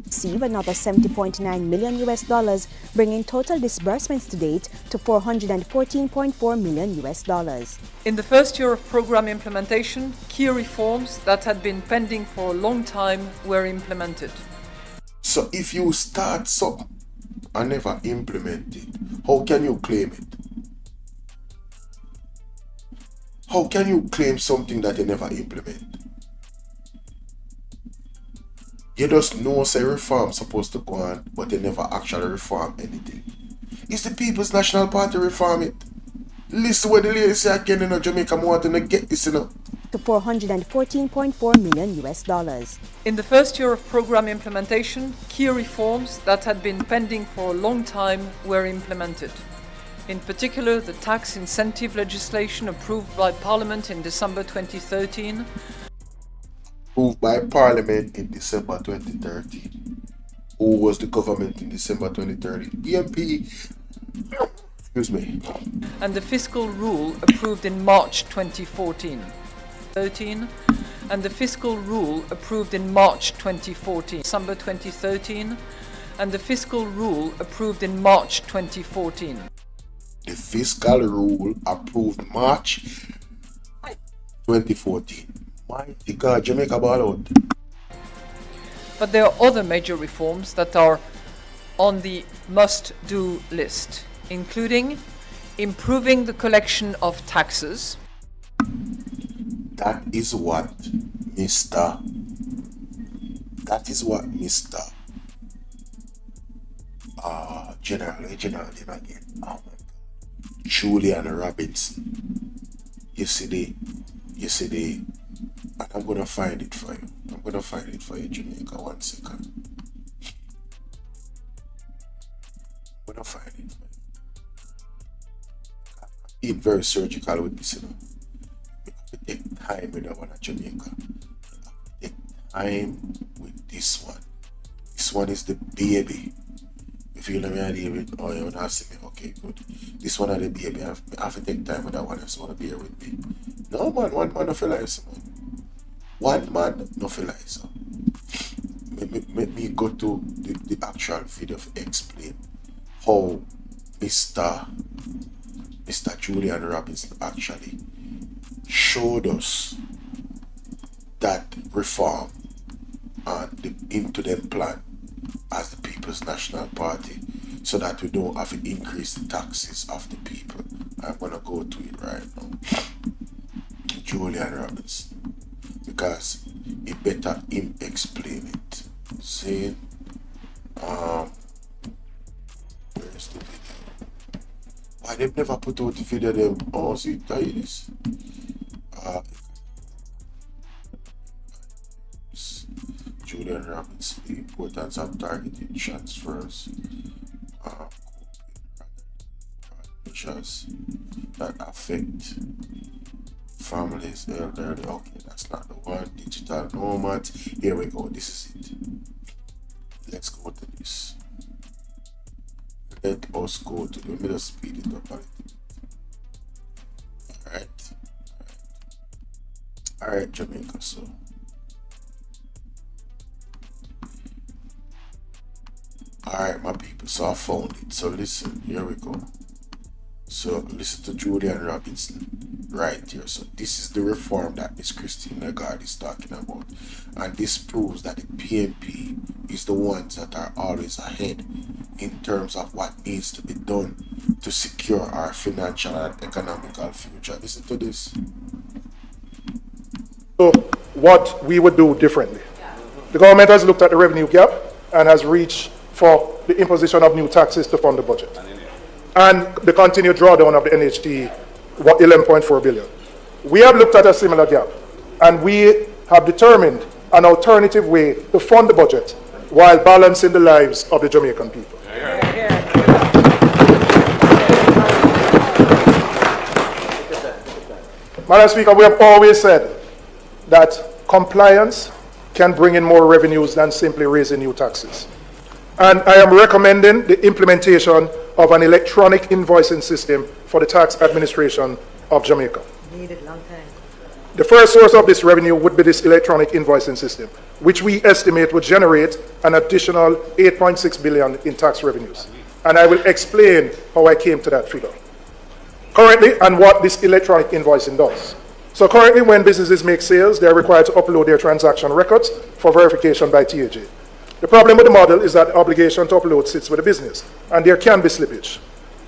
[SPEAKER 17] Receive another $70.9 million US, bringing total disbursements to date to $414.4 million US.
[SPEAKER 18] In the first year of program implementation, key reforms that had been pending for a long time were implemented.
[SPEAKER 1] So if you start something and never implement it, how can you claim it? How can you claim something that you never implement? You just know say reform supposed to go on, but you never actually reform anything. It's the People's National Party reform it. Listen what the lady say again in Jamaica, I want to get this, To
[SPEAKER 17] $414.4 million US.
[SPEAKER 18] In the first year of program implementation, key reforms that had been pending for a long time were implemented. In particular, the tax incentive legislation approved by Parliament in December 2013.
[SPEAKER 1] Approved by Parliament in December 2013. Who was the government in December 2030? EMP, excuse me.
[SPEAKER 18] And the fiscal rule approved in March 2014. And the fiscal rule approved in March 2014. December 2013. And the fiscal rule approved in March 2014.
[SPEAKER 1] The fiscal rule approved March 2014. Mighty God, Jamaica ball out.
[SPEAKER 18] But there are other major reforms that are on the must-do list, including improving the collection of taxes.
[SPEAKER 1] That is what Mr. General name again. Oh my God. Julian Robinson. You see the, and I'm gonna find it for you. Jamaica. 1 second. I'm gonna find it for you. I'm being very surgical with this, you know. We have to take time with that one at Jamaica. Take time with this one. This one is the baby. If you let me idea with, oh, you want to ask me, okay, good. This one is the baby. I have to take time with that one, so want to bear with me. No, man, one man, no feel like so, man. One man, no feel like so. Let me go to the actual video to explain how Mr. Julian Robinson actually showed us that reform and the into them plan as the People's National Party so that we don't have to increase the taxes of the people. I'm gonna go to it right now. Julian Robinson, because it better him explain it. See, where's the video? Why they've never put out the video? Them oh, see, tell you this. Julian Robinson, the importance of targeted transfers, measures that affect families, elderly. Okay, that's not the one. Digital nomads. Here we go. This is it. Let's go to this. Let us go to the middle. Speed it up a little bit. All right, Jamaica. So. Alright, my people, so I found it. So listen, here we go. So listen to Julian Robinson right here. So this is the reform that Miss Christine Lagarde is talking about. And this proves that the PNP is the ones that are always ahead in terms of what needs to be done to secure our financial and economical future. Listen to this.
[SPEAKER 16] So what we would do differently. The government has looked at the revenue gap and has reached for the imposition of new taxes to fund the budget. And the continued drawdown of the NHT, 11.4 billion. We have looked at a similar gap, and we have determined an alternative way to fund the budget while balancing the lives of the Jamaican people. Madam Speaker, we have always said that compliance can bring in more revenues than simply raising new taxes. And I am recommending the implementation of an electronic invoicing system for the tax administration of Jamaica.
[SPEAKER 19] Needed long time.
[SPEAKER 16] The first source of this revenue would be this electronic invoicing system, which we estimate would generate an additional 8.6 billion in tax revenues. And I will explain how I came to that figure. Currently, and what this electronic invoicing does. So currently, when businesses make sales, they are required to upload their transaction records for verification by TAJ. The problem with the model is that the obligation to upload sits with the business, and there can be slippage.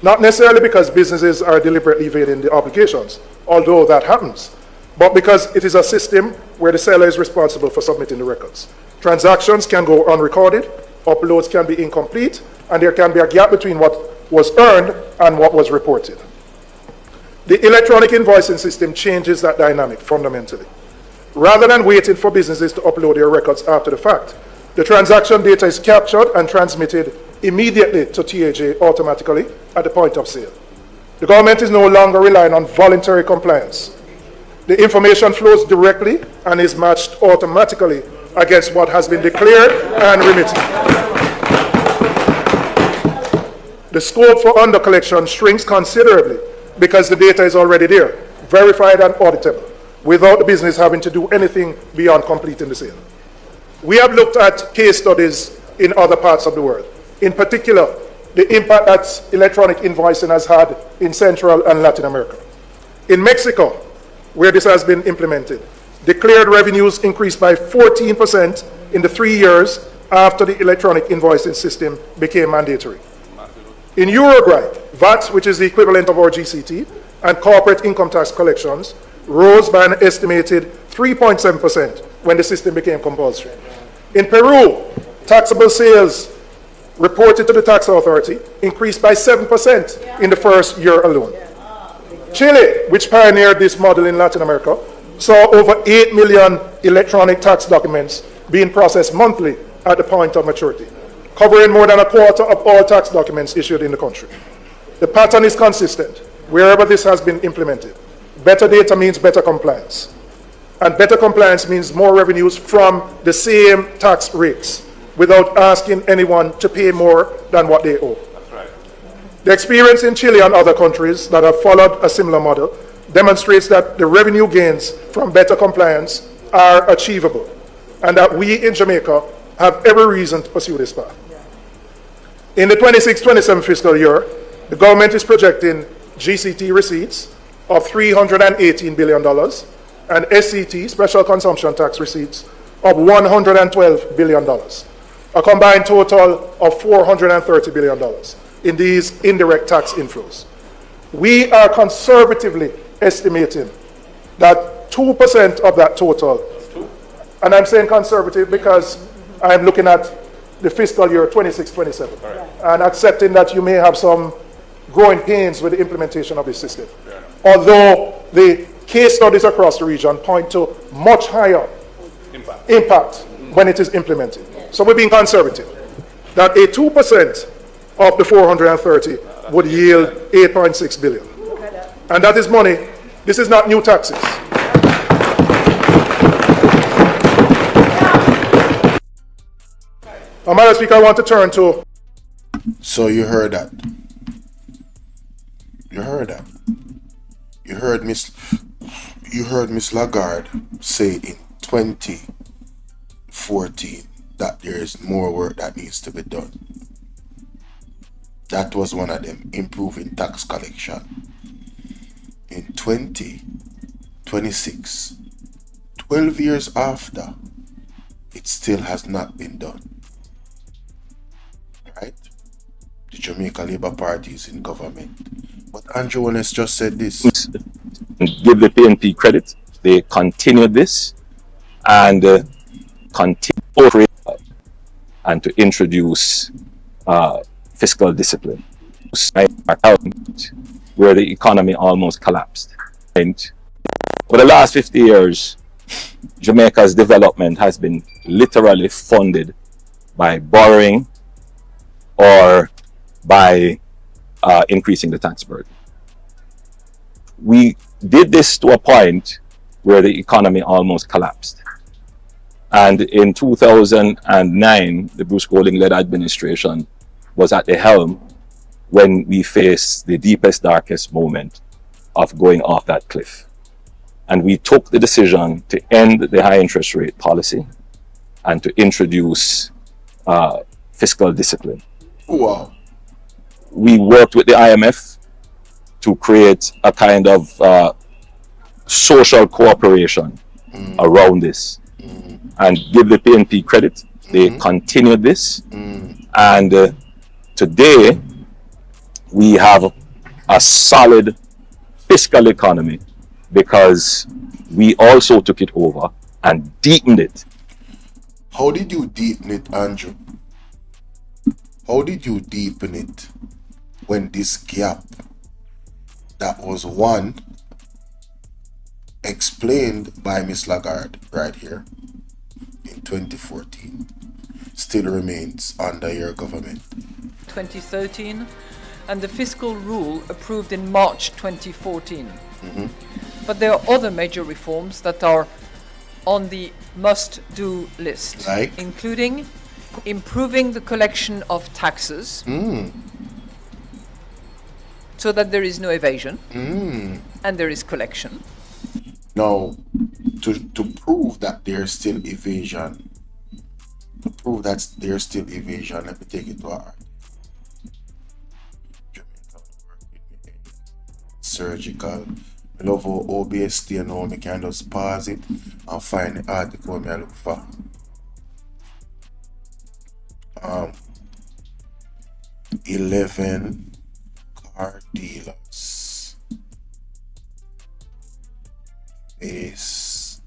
[SPEAKER 16] Not necessarily because businesses are deliberately evading the obligations, although that happens, but because it is a system where the seller is responsible for submitting the records. Transactions can go unrecorded, uploads can be incomplete, and there can be a gap between what was earned and what was reported. The electronic invoicing system changes that dynamic fundamentally. Rather than waiting for businesses to upload their records after the fact, the transaction data is captured and transmitted immediately to TAJ automatically at the point of sale. The government is no longer relying on voluntary compliance. The information flows directly and is matched automatically against what has been declared and remitted. the scope for under-collection shrinks considerably because the data is already there, verified and auditable, without the business having to do anything beyond completing the sale. We have looked at case studies in other parts of the world, in particular, the impact that electronic invoicing has had in Central and Latin America. In Mexico, where this has been implemented, declared revenues increased by 14% in the 3 years after the electronic invoicing system became mandatory. In Uruguay, VAT, which is the equivalent of our GCT, and corporate income tax collections rose by an estimated 3.7% when the system became compulsory. In Peru, taxable sales reported to the tax authority increased by 7% in the first year alone. Chile, which pioneered this model in Latin America, saw over 8 million electronic tax documents being processed monthly at the point of maturity, covering more than a quarter of all tax documents issued in the country. The pattern is consistent wherever this has been implemented. Better data means better compliance. And better compliance means more revenues from the same tax rates without asking anyone to pay more than what they owe. That's right. The experience in Chile and other countries that have followed a similar model demonstrates that the revenue gains from better compliance are achievable and that we in Jamaica have every reason to pursue this path. In the 26-27 fiscal year, the government is projecting GCT receipts of $318 billion and SCT, special consumption tax receipts, of $112 billion, a combined total of $430 billion in these indirect tax inflows. We are conservatively estimating that 2% of that total, and I'm saying conservative because I'm looking at the fiscal year 26-27, and accepting that you may have some growing pains with the implementation of this system. Although the case studies across the region point to much higher impact when it is implemented. So we're being conservative. That a 2% of the 430 would yield 8.6 billion. And that is money. This is not new taxes. Madam Speaker, I want to turn to...
[SPEAKER 1] So you heard that. You heard that. You heard Miss Lagarde say in 2014 that there is more work that needs to be done. That was one of them, improving tax collection. In 2026, 12 years after, it still has not been done. Right? The Jamaica Labour Party is in government. But Andrew HOLNESS just said this.
[SPEAKER 3] Give the PNP credit. They continued this and continue and to introduce fiscal discipline, where the economy almost collapsed. And for the last 50 years, Jamaica's development has been literally funded by borrowing or by increasing the tax burden. We did this to a point where the economy almost collapsed. And in 2009, the Bruce Golding-led administration was at the helm when we faced the deepest, darkest moment of going off that cliff. And we took the decision to end the high interest rate policy and to introduce fiscal discipline.
[SPEAKER 1] Wow.
[SPEAKER 3] We worked with the IMF to create a kind of social cooperation around this. And give the PNP credit, they continued this. And today, we have a solid fiscal economy because we also took it over and deepened it.
[SPEAKER 1] How did you deepen it, Andrew? How did you deepen it when this gap that was one explained by Ms. Lagarde right here in 2014 still remains under your government?
[SPEAKER 18] 2013 and the fiscal rule approved in March 2014. But there are other major reforms that are on the must-do list,
[SPEAKER 1] like?
[SPEAKER 18] Including improving the collection of taxes, so that there is no evasion
[SPEAKER 1] Mm.
[SPEAKER 18] and there is collection.
[SPEAKER 1] Now, to prove that there's still evasion, let me take it to our surgical. I love how OBS stay now. I can just pause it and find the article I look for. 11 car dealers face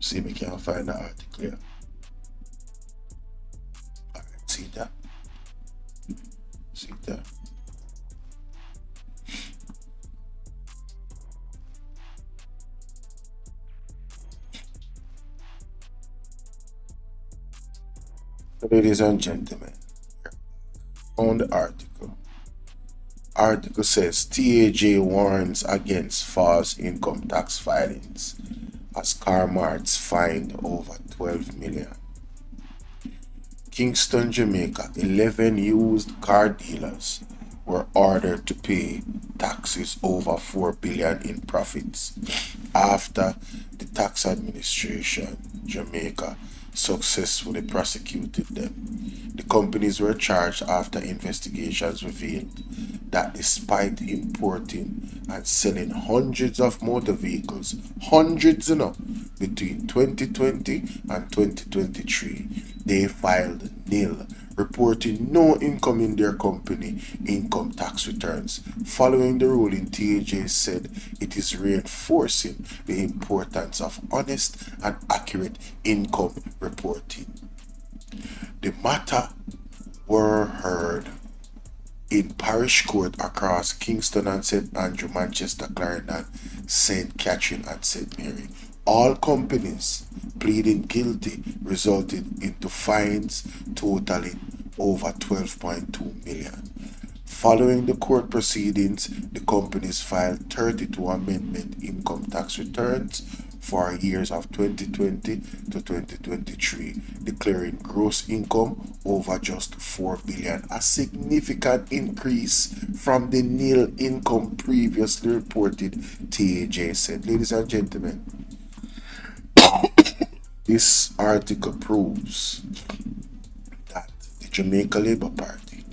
[SPEAKER 1] see if we can find the article here. Alright, see that? See that? Ladies and gentlemen, on the article. Article says TAJ warns against false income tax filings as car marts fined over 12 million. Kingston, Jamaica, 11 used car dealers were ordered to pay taxes over 4 billion in profits after the tax administration, Jamaica, successfully prosecuted them. The companies were charged after investigations revealed that despite importing and selling hundreds of motor vehicles, between 2020 and 2023, they filed nil, reporting no income in their company income tax returns. Following the ruling, TAJ said it is reinforcing the importance of honest and accurate income reporting. The matter were heard in parish court across Kingston and St. Andrew, Manchester, Clarendon, St. Catherine and St. Mary. All companies pleading guilty resulted into fines totaling over 12.2 million. Following the court proceedings, the companies filed 32 amendment income tax returns for years of 2020 to 2023, declaring gross income over just 4 billion, a significant increase from the nil income previously reported, TAJ said. Ladies and gentlemen, this article proves that the Jamaica Labour Party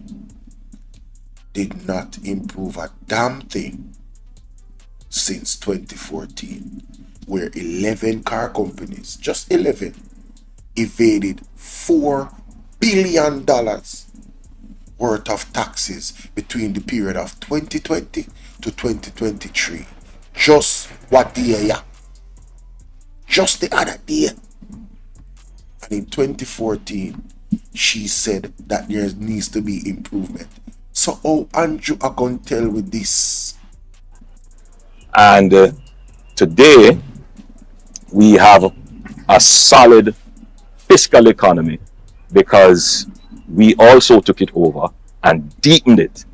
[SPEAKER 1] did not improve a damn thing since 2014, where 11 car companies, just 11, evaded $4 billion worth of taxes between the period of 2020 to 2023. Just what day, yeah? Just the other day. And in 2014, she said that there needs to be improvement. So how Andrew are going to tell with this?
[SPEAKER 3] And today, we have a solid fiscal economy because we also took it over and deepened it.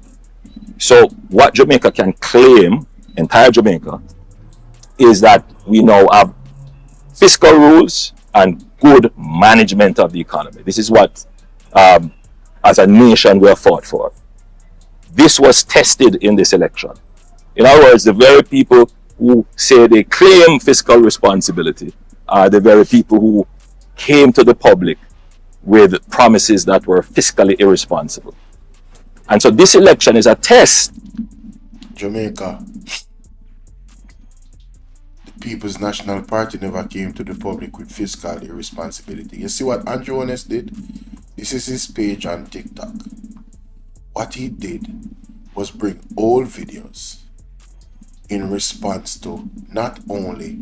[SPEAKER 3] So what Jamaica can claim, entire Jamaica, is that we now have fiscal rules and good management of the economy. This is what, as a nation, we have fought for. This was tested in this election. In other words, the very people who say they claim fiscal responsibility are the very people who came to the public with promises that were fiscally irresponsible. And so this election is a test.
[SPEAKER 1] Jamaica, the People's National Party never came to the public with fiscal irresponsibility. You see what Andrew HOLNESS did? This is his page on TikTok. What he did was bring old videos in response to not only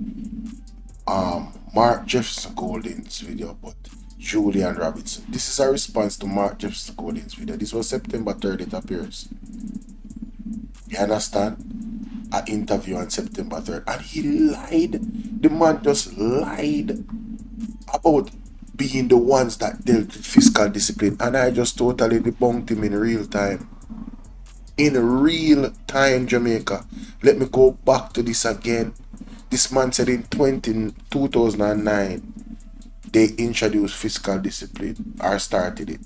[SPEAKER 1] Mark Jefferson Golding's video, but Julian Robinson. This is a response to Mark Jefferson Golding's video. This was September 3rd, it appears. You understand? An interview on September 3rd. And he lied. The man just lied about being the ones that dealt with fiscal discipline. And I just totally debunked him in real time. in real time, Jamaica. Let me go back to this again. This man said in 2009, they introduced fiscal discipline or started it.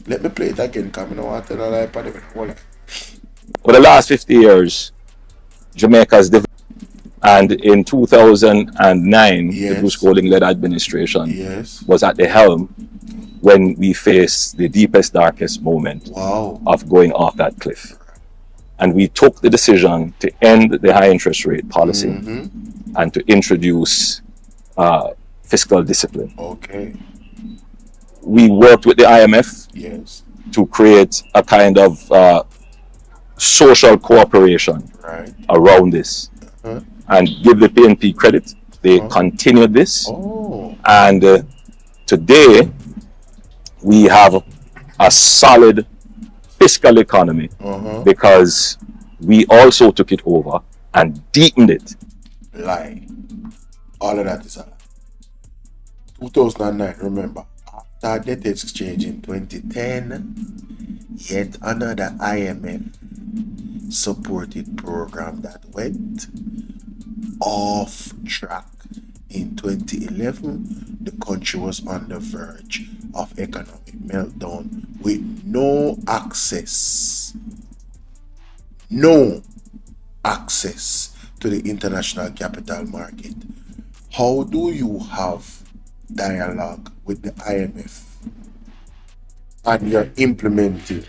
[SPEAKER 1] Let me play it again, because I don't want to tell a lie about it.
[SPEAKER 3] For the last 50 years, Jamaica's developed. And in 2009, the Bruce Golding-led administration was at the helm when we faced the deepest, darkest moment of going off that cliff. And we took the decision to end the high interest rate policy and to introduce fiscal discipline.
[SPEAKER 1] Okay.
[SPEAKER 3] We worked with the IMF to create a kind of social cooperation around this. And give the PNP credit, they continued this. And today, we have a solid fiscal economy because we also took it over and deepened it.
[SPEAKER 1] Lie. All of that is a lie. 2009, remember, after debt exchange in 2010, yet another IMF supported program that went off track. In 2011, the country was on the verge of economic meltdown with no access to the international capital market. How do you have dialogue with the IMF and you're implementing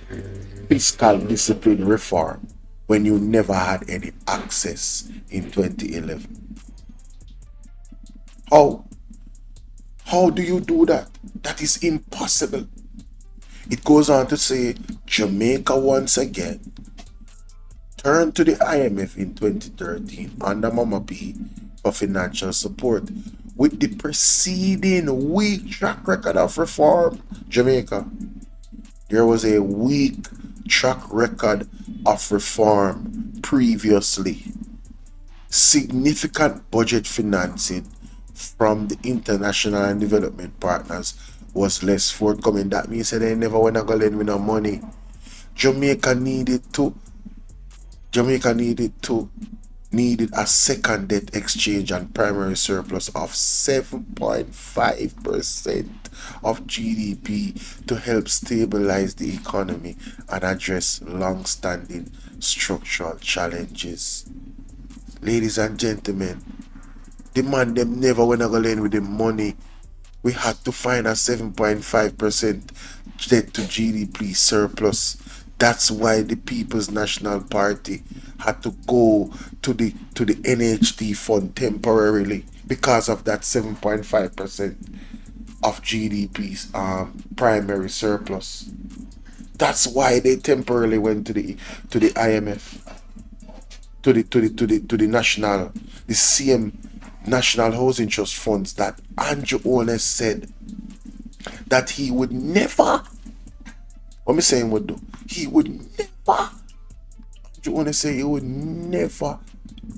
[SPEAKER 1] fiscal discipline reform when you never had any access in 2011? How do you do that? That is impossible. It goes on to say Jamaica once again turned to the IMF in 2013 under Mama P for financial support. With the preceding weak track record of reform, Jamaica, there was a weak track record of reform previously. Significant budget financing from the international and development partners was less forthcoming. That means that they never want to go lend with no money. Jamaica needed a second debt exchange and primary surplus of 7.5% of GDP to help stabilize the economy and address long-standing structural challenges. Ladies and gentlemen, the man them never went to go lend with the money. We had to find a 7.5% debt to GDP surplus. That's why the People's National Party had to go to the NHT fund temporarily because of that 7.5% of GDP's primary surplus. That's why they temporarily went to the IMF, to the national, the same National Housing Trust funds that Andrew HOLNESS said that he would never. What me saying would do? He would never. Andrew HOLNESS say he would never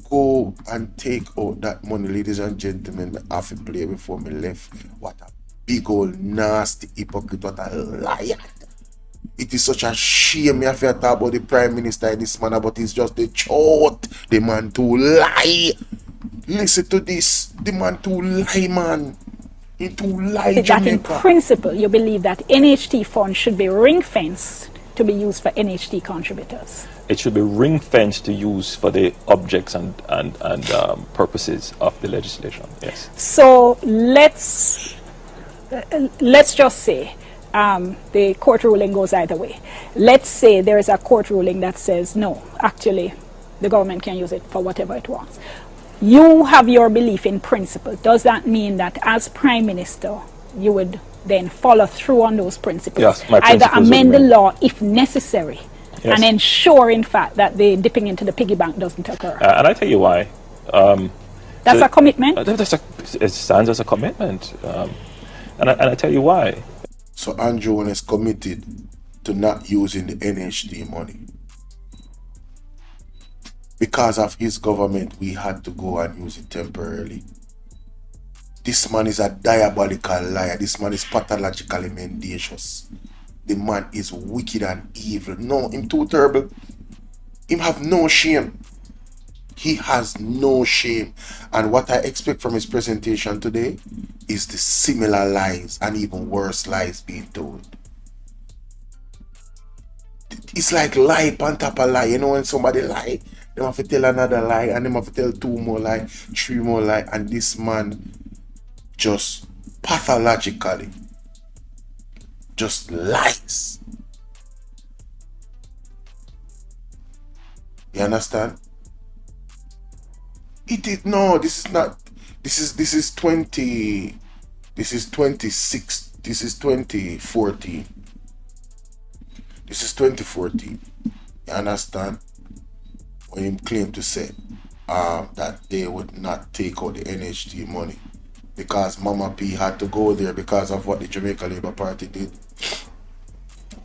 [SPEAKER 1] go and take out that money, ladies and gentlemen. I have to play before me left. What a big old nasty hypocrite! What a liar! It is such a shame me have to talk about the Prime Minister in this manner, but it's just the truth. The man to lie. Listen to this. The man to lie, man. He to lie,
[SPEAKER 19] That in principle, you believe that NHT funds should be ring-fenced to be used for NHT contributors.
[SPEAKER 3] It should be ring-fenced to use for the objects and purposes of the legislation. Yes.
[SPEAKER 19] So let's just say the court ruling goes either way. Let's say there is a court ruling that says no, actually, the government can use it for whatever it wants. You have your belief in principle. Does that mean that as Prime Minister, you would then follow through on those principles?
[SPEAKER 3] Yes, my
[SPEAKER 19] either
[SPEAKER 3] principles
[SPEAKER 19] amend the
[SPEAKER 3] remain.
[SPEAKER 19] law if necessary,
[SPEAKER 3] Yes.
[SPEAKER 19] and ensure, in fact, that the dipping into the piggy bank doesn't occur.
[SPEAKER 3] And I tell you why.
[SPEAKER 19] That's a commitment.
[SPEAKER 3] It stands as a commitment. And I tell you why.
[SPEAKER 1] So Andrew HOLNESS committed to not using the NHT money. Because of his government, we had to go and use it temporarily. This man is a diabolical liar. This man is pathologically mendacious. The man is wicked and evil. No, him too terrible. Him have no shame. He has no shame. And what I expect from his presentation today is the similar lies and even worse lies being told. It's like lie on top of lie. You know when somebody lie, they have to tell another lie, and they have to tell 2 more lie, 3 more lie, and this man just pathologically just lies. You understand? It is no, this is not, this is 26, this is 2014. This is 2014. You understand? When him claim to say that they would not take out the NHT money because Mama P had to go there because of what the Jamaica Labour Party did.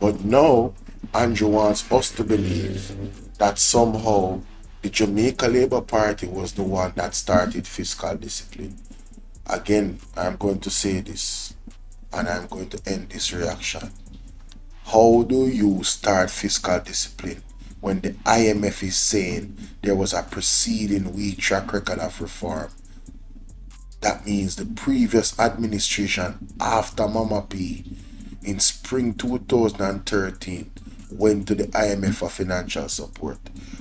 [SPEAKER 1] But now, Andrew wants us to believe that somehow the Jamaica Labour Party was the one that started fiscal discipline. Again, I'm going to say this and I'm going to end this reaction. How do you start fiscal discipline when the IMF is saying there was a preceding weak track record of reform? That means the previous administration after Mama P in spring 2013 went to the IMF for financial support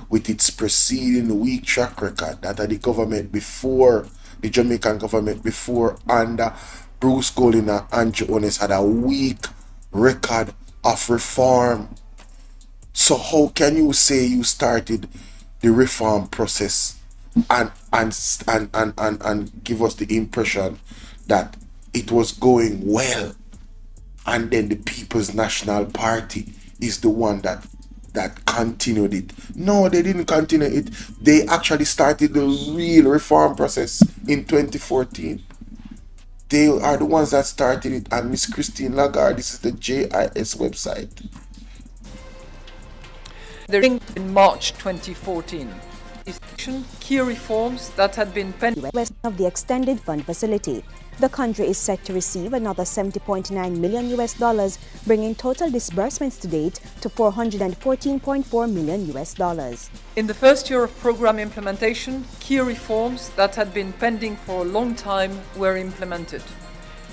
[SPEAKER 1] with its preceding weak track record that the government before, the Jamaican government before under Bruce Golding and Andrew HOLNESS had a weak record of reform. So how can you say you started the reform process and give us the impression that it was going well, and then the People's National Party is the one that continued it? No, they didn't continue it. They actually started the real reform process in 2014. They are the ones that started it. And Miss Christine Lagarde, this is the JIS website.
[SPEAKER 18] In March 2014, key reforms that had been pending
[SPEAKER 17] of the extended fund facility. The country is set to receive another $70.9 million, bringing total disbursements to date to $414.4 million.
[SPEAKER 18] In the first year of program implementation, key reforms that had been pending for a long time were implemented.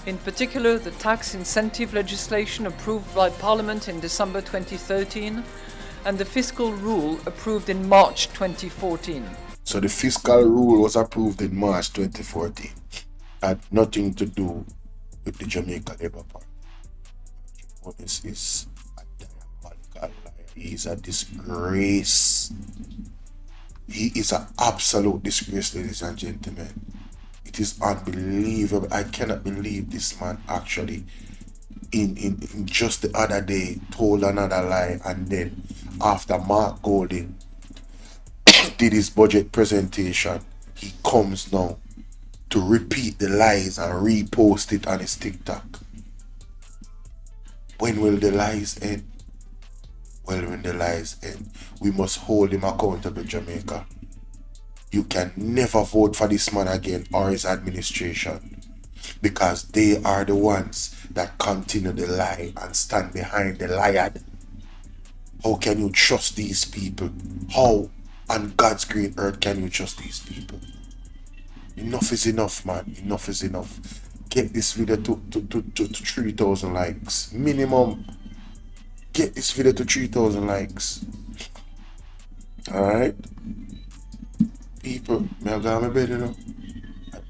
[SPEAKER 18] In particular, the tax incentive legislation approved by Parliament in December 2013 and the fiscal rule approved in March 2014.
[SPEAKER 1] So the fiscal rule was approved in March 2014. Had nothing to do with the Jamaica Labour Party. This is a diabolical liar. He is a disgrace. He is an absolute disgrace, ladies and gentlemen. It is unbelievable. I cannot believe this man actually in just the other day told another lie, and then after Mark Golding did his budget presentation, he comes now to repeat the lies and repost it on his TikTok. When will the lies end? Well, when the lies end, we must hold him accountable, Jamaica. You can never vote for this man again or his administration, because they are the ones that continue the lie and stand behind the liar. How can you trust these people? How on God's green earth can you trust these people? Enough is enough, man. Enough is enough. Get this video to 3,000 likes. Minimum. Get this video to 3,000 likes. Alright? People, may I go on my bed, you know?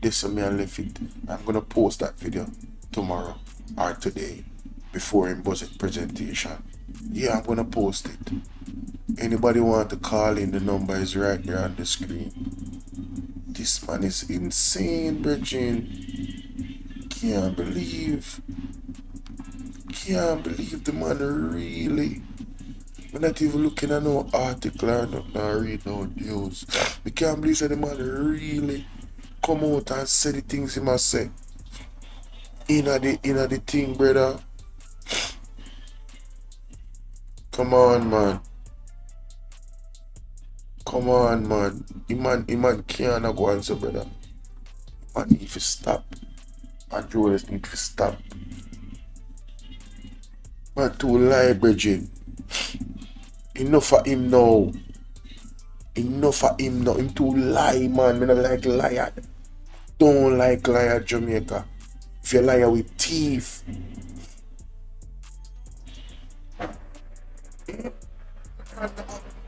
[SPEAKER 1] This and me I left it. I'm gonna post that video tomorrow or today before in budget presentation. Yeah, I'm gonna post it. Anybody want to call in, the number is right there on the screen. This man is insane, Virgin. Can't believe the man really. We're not even looking at no article or nothing or read no news. We can't believe that the man really come out and say the things he must say. In the thing, brother. Come on, man. Come on, man. He man can't go and say, brother. Man need to stop. And Jonas need to stop. Man too lie, Bridget. Enough for him now. Enough of him now. Him too lie, man. Me not like liar. Don't like liar, Jamaica. If you liar with thief.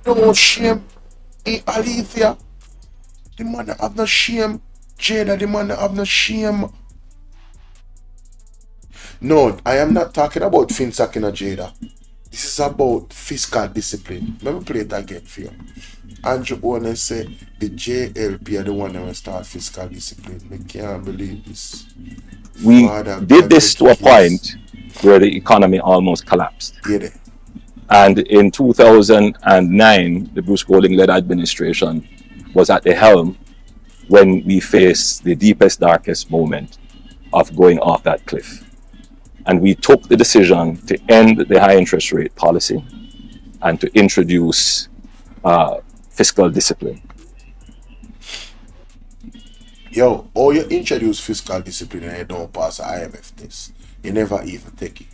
[SPEAKER 1] No shame. Alethea. The man that have no shame. Jada, the man that have no shame. No, I am not talking about Finsacking or Jada. This is about fiscal discipline. Let me play it again for you. Andrew Owner said the JLP are the one that will start fiscal discipline. I can't believe this.
[SPEAKER 3] We
[SPEAKER 1] Father,
[SPEAKER 3] did
[SPEAKER 1] God,
[SPEAKER 3] this to a point where the economy almost collapsed.
[SPEAKER 1] Yeah.
[SPEAKER 3] And in 2009, the Bruce Golding-led administration was at the helm when we faced the deepest, darkest moment of going off that cliff. And we took the decision to end the high interest rate policy and to introduce fiscal discipline.
[SPEAKER 1] Yo, or you introduce fiscal discipline and you don't pass the IMF test. You never even take it.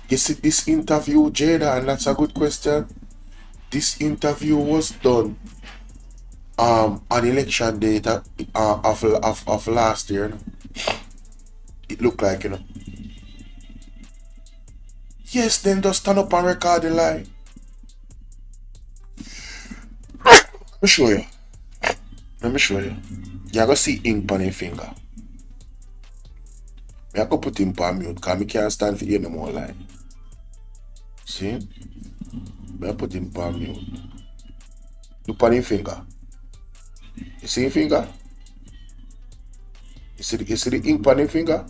[SPEAKER 1] This interview, Jada, and that's a good question. This interview was done on election date of last year. You know? It looked like, you know. Yes, then just stand up and record the lie. Let me show you. Let me show you. You're going to see ink on your finger. I could put him on mute because I can't stand for you no more lie. See? I put him on mute. Look on his finger. You see his finger? You see the ink on his finger?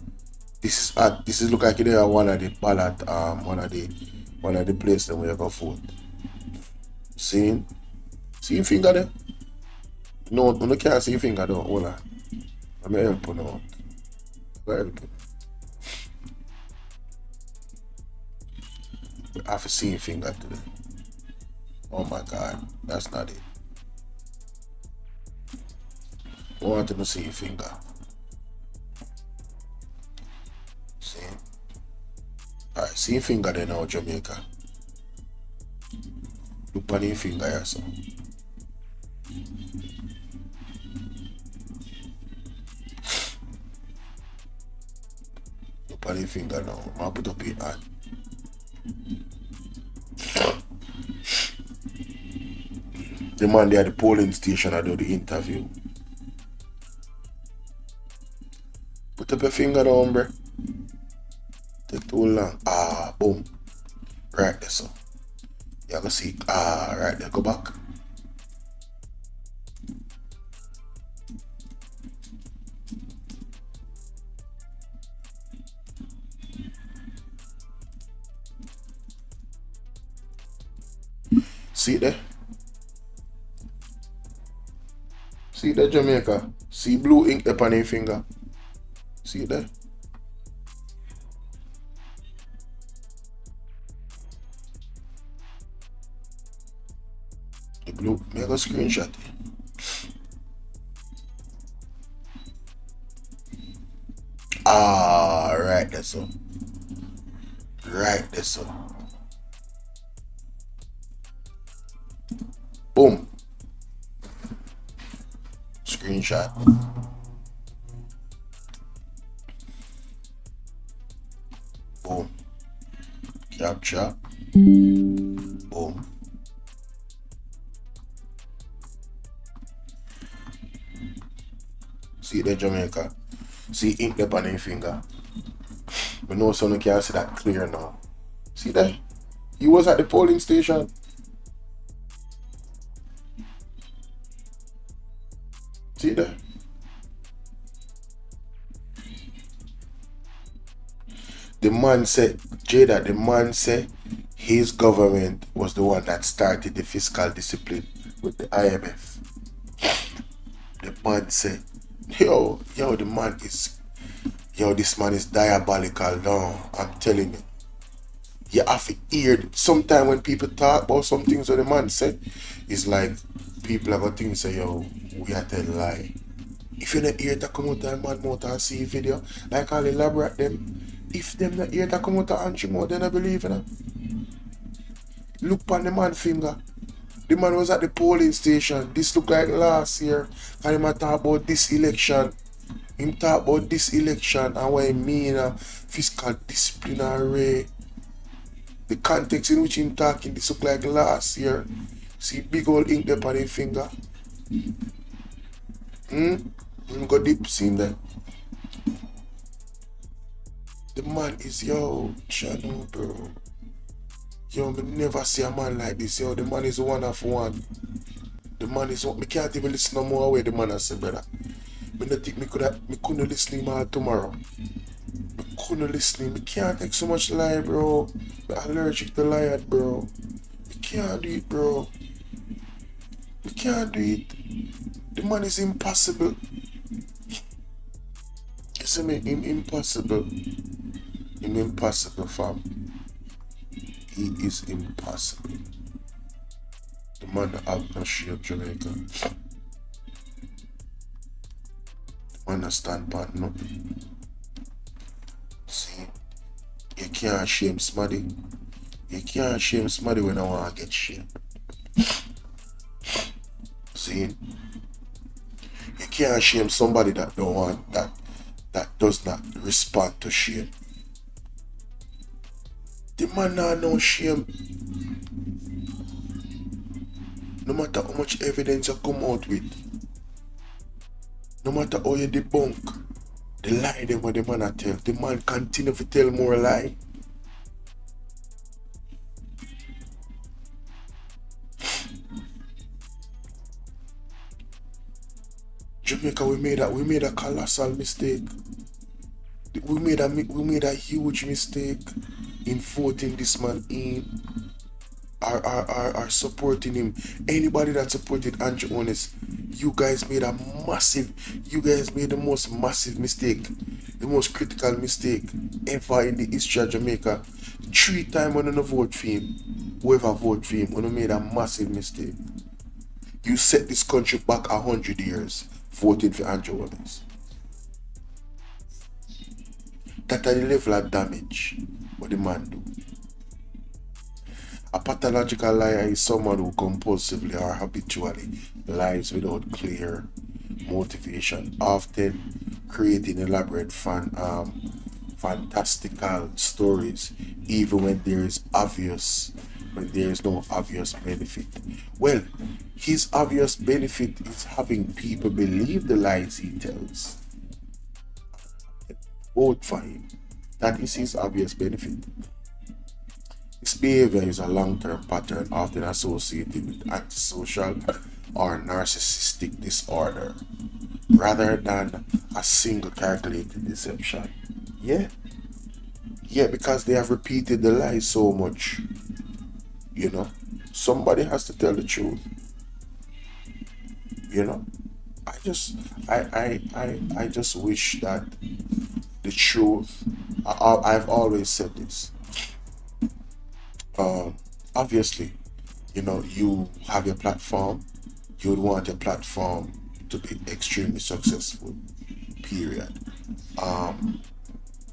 [SPEAKER 1] This is look like they are one of the ballot, one of the places that we go vote. See? See your finger there? No, you can't see your finger though. Hold on. Let me help you now. Let me help you. I have to see your finger today. Oh my God, that's not it. I want to see your finger. See? Alright, see your finger there now, Jamaica. Look on your finger here, so. Look on your finger now. I'll put up your hand. The man there at the polling station I do the interview. Put up your finger down, bro. Take too long. Boom. Right there, so. You gonna see. Right there. Go back. See there? See there, Jamaica? See blue ink upon your finger? See there? The blue, make a screenshot. Right there, so. Right there, so. Boom. Screenshot. Boom. Capture. Boom. See the Jamaica. See ink up on your finger. But no son can see that clear now. See that? He was at the polling station. See that? The man said, Jada, the man said his government was the one that started the fiscal discipline with the IMF. The man said, the man is, this man is diabolical now. I'm telling you. You have to hear, sometimes when people talk about some things that the man said, it's like people are going to think, say, we are telling lie. If you not hear to come out of man mouth and see video, like I'll elaborate them. If them not hear to come out of Anchi mouth, they don't believe in it.
[SPEAKER 14] Look on the man finger. The man was at the polling station. This look like last year. And him a talk about this election. Him talk about this election and what he mean fiscal disciplinary. The context in which him talking, this look like last year. See big old ink there on his finger. Him go deep scene there. The man is, yo, channel, bro. Yo, me never see a man like this, yo. The man is one of one. The man is one. Me can't even listen no more way the man has said, brother. Me not think me couldn't listen him all tomorrow. Me couldn't listen him. Me can't take so much lie, bro. Me allergic to lie, bro. Me can't do it, bro. Me can't do it. The man is impossible. You see me? Him impossible. Him impossible, fam. He is impossible. The man that have no shame, Jamaica. The man that stand by nothing. See? You can't shame somebody. You can't shame somebody when I want to get shamed. See? You can't shame somebody that don't want that does not respond to shame. The man not no shame. No matter how much evidence you come out with, no matter how you debunk the lie them what the man a tell, the man continue to tell more lie. Jamaica, we made a colossal mistake. We made a huge mistake in voting this man in, are supporting him. Anybody that supported Andrew HOLNESS, you guys made the most massive mistake, the most critical mistake ever in the history of Jamaica. 3 times when you vote for him, whoever vote for him, when you made a massive mistake. You set this country back 100 years voting for Andrew HOLNESS. That are the level of damage what the man do. A pathological liar is someone who compulsively or habitually lies without clear motivation, often creating elaborate fantastical stories, even when there is no obvious benefit. Well, his obvious benefit is having people believe the lies he tells. Vote for him. That is his obvious benefit. This behavior is a long-term pattern often associated with antisocial or narcissistic disorder rather than a single calculated deception. Yeah, because they have repeated the lie so much. You know, somebody has to tell the truth. You know, I just wish that the truth. I've always said this. Obviously, you know, you have your platform. You would want your platform to be extremely successful. Period.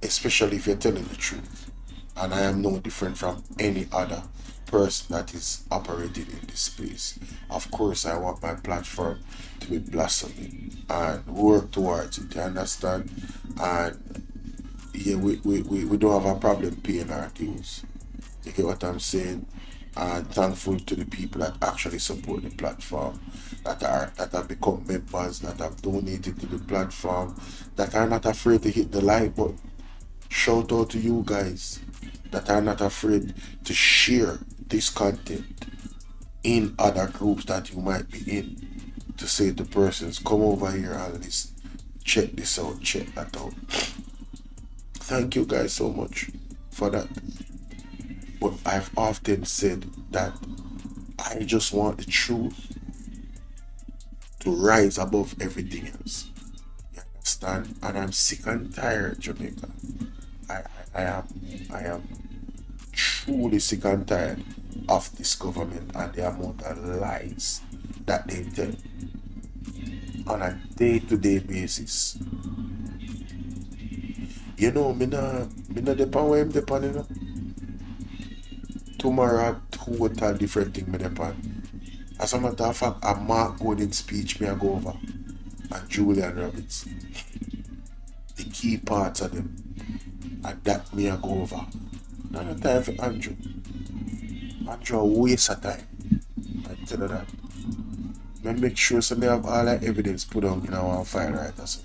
[SPEAKER 14] Especially if you're telling the truth. And I am no different from any other person that is operating in this space. Of course, I want my platform to be blossoming and work towards it. You understand? And yeah, we don't have a problem paying our dues. You get what I'm saying? And thankful to the people that actually support the platform, that have become members, that have donated to the platform, that are not afraid to hit the like button. Shout out to you guys that are not afraid to share this content in other groups that you might be in, to say to persons, come over here and listen, check this out, check that out. Thank you guys so much for that. But I've often said that I just want the truth to rise above everything else. You understand? And I'm sick and tired, Jamaica. I am truly sick and tired of this government and the amount of lies that they tell on a day-to-day basis. You know, me not depend where I'm depending on.
[SPEAKER 1] tomorrow total different thing me depend. As a matter of fact, a Mark Gordon speech me I go over. And Julian Roberts. The key parts of them. And that me I go over. Not a time for Andrew. Andrew a waste of time. I tell you that. I make sure so me have all that evidence put on in our file right also.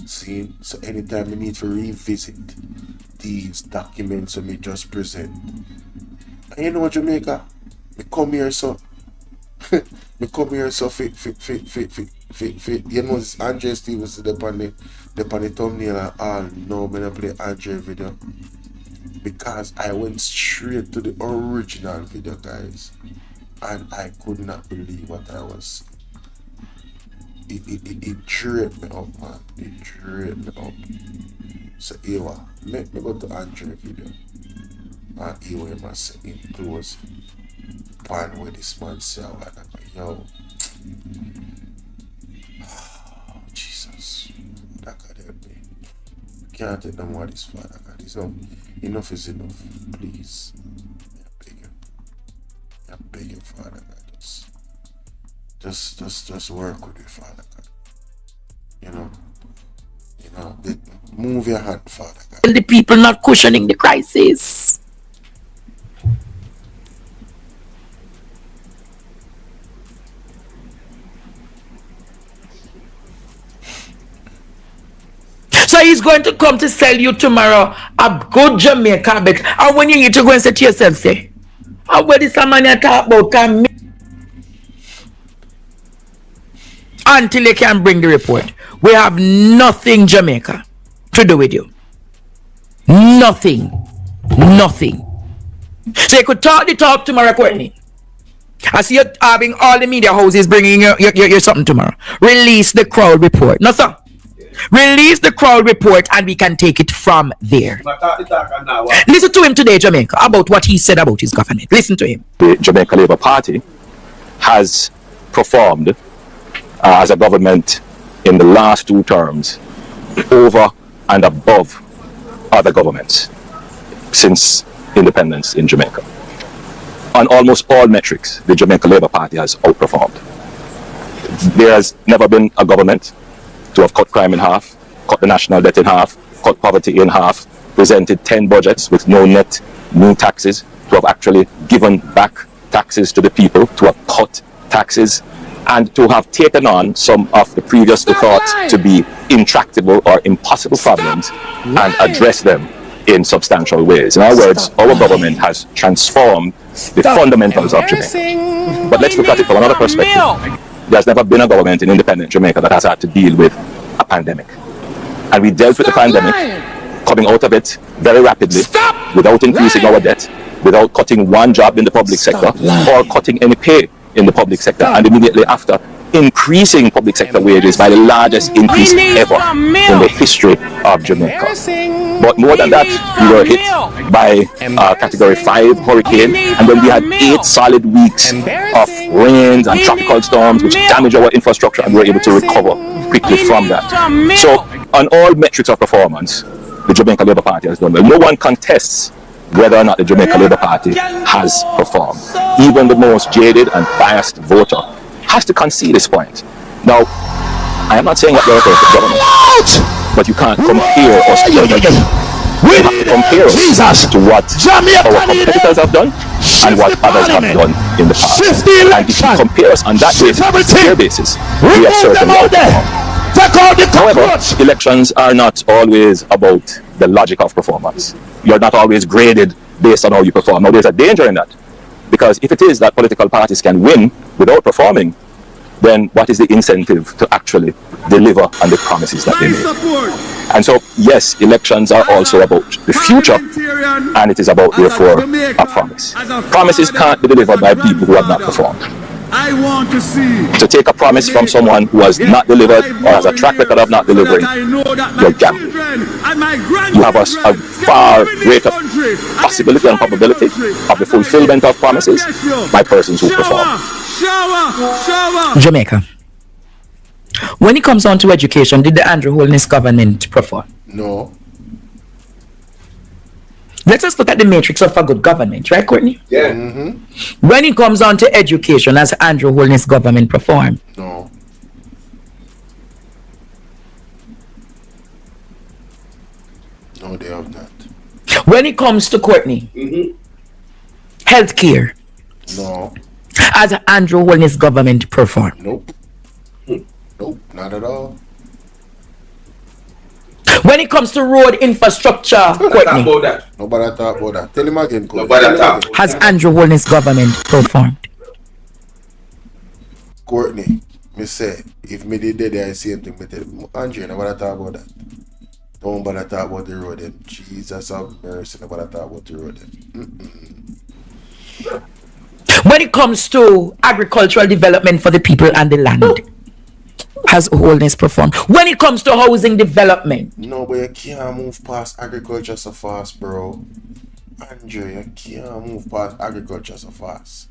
[SPEAKER 1] See? So anytime we need to revisit these documents that me just present. And you know Jamaica? Me come here so me come here so fit. You know this Andre Stevens the pan the thumbnail and all. No, me not play Andre video. Because I went straight to the original video, guys. And I could not believe what I was. It draped me up, man. It draped me up. So here, make me go to Andre video. And here we must say in close. Pan where this man say, yo. Oh, Jesus. That could help me. Can't take no more of this, Father God. Enough is enough. Please. I beg you, Father God. Just work with it, Father God. You know, move your hand, Father God.
[SPEAKER 20] The people not cushioning the crisis. So he's going to come to sell you tomorrow a good Jamaica bet. And when you need to go and say to yourself, say, how about this man you talk about can me until they can bring the report. We have nothing, Jamaica, to do with you. Nothing. Nothing. So you could talk the talk tomorrow, Courtney. I see you having all the media houses bringing you something tomorrow. Release the crowd report. No, sir. Release the crowd report and we can take it from there. Listen to him today, Jamaica, about what he said about his government. Listen to him.
[SPEAKER 3] The Jamaica Labour Party has performed as a government in the last 2 terms over and above other governments since independence in Jamaica. On almost all metrics, the Jamaica Labour Party has outperformed. There has never been a government to have cut crime in half, cut the national debt in half, cut poverty in half, presented 10 budgets with no net new taxes, to have actually given back taxes to the people, to have cut taxes, and to have taken on some of the previously thought to be intractable or impossible problems and address them in substantial ways. In other words, our government has transformed the fundamentals of Jamaica. But let's look at it from another perspective. There's never been a government in independent Jamaica that has had to deal with a pandemic. And we dealt with the pandemic, coming out of it very rapidly, without increasing our debt, without cutting one job in the public sector, or cutting any pay in the public sector, and immediately after, increasing public sector wages by the largest increase ever in the history of Jamaica. But more than that, we were hit by a Category 5 hurricane, and then we had 8 solid weeks of rains and tropical storms which damaged our infrastructure, and we were able to recover quickly from that. So on all metrics of performance, the Jamaica Labour Party has done well. No one contests whether or not the Jamaica Labour Party has performed. Even the most jaded and biased voter has to concede this point. Now, I am not saying that they're a perfect government, but you can't compare us to them. You have to compare us to what our competitors have done and what others have done in the past. And if you compare us on that basis, fair basis, we are certainly outperformed. However, elections are not always about the logic of performance. You're not always graded based on how you perform. Now, there's a danger in that. Because if it is that political parties can win without performing, then what is the incentive to actually deliver on the promises that they make? And so, yes, elections are also about the future, and it is about, therefore, a promise. Promises can't be delivered by people who have not performed.
[SPEAKER 21] I want to see.
[SPEAKER 3] To take a promise from someone who has not delivered or has a track record of not delivering, you're gambling. You have a far greater possibility and probability of the fulfillment of promises by persons who perform.
[SPEAKER 20] Jamaica. When it comes down to education, did the Andrew Holness government perform?
[SPEAKER 1] No.
[SPEAKER 20] Let us look at the matrix of a good government, right, Courtney?
[SPEAKER 12] Yeah.
[SPEAKER 1] Mm-hmm.
[SPEAKER 20] When it comes on to education, as Andrew Holness government performed.
[SPEAKER 1] No. No, they have not.
[SPEAKER 20] When it comes to Courtney, healthcare,
[SPEAKER 1] No.
[SPEAKER 20] as Andrew Holness government performed.
[SPEAKER 1] Nope. Nope, not at all.
[SPEAKER 20] When it comes to road infrastructure, Courtney,
[SPEAKER 1] Nobody talk about that. Tell him again, Courtney.
[SPEAKER 12] Nobody talk.
[SPEAKER 20] has Andrew Holness government performed.
[SPEAKER 1] Courtney, me say, if me did that, I say anything, me tell him, Andre, nobody talk about that. Don't bother talk about the road them. Jesus have mercy, nobody talk about the road them.
[SPEAKER 20] When it comes to agricultural development for the people and the land, has Holness performed. When it comes to housing development,
[SPEAKER 1] No, but you can't move past agriculture so fast, bro. Andre, you can't move past agriculture so fast.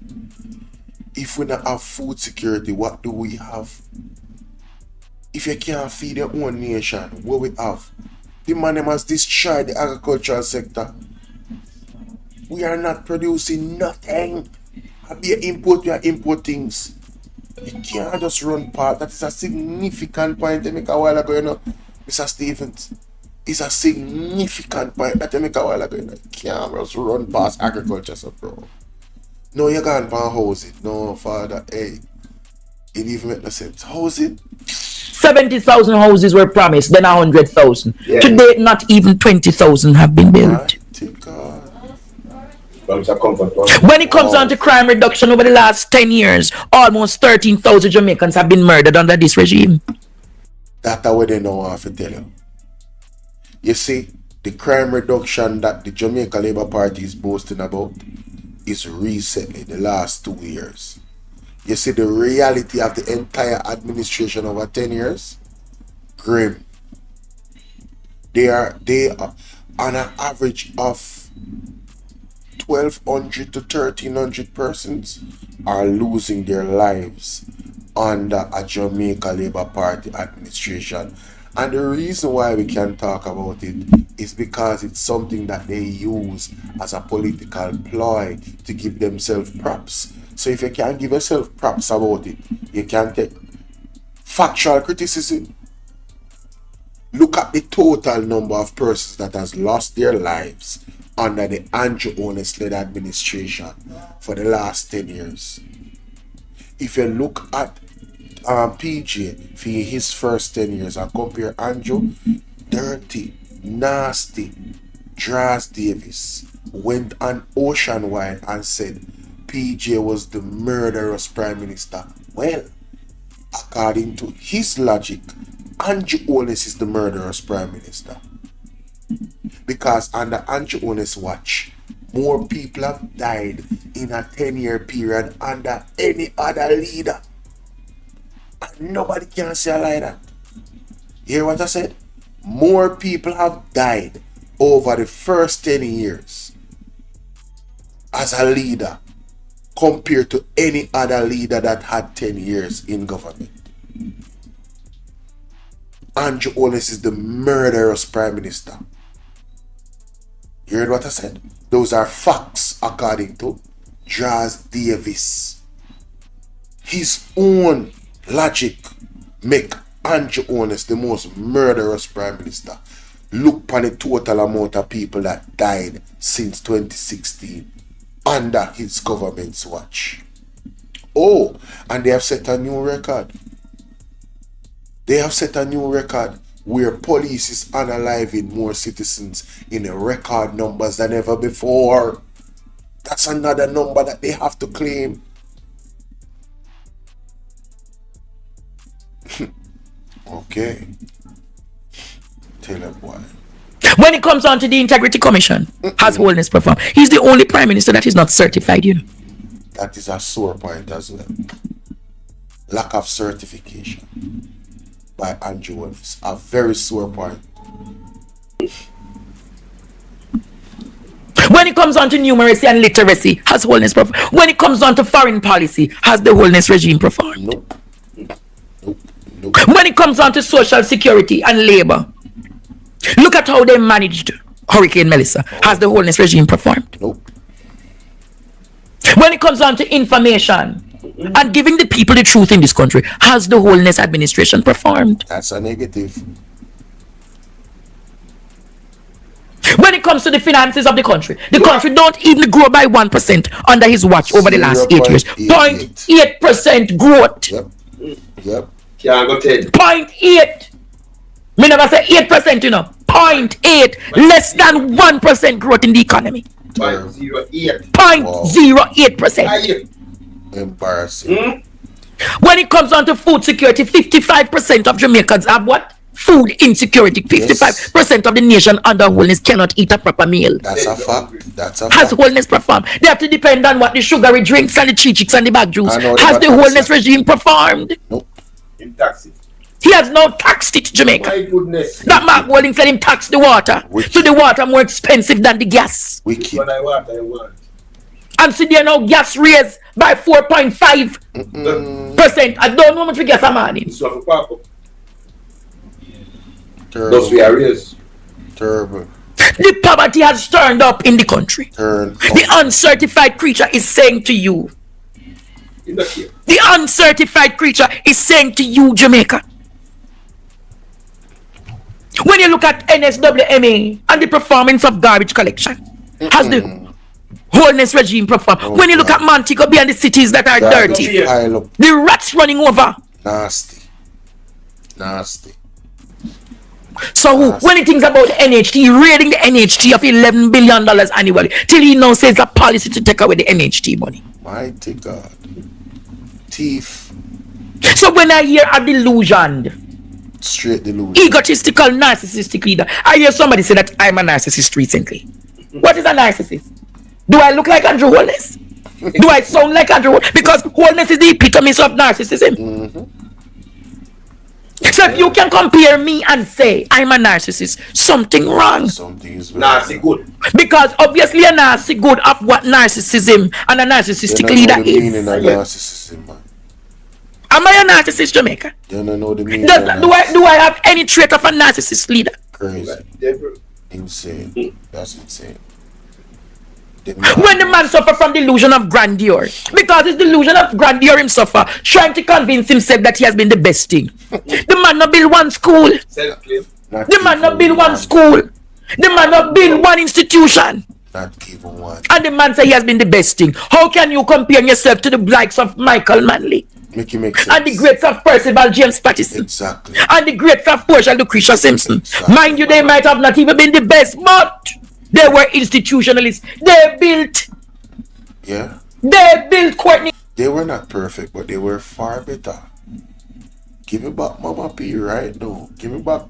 [SPEAKER 1] If we don't have food security, what do we have? If you can't feed your own nation, what we have? The man them has destroyed the agricultural sector. We are not producing nothing. We are import things. You can't just run past. That is a significant point I make a while ago, you know, Mr. Stevens. It's a significant point that I make a while ago, you know. You can't just run past agriculture, so bro. No, you're going for housing. No, father, hey. It even make no sense. Housing?
[SPEAKER 20] 70,000 houses were promised, then 100,000.
[SPEAKER 12] Yeah.
[SPEAKER 20] Today, not even 20,000 have been built. When it comes down to crime reduction over the last 10 years, almost 13,000 Jamaicans have been murdered under this regime.
[SPEAKER 1] That's what they know how to tell you. You see, the crime reduction that the Jamaica Labour Party is boasting about is recently, the last 2 years. You see, the reality of the entire administration over 10 years, grim. They are on an average of 1,200 to 1,300 persons are losing their lives under a Jamaica Labour Party administration. And the reason why we can talk about it is because it's something that they use as a political ploy to give themselves props. So if you can't give yourself props about it, you can take factual criticism. Look at the total number of persons that has lost their lives under the Andrew Holness-led administration for the last 10 years. If you look at PJ for his first 10 years and compare Andrew, dirty, nasty, Dras Davis went on ocean wide and said PJ was the murderous prime minister. Well, according to his logic, Andrew Holness is the murderous prime minister. Because under Andrew Holness' watch, more people have died in a 10-year period under any other leader. And nobody can say a lie that. You hear what I said? More people have died over the first 10 years as a leader compared to any other leader that had 10 years in government. Andrew Holness is the murderous prime minister. You heard what I said? Those are facts according to Dras Davis. His own logic make Andrew Holness the most murderous prime minister. Look upon the total amount of people that died since 2016 under his government's watch. Oh, and they have set a new record. They have set a new record where police is unaliving more citizens in record numbers than ever before. That's another number that they have to claim. Okay. Tell them why.
[SPEAKER 20] When it comes on to the Integrity Commission, has Holness performed? He's the only prime minister that is not certified, you know.
[SPEAKER 1] That is a sore point as well. Lack of certification by Andrew Holness. A very sore point.
[SPEAKER 20] When it comes on to numeracy and literacy, has Holness performed? When it comes on to foreign policy, has the Holness regime performed?
[SPEAKER 1] Nope.
[SPEAKER 20] When it comes on to social security and labor, look at how they managed Hurricane Melissa. Has the wholeness regime performed?
[SPEAKER 1] Nope.
[SPEAKER 20] When it comes down to information and giving the people the truth in this country, has the wholeness administration performed?
[SPEAKER 1] That's a negative.
[SPEAKER 20] When it comes to the finances of the country don't even grow by 1% under his watch over the last 8 years. 0.8% growth.
[SPEAKER 1] Yep.
[SPEAKER 11] Can't go 10.
[SPEAKER 20] 0.8. Me never say 8%, you know. 0.8. Less than 1% growth in the economy.
[SPEAKER 11] 0.08.
[SPEAKER 20] 0.08%.
[SPEAKER 1] Embarrassing.
[SPEAKER 20] When it comes down to food security, 55% of Jamaicans have what? Food insecurity. 55% of the nation under wholeness cannot eat a proper meal.
[SPEAKER 1] That's a fact.
[SPEAKER 20] Has wholeness performed? They have to depend on what the sugary drinks and the chicks and the bag juice. Has the wholeness regime performed?
[SPEAKER 1] Nope.
[SPEAKER 11] In taxi.
[SPEAKER 20] He has now taxed it, Jamaica.
[SPEAKER 11] My goodness.
[SPEAKER 20] That Mark Golding said him tax the water. So the water more expensive than the gas.
[SPEAKER 1] Wicked.
[SPEAKER 11] What I want.
[SPEAKER 20] And see there now gas raised by 4.5%. I don't know how much for gas a morning.
[SPEAKER 11] Those we are raised.
[SPEAKER 1] Terrible.
[SPEAKER 20] The poverty has turned up in the country. The uncertified creature is saying to you. The uncertified creature is saying to you, Jamaica. When you look at NSWMA and the performance of garbage collection, has the wholeness regime performed? When you look at Montego Bay and the cities that are dirty, the rats running over.
[SPEAKER 1] Nasty.
[SPEAKER 20] So when he thinks about the NHT, raiding the NHT of $11 billion annually, till he now says a policy to take away the NHT money.
[SPEAKER 1] Mighty God. Thief.
[SPEAKER 20] So when I hear a delusion,
[SPEAKER 1] straight delusion,
[SPEAKER 20] egotistical, narcissistic leader, I hear somebody say that I'm a narcissist recently. What is a narcissist? Do I look like Andrew Holness? Do I sound like Andrew Holness? Because Holness is the epitome of narcissism. So if you can compare me and say I'm a narcissist, something wrong.
[SPEAKER 1] Something is
[SPEAKER 11] narcissist good.
[SPEAKER 20] Because obviously a narcissist good of what narcissism and a narcissistic leader is.
[SPEAKER 1] Narcissism, man.
[SPEAKER 20] Am I a narcissist, Jamaica?
[SPEAKER 1] You don't know the meaning.
[SPEAKER 20] Do I have any trait of a narcissist leader?
[SPEAKER 1] Crazy. Insane. That's insane.
[SPEAKER 20] When the man suffer from delusion of grandeur, because his delusion of grandeur him suffer, trying to convince himself that he has been the best thing. The man not build one school. The man not build one school. The man not build one institution.
[SPEAKER 1] Not even one.
[SPEAKER 20] And the man say he has been the best thing. How can you compare yourself to the likes of Michael Manley?
[SPEAKER 1] Make sense.
[SPEAKER 20] And the greats of Percival James Patterson.
[SPEAKER 1] Exactly.
[SPEAKER 20] And the greats of Portia Lucretia Simpson. Exactly. Mind you, they might have not even been the best, but they were institutionalists. They built.
[SPEAKER 1] Yeah.
[SPEAKER 20] They built Courtney.
[SPEAKER 1] They were not perfect, but they were far better. Give me back Mama P right now. Give me back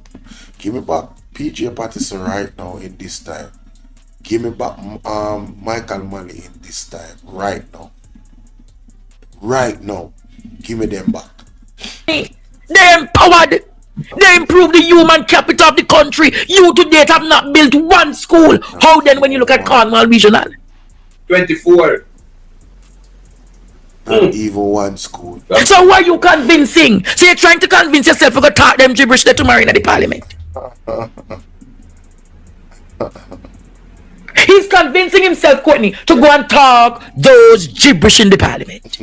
[SPEAKER 1] PJ Patterson right now in this time. Give me back Michael Manley in this time. Right now. Right now. Give me them back.
[SPEAKER 20] They empowered. They improved the human capital of the country. You to date have not built one school. How then when you look at Cornwall Regional?
[SPEAKER 11] 24.
[SPEAKER 1] Not even one school.
[SPEAKER 20] So why are you convincing? So you're trying to convince yourself to go talk them gibberish there tomorrow in the parliament. He's convincing himself, Courtney, to go and talk those gibberish in the parliament.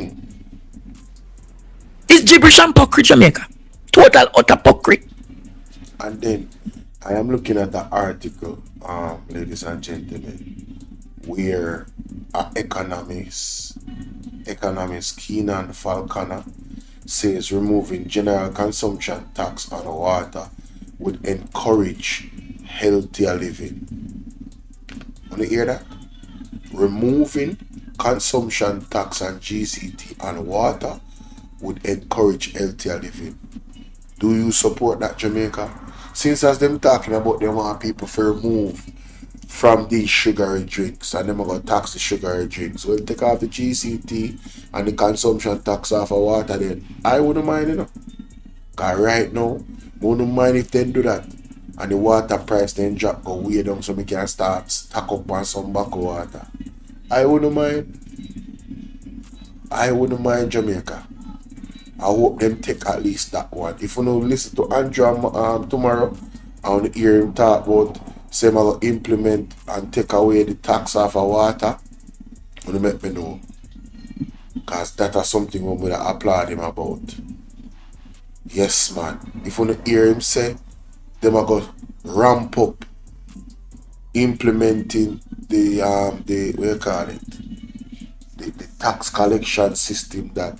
[SPEAKER 20] It's gibberish and pockery, Jamaica. Total utter pockery.
[SPEAKER 1] And then I am looking at the article, ladies and gentlemen, where economist Keenan Falconer says removing general consumption tax on water would encourage healthier living. Want to hear that? Removing consumption tax on GCT on water would encourage healthier living. Do you support that, Jamaica? Since as them talking about them want people to remove from these sugary drinks and them are going to tax the sugary drinks, we'll take off the GCT and the consumption tax off of water then. I wouldn't mind, you know. Because right now, I wouldn't mind if they do that. And the water price then drop go way down so we can start stack up on some back of water. I wouldn't mind. I wouldn't mind, Jamaica. I hope them take at least that one. If you don't listen to Andrew tomorrow, I want to hear him talk about say I'm going to implement and take away the tax off of water, you make me know. Because that is something I'm going to applaud him about. Yes, man. If you don't hear him say, them are going to ramp up implementing the what you call it? The tax collection system that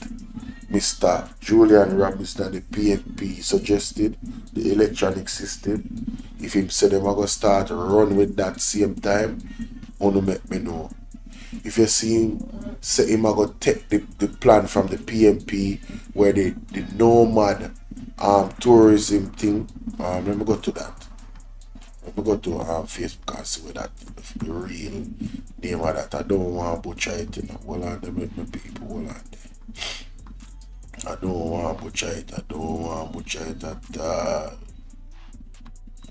[SPEAKER 1] Mr. Julian Robinson, the PFP, suggested, the electronic system. If him say them are going to start run with that same time, only make me know. If you see him say him are going to take the plan from the PMP where the nomad tourism thing, let me go to that. Let me go to Facebook and see where that the real name of that. I don't want to butcher it, you know. Hold on, them with my people, hold on. I don't want to butcher it. Let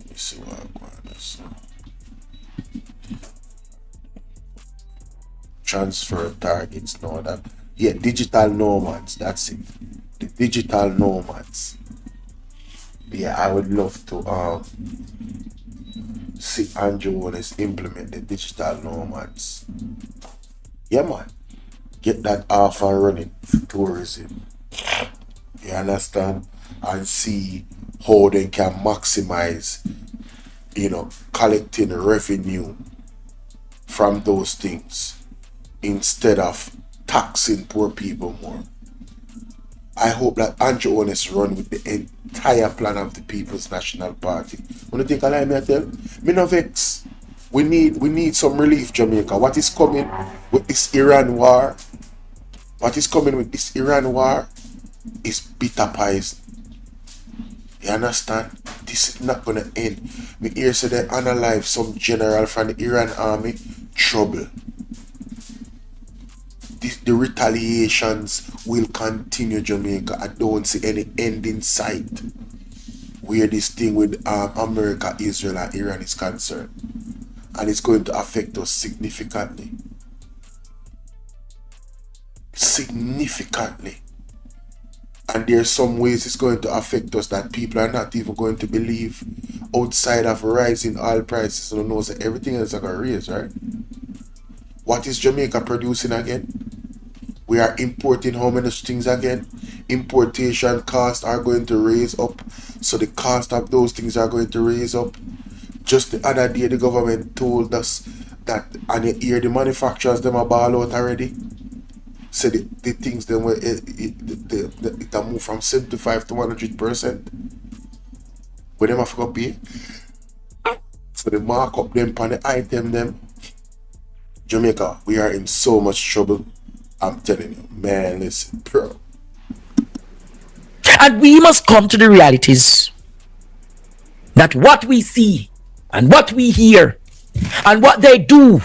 [SPEAKER 1] me see what I'm going to say. Transfer targets, no, that. Yeah, digital nomads, that's it. The digital nomads. Yeah, I would love to see Andrew HOLNESS implement the digital nomads. Yeah, man. Get that off and running for tourism. You understand? And see how they can maximize, you know, collecting revenue from those things instead of taxing poor people more. I hope that Andrew HOLNESS run with the entire plan of the People's National Party. When you think I lie, me I tell, me no vex. We need some relief, Jamaica. What is coming with this Iran war? What is coming with this Iran war is bitter poison. You understand? This is not gonna end. Me hear say they unalive some general from the Iran army. Trouble. The retaliations will continue, Jamaica. I don't see any end in sight where this thing with America, Israel, and Iran is concerned. And it's going to affect us significantly. Significantly. And there's some ways it's going to affect us that people are not even going to believe outside of rising oil prices. So know that everything else is going to raise, right? What is Jamaica producing again? We are importing how many things again? Importation costs are going to raise up. So the cost of those things are going to raise up. Just the other day, the government told us that, and you hear the manufacturers, them are ball out already. So the things, them were, it move from 75 to 100%. But them have to pay. So they mark up them on the item, them. Jamaica, we are in so much trouble. I'm telling you, man, listen, bro.
[SPEAKER 20] And we must come to the realities that what we see and what we hear and what they do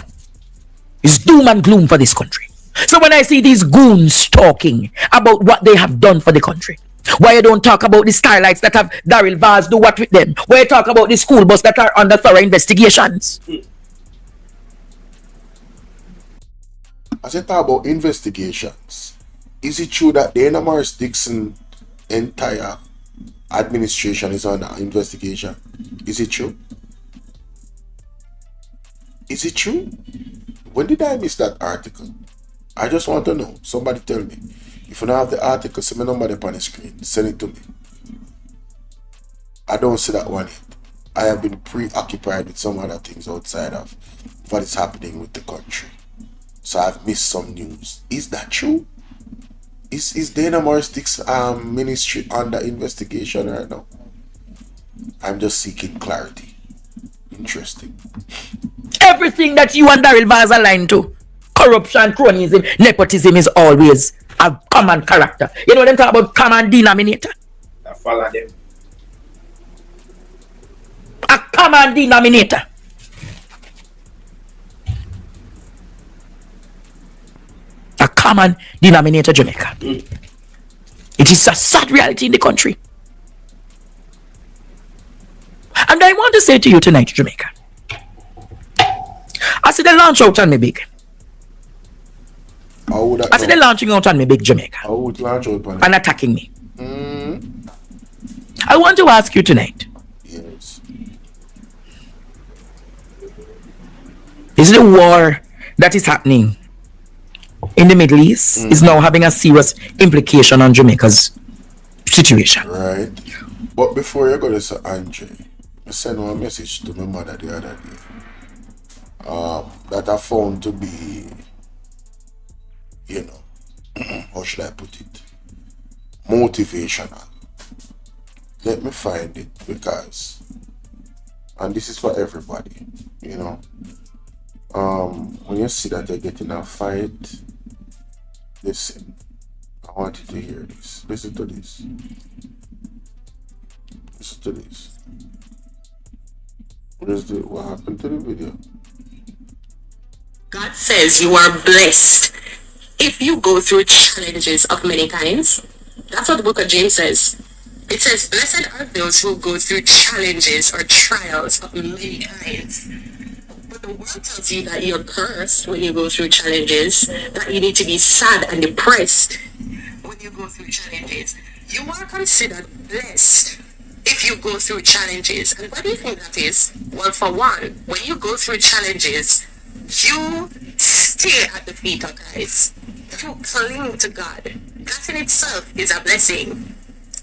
[SPEAKER 20] is doom and gloom for this country. So when I see these goons talking about what they have done for the country, why you don't talk about the starlights that have Daryl Vaz do what with them? Why you talk about the school bus that are under thorough investigations?
[SPEAKER 1] As I talk about investigations, is it true that the Morris Dixon entire administration is under investigation? Is it true? Is it true? When did I miss that article? I just want to know. Somebody tell me. If you don't have the article, send me number up on the screen. Send it to me. I don't see that one yet. I have been preoccupied with some other things outside of what is happening with the country. So I've missed some news. Is that true? Is Dana Morris Dixon ministry under investigation right now? I'm just seeking clarity. Interesting.
[SPEAKER 20] Everything that you and Daryl Vaz aligned to, corruption, cronyism, nepotism, is always a common character. You know them talk about common denominator?
[SPEAKER 11] I follow them.
[SPEAKER 20] A common denominator. A common denominator, Jamaica. It is a sad reality in the country. And I want to say to you tonight, Jamaica, I see they launch out on me big. I see they launching out on me big, Jamaica.
[SPEAKER 1] I would launch out on
[SPEAKER 20] and attacking me. I want to ask you tonight.
[SPEAKER 1] Yes.
[SPEAKER 20] Is the war that is happening in the Middle East is now having a serious implication on Jamaica's situation.
[SPEAKER 1] Right. But before you go to Sir Andre, I sent one message to my mother the other day. That I found to be, how should I put it? Motivational. Let me find it, because, and this is for everybody, when you see that you're getting a fight, listen. I want you to hear this. Listen to this. Listen to this. What happened to the video?
[SPEAKER 6] God says you are blessed if you go through challenges of many kinds. That's what the book of James says. It says, blessed are those who go through challenges or trials of many kinds. But the world tells you that you're cursed when you go through challenges, that you need to be sad and depressed when you go through challenges. You are considered blessed if you go through challenges. And what do you think that is? Well, for one, when you go through challenges, you stay at the feet of Christ. You cling to God. That in itself is a blessing.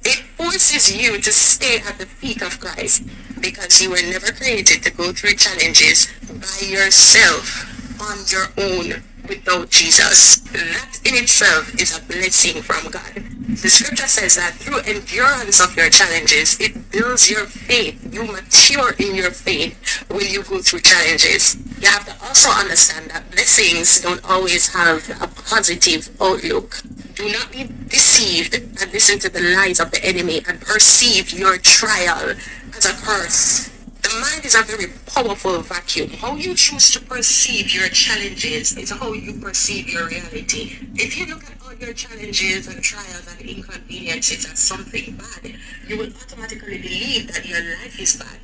[SPEAKER 6] It forces you to stay at the feet of Christ, because you were never created to go through challenges by yourself, on your own, without Jesus. That in itself is a blessing from God. The scripture says that through endurance of your challenges, it builds your faith. You mature in your faith when you go through challenges. You have to also understand that blessings don't always have a positive outlook. Do not be deceived and listen to the lies of the enemy and perceive your trial as a curse. The mind is a very powerful vacuum. How you choose to perceive your challenges is how you perceive your reality. If you look at all your challenges and trials and inconveniences as something bad, you will automatically believe that your life is bad,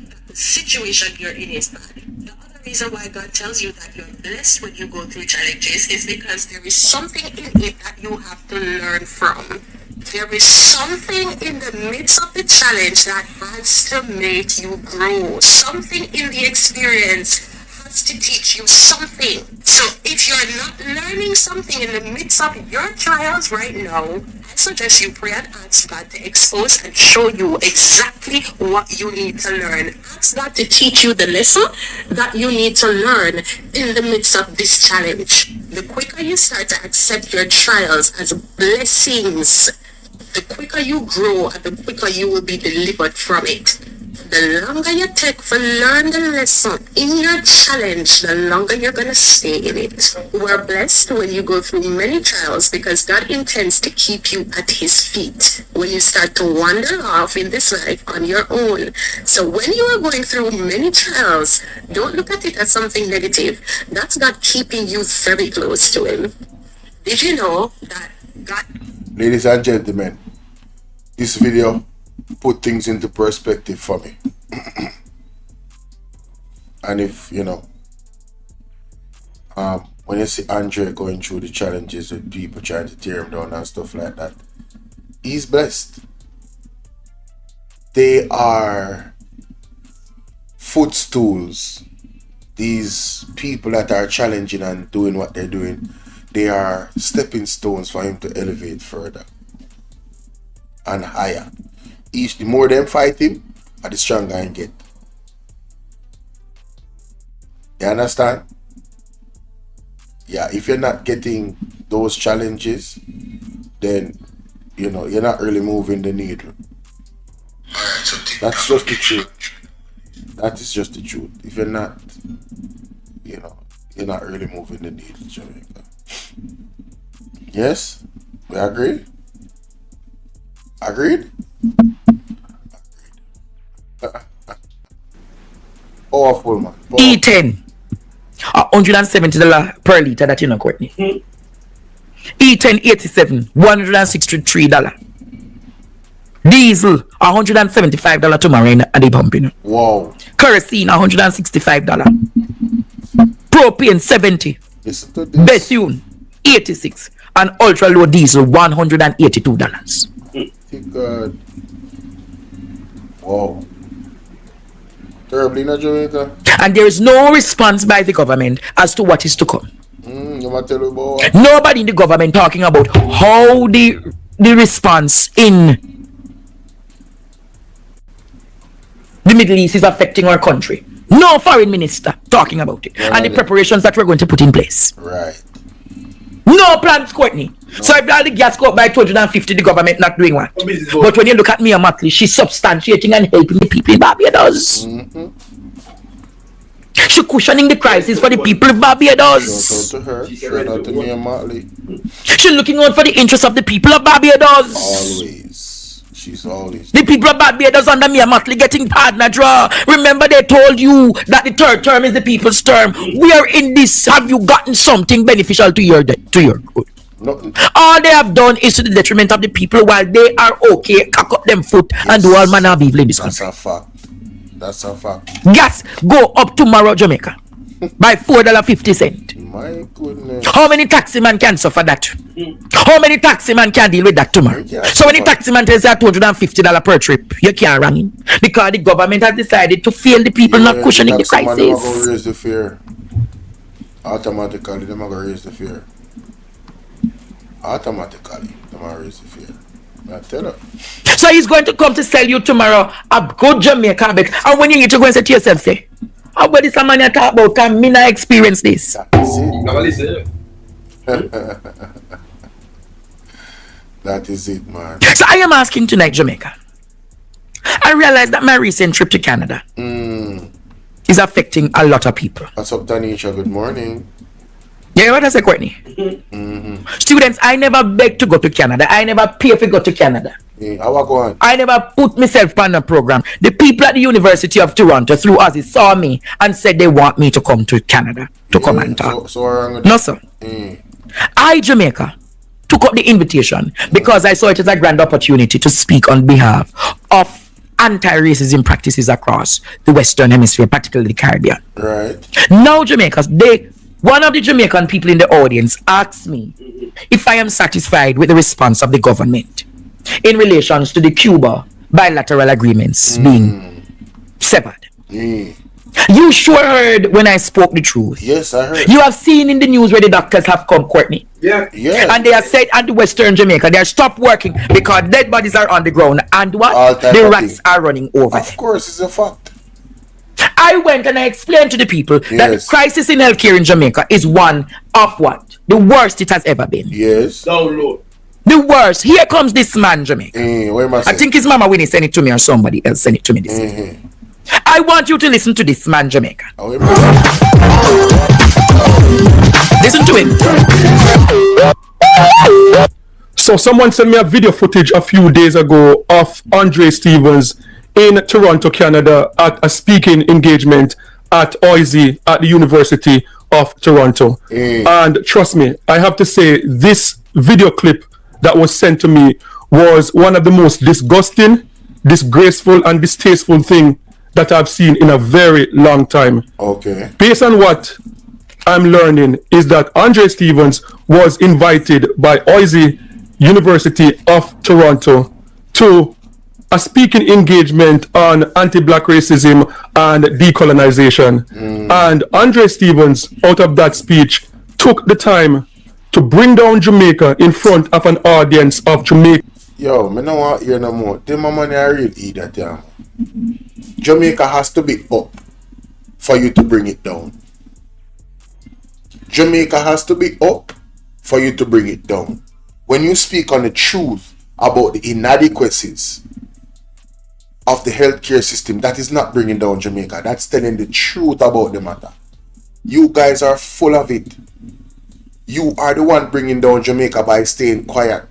[SPEAKER 6] that the situation you're in is bad. The other reason why God tells you that you're blessed when you go through challenges is because there is something in it that you have to learn from. There is something in the midst of the challenge that has to make you grow. Something in the experience has to teach you something. So if you're not learning something in the midst of your trials right now, I suggest you pray and ask God to expose and show you exactly what you need to learn. Ask God to teach you the lesson that you need to learn in the midst of this challenge. The quicker you start to accept your trials as blessings, the quicker you grow and the quicker you will be delivered from it. The longer you take to learn the lesson in your challenge, the longer you're going to stay in it. We're blessed when you go through many trials, because God intends to keep you at his feet when you start to wander off in this life on your own. So when you are going through many trials, don't look at it as something negative. That's God keeping you very close to him. Did you know that God...
[SPEAKER 1] Ladies and gentlemen, this video put things into perspective for me. And if, when you see Andre going through the challenges with people trying to tear him down and stuff like that, he's blessed. They are footstools. These people that are challenging and doing what they're doing, they are stepping stones for him to elevate further and higher. The more them fight him, the stronger he get. You understand? Yeah, if you're not getting those challenges, then you're not really moving the needle. That's just the truth. That is just the truth. If you're not, you're not really moving the needle, Jamaica. Yes? We agree? Agreed? Powerful, man. Powerful.
[SPEAKER 20] E10, $170 per litre, that you know, Courtney. E10, 87, $163. Diesel, $175 tomorrow at the pumping.
[SPEAKER 1] Wow.
[SPEAKER 20] Kerosene, $165. Propane, 70. Bethune, 86. And ultra low diesel, $182.
[SPEAKER 1] Thank God. Wow. Terribly in Jamaica.
[SPEAKER 20] And there is no response by the government as to what is to come.
[SPEAKER 1] You might tell you about what?
[SPEAKER 20] Nobody in the government talking about how the response in the Middle East is affecting our country. No foreign minister talking about it. And the preparations that we're going to put in place.
[SPEAKER 1] Right.
[SPEAKER 20] No plans, Courtney. No. So if all the gas go up by 250, the government not doing what? But when you look at Mia Motley, she's substantiating and helping the people in Barbados. She's cushioning the crisis for the people of Barbados.
[SPEAKER 1] Shout out to her. Shout out to Mia Motley.
[SPEAKER 20] She's looking out for the interests of the people of Barbados.
[SPEAKER 1] Always. She's always.
[SPEAKER 20] The people of Barbados under Mia Motley getting partner draw. Remember they told you that the third term is the people's term. We are in this. Have you gotten something beneficial to your good?
[SPEAKER 1] Nothing.
[SPEAKER 20] All they have done is to the detriment of the people while they are okay, cock up them foot and do all manner of evil in this country.
[SPEAKER 1] That's a fact. That's a fact.
[SPEAKER 20] Gas go up tomorrow, Jamaica, by $4.50.
[SPEAKER 1] My goodness.
[SPEAKER 20] How many taxi man can suffer that? How many taxi man can deal with that tomorrow? So when the taxi man tells you $250 per trip, you can't run in because the government has decided to fail the people, not cushioning the crisis.
[SPEAKER 1] They're going to raise the fear. Automatically, they're going to raise the fear. Automatically, they're going to raise the fear. I tell her.
[SPEAKER 20] So he's going to come to sell you tomorrow a good Jamaica bag. And when you get to go and say to yourself, say, how about this man you talk about? Can me not experience this?
[SPEAKER 1] That's it. That is it, man.
[SPEAKER 20] So I am asking tonight, Jamaica. I realize that my recent trip to Canada is affecting a lot of people.
[SPEAKER 1] What's up, Tanisha? Good morning.
[SPEAKER 20] Yeah, what I say, Courtney? Students, I never begged to go to Canada. I never pay to go to Canada. I never put myself on a program. The people at the University of Toronto through Ozzy saw me and said they want me to come to Canada to come and talk. No, sir. I, Jamaica, took up the invitation because I saw it as a grand opportunity to speak on behalf of anti-racism practices across the Western Hemisphere, particularly the Caribbean.
[SPEAKER 1] Right.
[SPEAKER 20] Now, Jamaica, one of the Jamaican people in the audience asked me if I am satisfied with the response of the government in relations to the Cuba bilateral agreements being severed. You sure heard when I spoke the truth.
[SPEAKER 1] Yes, I heard.
[SPEAKER 20] You have seen in the news where the doctors have come, Courtney.
[SPEAKER 1] Yeah.
[SPEAKER 20] And they have said at the Western Jamaica, they have stopped working because dead bodies are on the ground and what? The rats are running over.
[SPEAKER 1] Of course, it's a fact.
[SPEAKER 20] I went and I explained to the people that the crisis in healthcare in Jamaica is one of what? The worst it has ever been.
[SPEAKER 1] Yes.
[SPEAKER 20] Oh, Lord. The worst. Here comes this man, Jamaica. I think his mama Winnie sent it to me or somebody else sent it to me this week. I want you to listen to this man, Jamaica. Listen to him.
[SPEAKER 5] So someone sent me a video footage a few days ago of Andre Stevens in Toronto, Canada at a speaking engagement at OISE at the University of Toronto. And trust me, I have to say this video clip that was sent to me was one of the most disgusting, disgraceful and distasteful thing that I've seen in a very long time.
[SPEAKER 1] Okay.
[SPEAKER 5] Based on what I'm learning is that Andre Stevens was invited by OISE University of Toronto to a speaking engagement on anti-black racism and decolonization. And Andre Stevens, out of that speech, took the time to bring down Jamaica in front of an audience of Jamaica.
[SPEAKER 1] Yo, me no want hear no more. Them money I real idiot, yeah. Jamaica has to be up for you to bring it down. Jamaica has to be up for you to bring it down. When you speak on the truth about the inadequacies of the healthcare system, that is not bringing down Jamaica. That's telling the truth about the matter. You guys are full of it. You are the one bringing down Jamaica by staying quiet.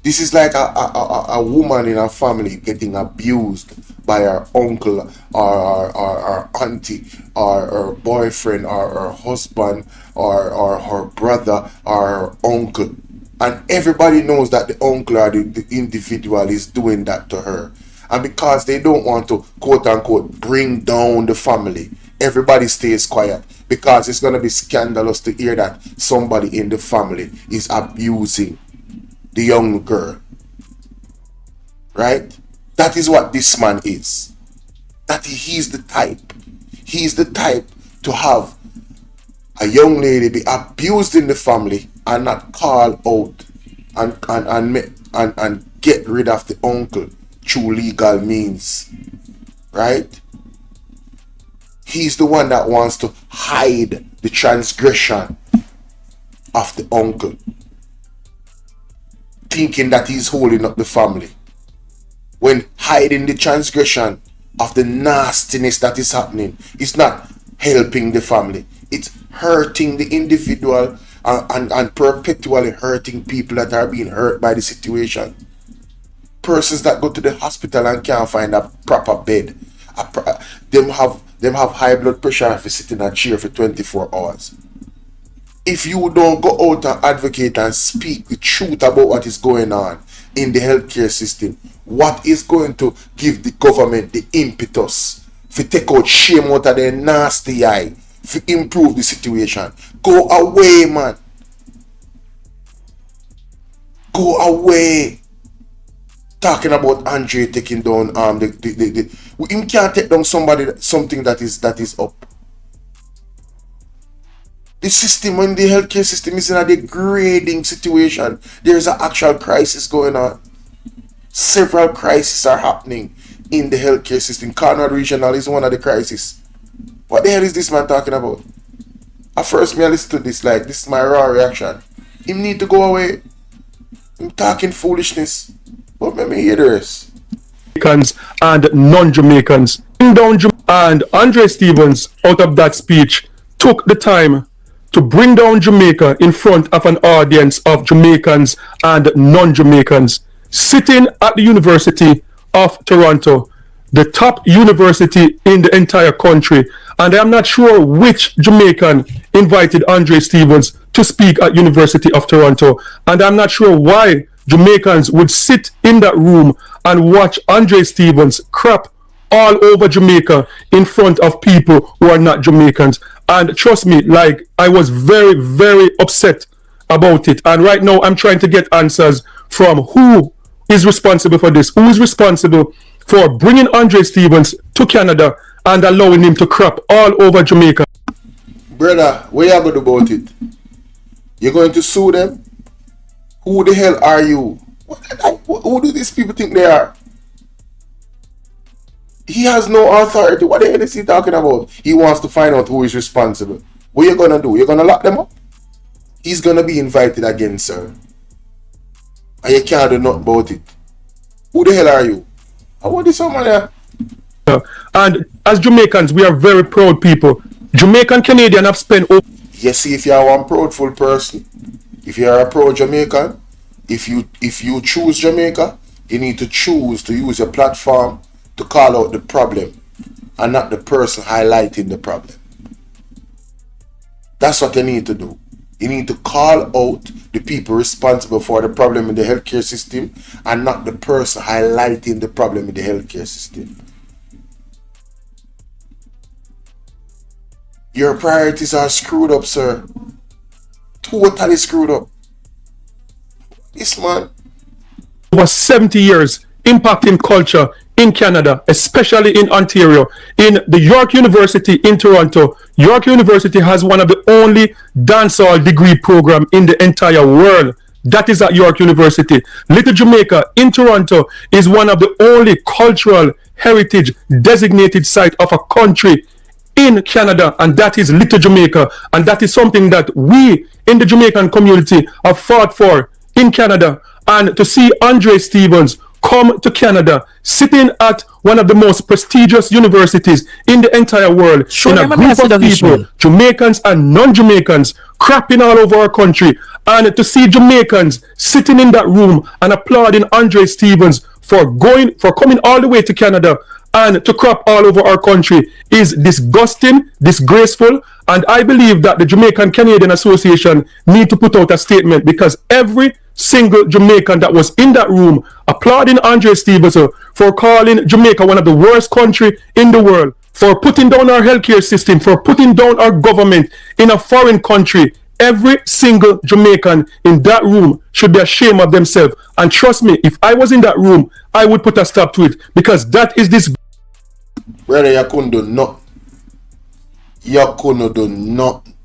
[SPEAKER 1] This is like a woman in a family getting abused by her uncle or her auntie or her boyfriend or her husband or her brother or her uncle. And everybody knows that the uncle or the individual is doing that to her. And because they don't want to, quote unquote, bring down the family, everybody stays quiet. Because it's going to be scandalous to hear that somebody in the family is abusing the young girl. Right? That is what this man is. that he's the type. He's the type to have a young lady be abused in the family and not call out and get rid of the uncle through legal means, right? He's the one that wants to hide the transgression of the uncle, thinking that he's holding up the family, when hiding the transgression of the nastiness that is happening. It's not helping the family, it's hurting the individual and perpetually hurting people that are being hurt by the situation. Persons that go to the hospital and can't find a proper bed, them have high blood pressure if you sit in a chair for 24 hours. If you don't go out and advocate and speak the truth about what is going on in the healthcare system, what is going to give the government the impetus to take out shame out of their nasty eye, to improve the situation? Go away, man. Go away. Talking about Andre taking down him can't take down something that is up. The system, when the healthcare system is in a degrading situation, there is an actual crisis going on. Several crises are happening in the healthcare system. Conrad Regional is one of the crises. What the hell is this man talking about? At first, me I listen to this like this is my raw reaction. Him need to go away. I'm talking foolishness. But let me hear the rest.
[SPEAKER 5] Jamaicans and non-Jamaicans. And Andre Stevens, out of that speech, took the time to bring down Jamaica in front of an audience of Jamaicans and non-Jamaicans, sitting at the University of Toronto, the top university in the entire country. And I'm not sure which Jamaican invited Andre Stevens to speak at University of Toronto. And I'm not sure why Jamaicans would sit in that room and watch Andre Stevens crap all over Jamaica in front of people who are not Jamaicans. And trust me, like, I was very, very upset about it. And right now I'm trying to get answers from who is responsible for this, who is responsible for bringing Andre Stevens to Canada and allowing him to crap all over Jamaica.
[SPEAKER 1] Brother, what you going to do about it? You're going to sue them? Who the hell are you? Who do these people think they are? He has no authority. What the hell is he talking about? He wants to find out who is responsible. What you gonna do? You're gonna lock them up? He's gonna be invited again, sir. And you can't do nothing about it. Who the hell are you? I want this someone there.
[SPEAKER 5] And as Jamaicans, we are very proud people. Jamaican Canadian have spent over.
[SPEAKER 1] You see, if you are one proudful person, if you are a proud Jamaican, if you choose Jamaica, you need to choose to use your platform to call out the problem and not the person highlighting the problem. That's what you need to do. You need to call out the people responsible for the problem in the healthcare system and not the person highlighting the problem in the healthcare system. Your priorities are screwed up, sir. Totally screwed up. This man.
[SPEAKER 5] Over 70 years impacting culture in Canada, especially in Ontario. In the York University in Toronto, York University has one of the only dancehall degree program in the entire world. That is at York University. Little Jamaica in Toronto is one of the only cultural heritage designated site of a country in Canada, and that is Little Jamaica. And that is something that we in the Jamaican community have fought for in Canada. And to see Andre Stevens come to Canada, sitting at one of the most prestigious universities in the entire world, in a group of people, Jamaicans and non-Jamaicans, crapping all over our country, and to see Jamaicans sitting in that room and applauding Andre Stevens for coming all the way to Canada and to crap all over our country is disgusting, disgraceful, and I believe that the Jamaican Canadian Association need to put out a statement, because every single Jamaican that was in that room applauding Andre Stevens for calling Jamaica one of the worst country in the world, for putting down our healthcare system, for putting down our government in a foreign country, every single Jamaican in that room should be ashamed of themselves. And trust me, if I was in that room, I would put a stop to it, because that is this.
[SPEAKER 1] Brother, you couldn't do nothing. You couldn't do nothing.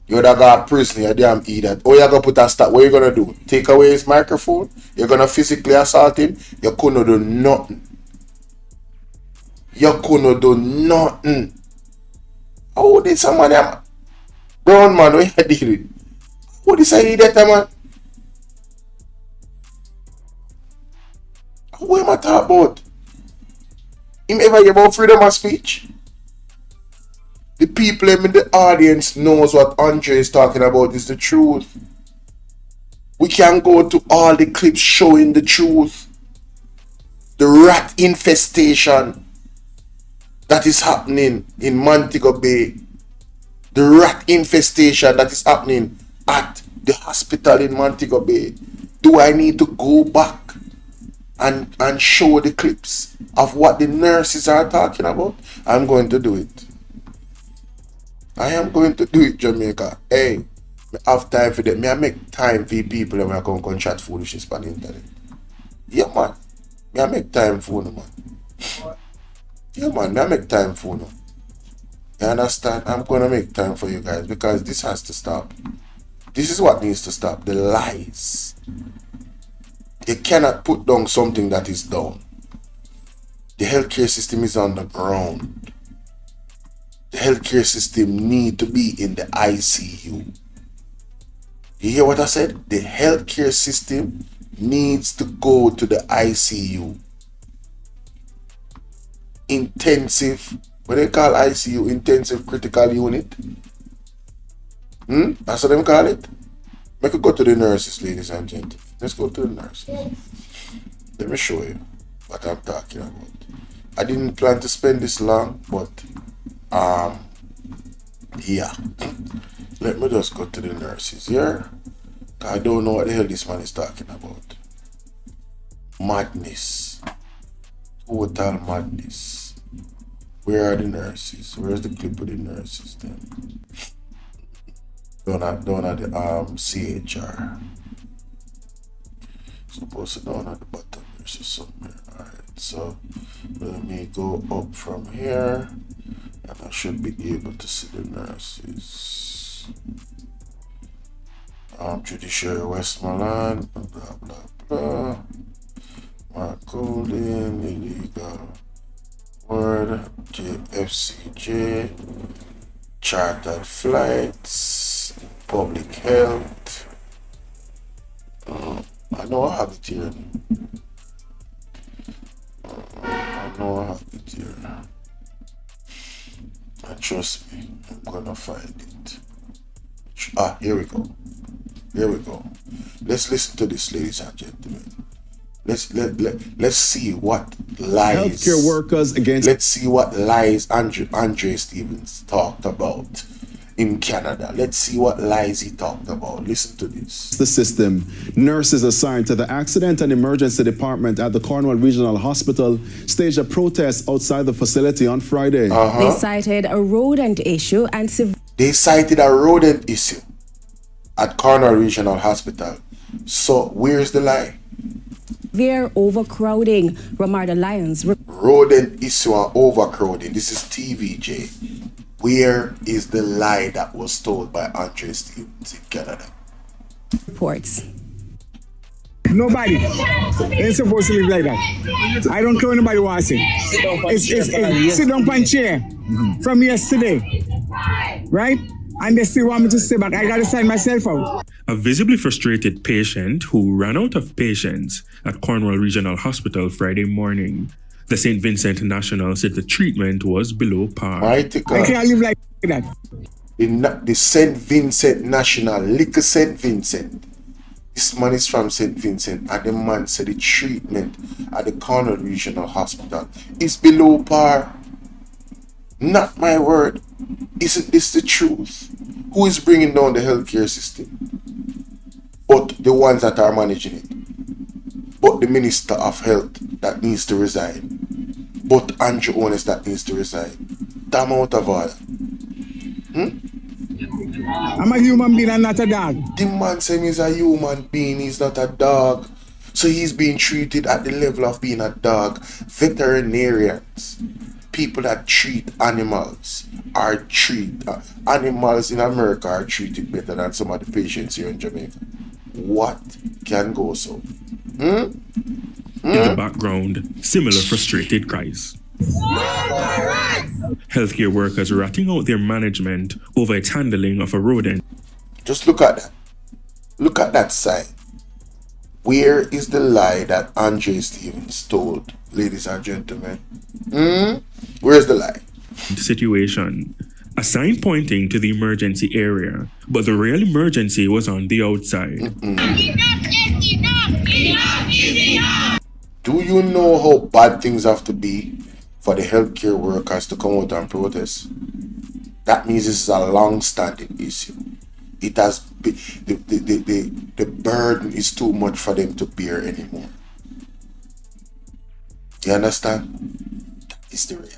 [SPEAKER 1] You'd have got prison, you damn idiot. Oh, you're gonna put a stop. What you gonna do? Take away his microphone? You're gonna physically assault him? You couldn't do nothing. You couldn't do nothing. Oh, this someone brown man, what you dealing? What this idiot, man? What am I talking about? Him ever hear about freedom of speech? The people in the audience knows what Andre is talking about is the truth. We can go to all the clips showing the truth. The rat infestation that is happening in Montego Bay. The rat infestation that is happening at the hospital in Montego Bay. Do I need to go back and show the clips of what the nurses are talking about? I'm going to do it. I am going to do it, Jamaica. Hey, I have time for them. I make time for people when I come chat foolishness on the internet. Yeah, man. I make time for them, man. Yeah, man. I make time for them. You understand? I'm going to make time for you guys because this has to stop. This is what needs to stop. The lies. You cannot put down something that is down. The healthcare system is on the ground. The healthcare system need to be in the ICU. You hear what I said? The healthcare system needs to go to the ICU. Intensive, what they call ICU? Intensive critical unit. That's what they call it. Make it go to the nurses, ladies and gentlemen. Let's go to the nurses. Let me show you what I'm talking about. I didn't plan to spend this long, but yeah. Let me just go to the nurses here. I don't know what the hell this man is talking about. Madness. Total madness. Where are the nurses? Where's the clip of the nurses then? Down at the CHR. Supposed to down at the bottom nurses somewhere. Alright, so let me go up from here. And I should be able to see the nurses. Judiciary Westmoreland, blah blah blah. Mark Golden, illegal word, FCJ, chartered flights, public health. I know I have it here. I know I have it here. And trust me, I'm gonna find it. Here we go. Here we go. Let's listen to this, ladies and gentlemen. Let's see what lies.
[SPEAKER 21] Healthcare workers against.
[SPEAKER 1] Let's see what lies Andre Stevens talked about in Canada. Let's see what lies he talked about. Listen to this.
[SPEAKER 21] The system. Nurses assigned to the Accident and Emergency Department at the Cornwall Regional Hospital staged a protest outside the facility on Friday.
[SPEAKER 4] They cited a rodent issue and
[SPEAKER 1] They cited a rodent issue at Cornwall Regional Hospital. So where's the lie?
[SPEAKER 4] severe overcrowding. Ramarda Lyons.
[SPEAKER 1] Rodent issue and overcrowding. This is TVJ. Where is the lie that was told by Andre Stevens in Canada?
[SPEAKER 4] Reports.
[SPEAKER 21] Nobody ain't supposed to live like that. I don't care what anybody wants to say. Sit down on chair from yesterday, right? And they still want me to stay back. I gotta sign myself out.
[SPEAKER 22] A visibly frustrated patient who ran out of patients at Cornwall Regional Hospital Friday morning. The St. Vincent National said the treatment was below par.
[SPEAKER 1] I can't
[SPEAKER 21] live like that.
[SPEAKER 1] The St. Vincent National, Little St. Vincent. This man is from St. Vincent, and the man said the treatment at the Cornwall Regional Hospital is below par. Not my word. Isn't this the truth? Who is bringing down the healthcare system? But the ones that are managing it. But the Minister of Health that needs to resign. But Andrew HOLNESS that needs to resign. Damn out of order.
[SPEAKER 21] I'm a human being and not a dog.
[SPEAKER 1] The man says he's a human being, he's not a dog. So he's being treated at the level of being a dog. Veterinarians, people that treat animals, animals in America are treated better than some of the patients here in Jamaica. What can go so?
[SPEAKER 22] In the background, similar frustrated cries. Healthcare workers ratting out their management over its handling of a rodent.
[SPEAKER 1] Just look at that. Look at that side. Where is the lie that Andre Stevens told, ladies and gentlemen? Where's the lie?
[SPEAKER 22] Situation. A sign pointing to the emergency area, but the real emergency was on the outside.
[SPEAKER 1] Enough. Do you know how bad things have to be for the healthcare workers to come out and protest? That means this is a long-standing issue. It has been, the burden is too much for them to bear anymore. You understand? That is the reality.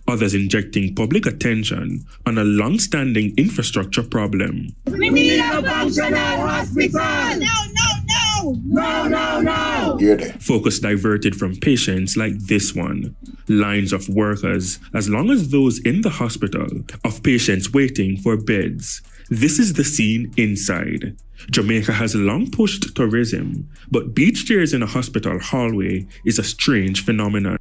[SPEAKER 22] Others injecting public attention on a long-standing infrastructure problem.
[SPEAKER 21] We need a functional hospital! No!
[SPEAKER 1] You're there.
[SPEAKER 22] Focus diverted from patients like this one. Lines of workers, as long as those in the hospital, of patients waiting for beds. This is the scene inside. Jamaica has long pushed tourism, but beach chairs in a hospital hallway is a strange phenomenon.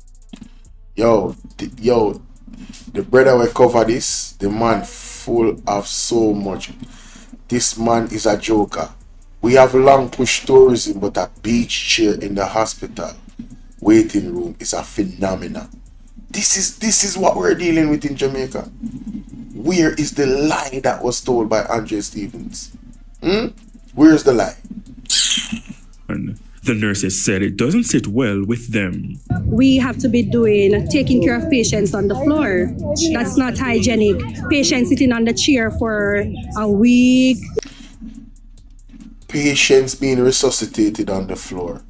[SPEAKER 1] The brother will cover this. The man full of so much. This man is a joker. We have long pushed tourism, but a beach chair in the hospital waiting room is a phenomenon. This is what we're dealing with in Jamaica. Where is the lie that was told by Andre Stevens? Where's the lie?
[SPEAKER 22] The nurses said it doesn't sit well with them.
[SPEAKER 4] We have to be taking care of patients on the floor. That's not hygienic. Patients sitting on the chair for a week.
[SPEAKER 1] Patients being resuscitated on the floor.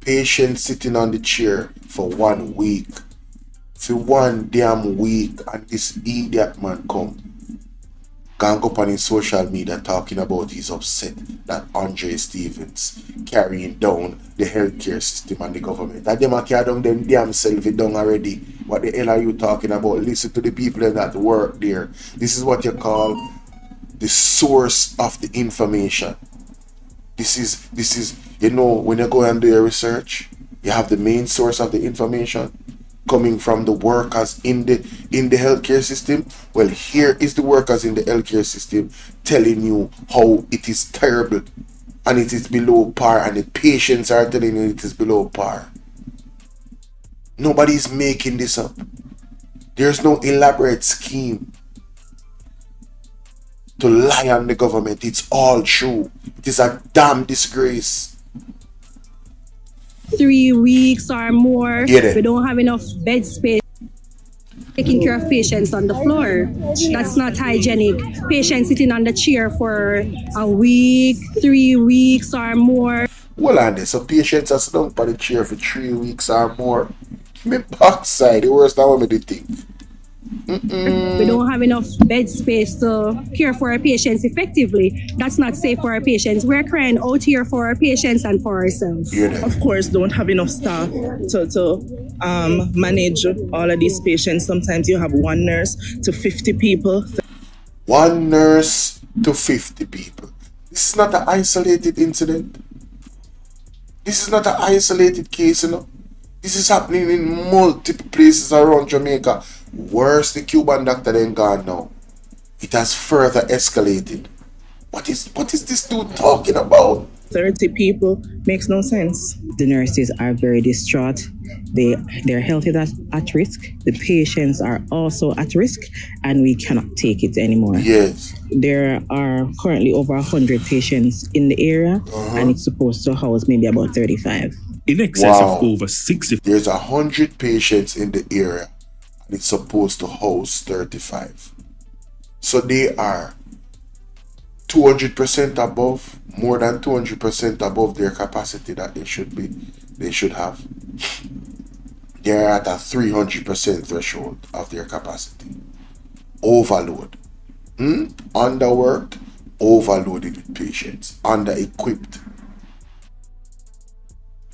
[SPEAKER 1] Patients sitting on the chair for 1 week. For 1 damn week, and this idiot man come. Gang up on his social media talking about he's upset that Andre Stevens carrying down the healthcare system and the government. That them carry down them damn self down already. What the hell are you talking about? Listen to the people that work there. This is what you call the source of the information. This is you know, when you go and do your research, you have the main source of the information coming from the workers in the healthcare system. Well, here is the workers in the healthcare system telling you how it is terrible and it is below par, and the patients are telling you it is below par. Nobody is making this up. There's no elaborate scheme to lie on the government. It's all true. It is a damn disgrace.
[SPEAKER 4] 3 weeks or more.
[SPEAKER 1] Yeah.
[SPEAKER 4] We don't have enough bed space. Taking care of patients on the floor. That's not hygienic. Patients sitting on the chair for a week, 3 weeks or more.
[SPEAKER 1] Well, and so patients are sitting on the chair for 3 weeks or more. Me backside, the worst that what me think.
[SPEAKER 4] We don't have enough bed space to care for our patients effectively. That's not safe for our patients. We're crying out here for our patients and for ourselves.
[SPEAKER 2] Of course, don't have enough staff to manage all of these patients. Sometimes you have 1 nurse to 50 people.
[SPEAKER 1] 1 nurse to 50 people. This is not an isolated incident. This is not an isolated case, you know. This is happening in multiple places around Jamaica. Worse, the Cuban doctor then gone now. It has further escalated. What is this dude talking about?
[SPEAKER 2] 30 people makes no sense.
[SPEAKER 8] The nurses are very distraught. Their health is at risk. The patients are also at risk, and we cannot take it anymore.
[SPEAKER 1] Yes.
[SPEAKER 8] There are currently over 100 patients in the area, and it's supposed to house maybe about 35.
[SPEAKER 22] In excess of over 60.
[SPEAKER 1] There's 100 patients in the area, and it's supposed to house 35. So they are 200% above, more than 200% above their capacity that they should have. They're at a 300% threshold of their capacity. Overload. Underworked, overloaded with patients, under-equipped.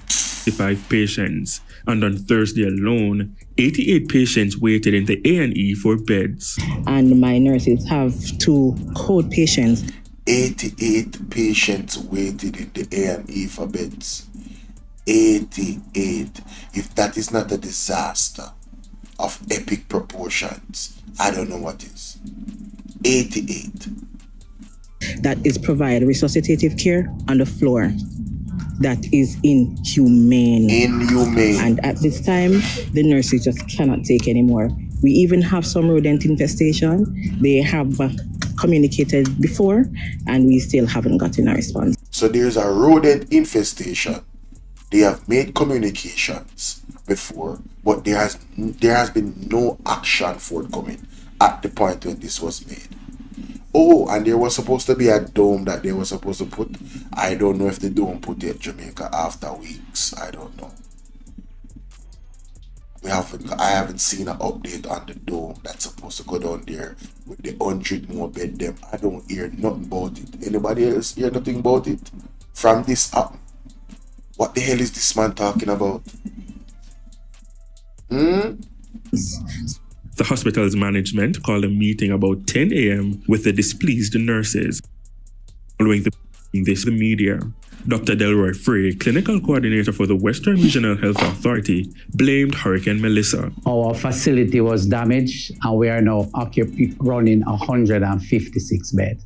[SPEAKER 22] 55 patients, and on Thursday alone, 88 patients waited in the A&E for beds.
[SPEAKER 8] And my nurses have 2 code patients.
[SPEAKER 1] 88 patients waited in the A&E for beds. 88. If that is not a disaster of epic proportions, I don't know what is. 88.
[SPEAKER 8] That is provide resuscitative care on the floor. That is inhumane.
[SPEAKER 1] Inhumane.
[SPEAKER 8] And at this time, the nurses just cannot take anymore. We even have some rodent infestation. They have communicated before, and we still haven't gotten a response.
[SPEAKER 1] So there's a rodent infestation. They have made communications before, but there has been no action forthcoming at the point when this was made. Oh, and there was supposed to be a dome that they were supposed to put. I don't know if the dome put it Jamaica after weeks. I don't know. I haven't seen an update on the dome that's supposed to go down there with the 100 more bed them. I don't hear nothing about it. Anybody else hear nothing about it from this app? What the hell is this man talking about?
[SPEAKER 22] The hospital's management called a meeting about 10 a.m. with the displeased nurses. Following the media, Dr. Delroy Frey, clinical coordinator for the Western Regional Health Authority, blamed Hurricane Melissa.
[SPEAKER 10] Our facility was damaged and we are now running 156 beds.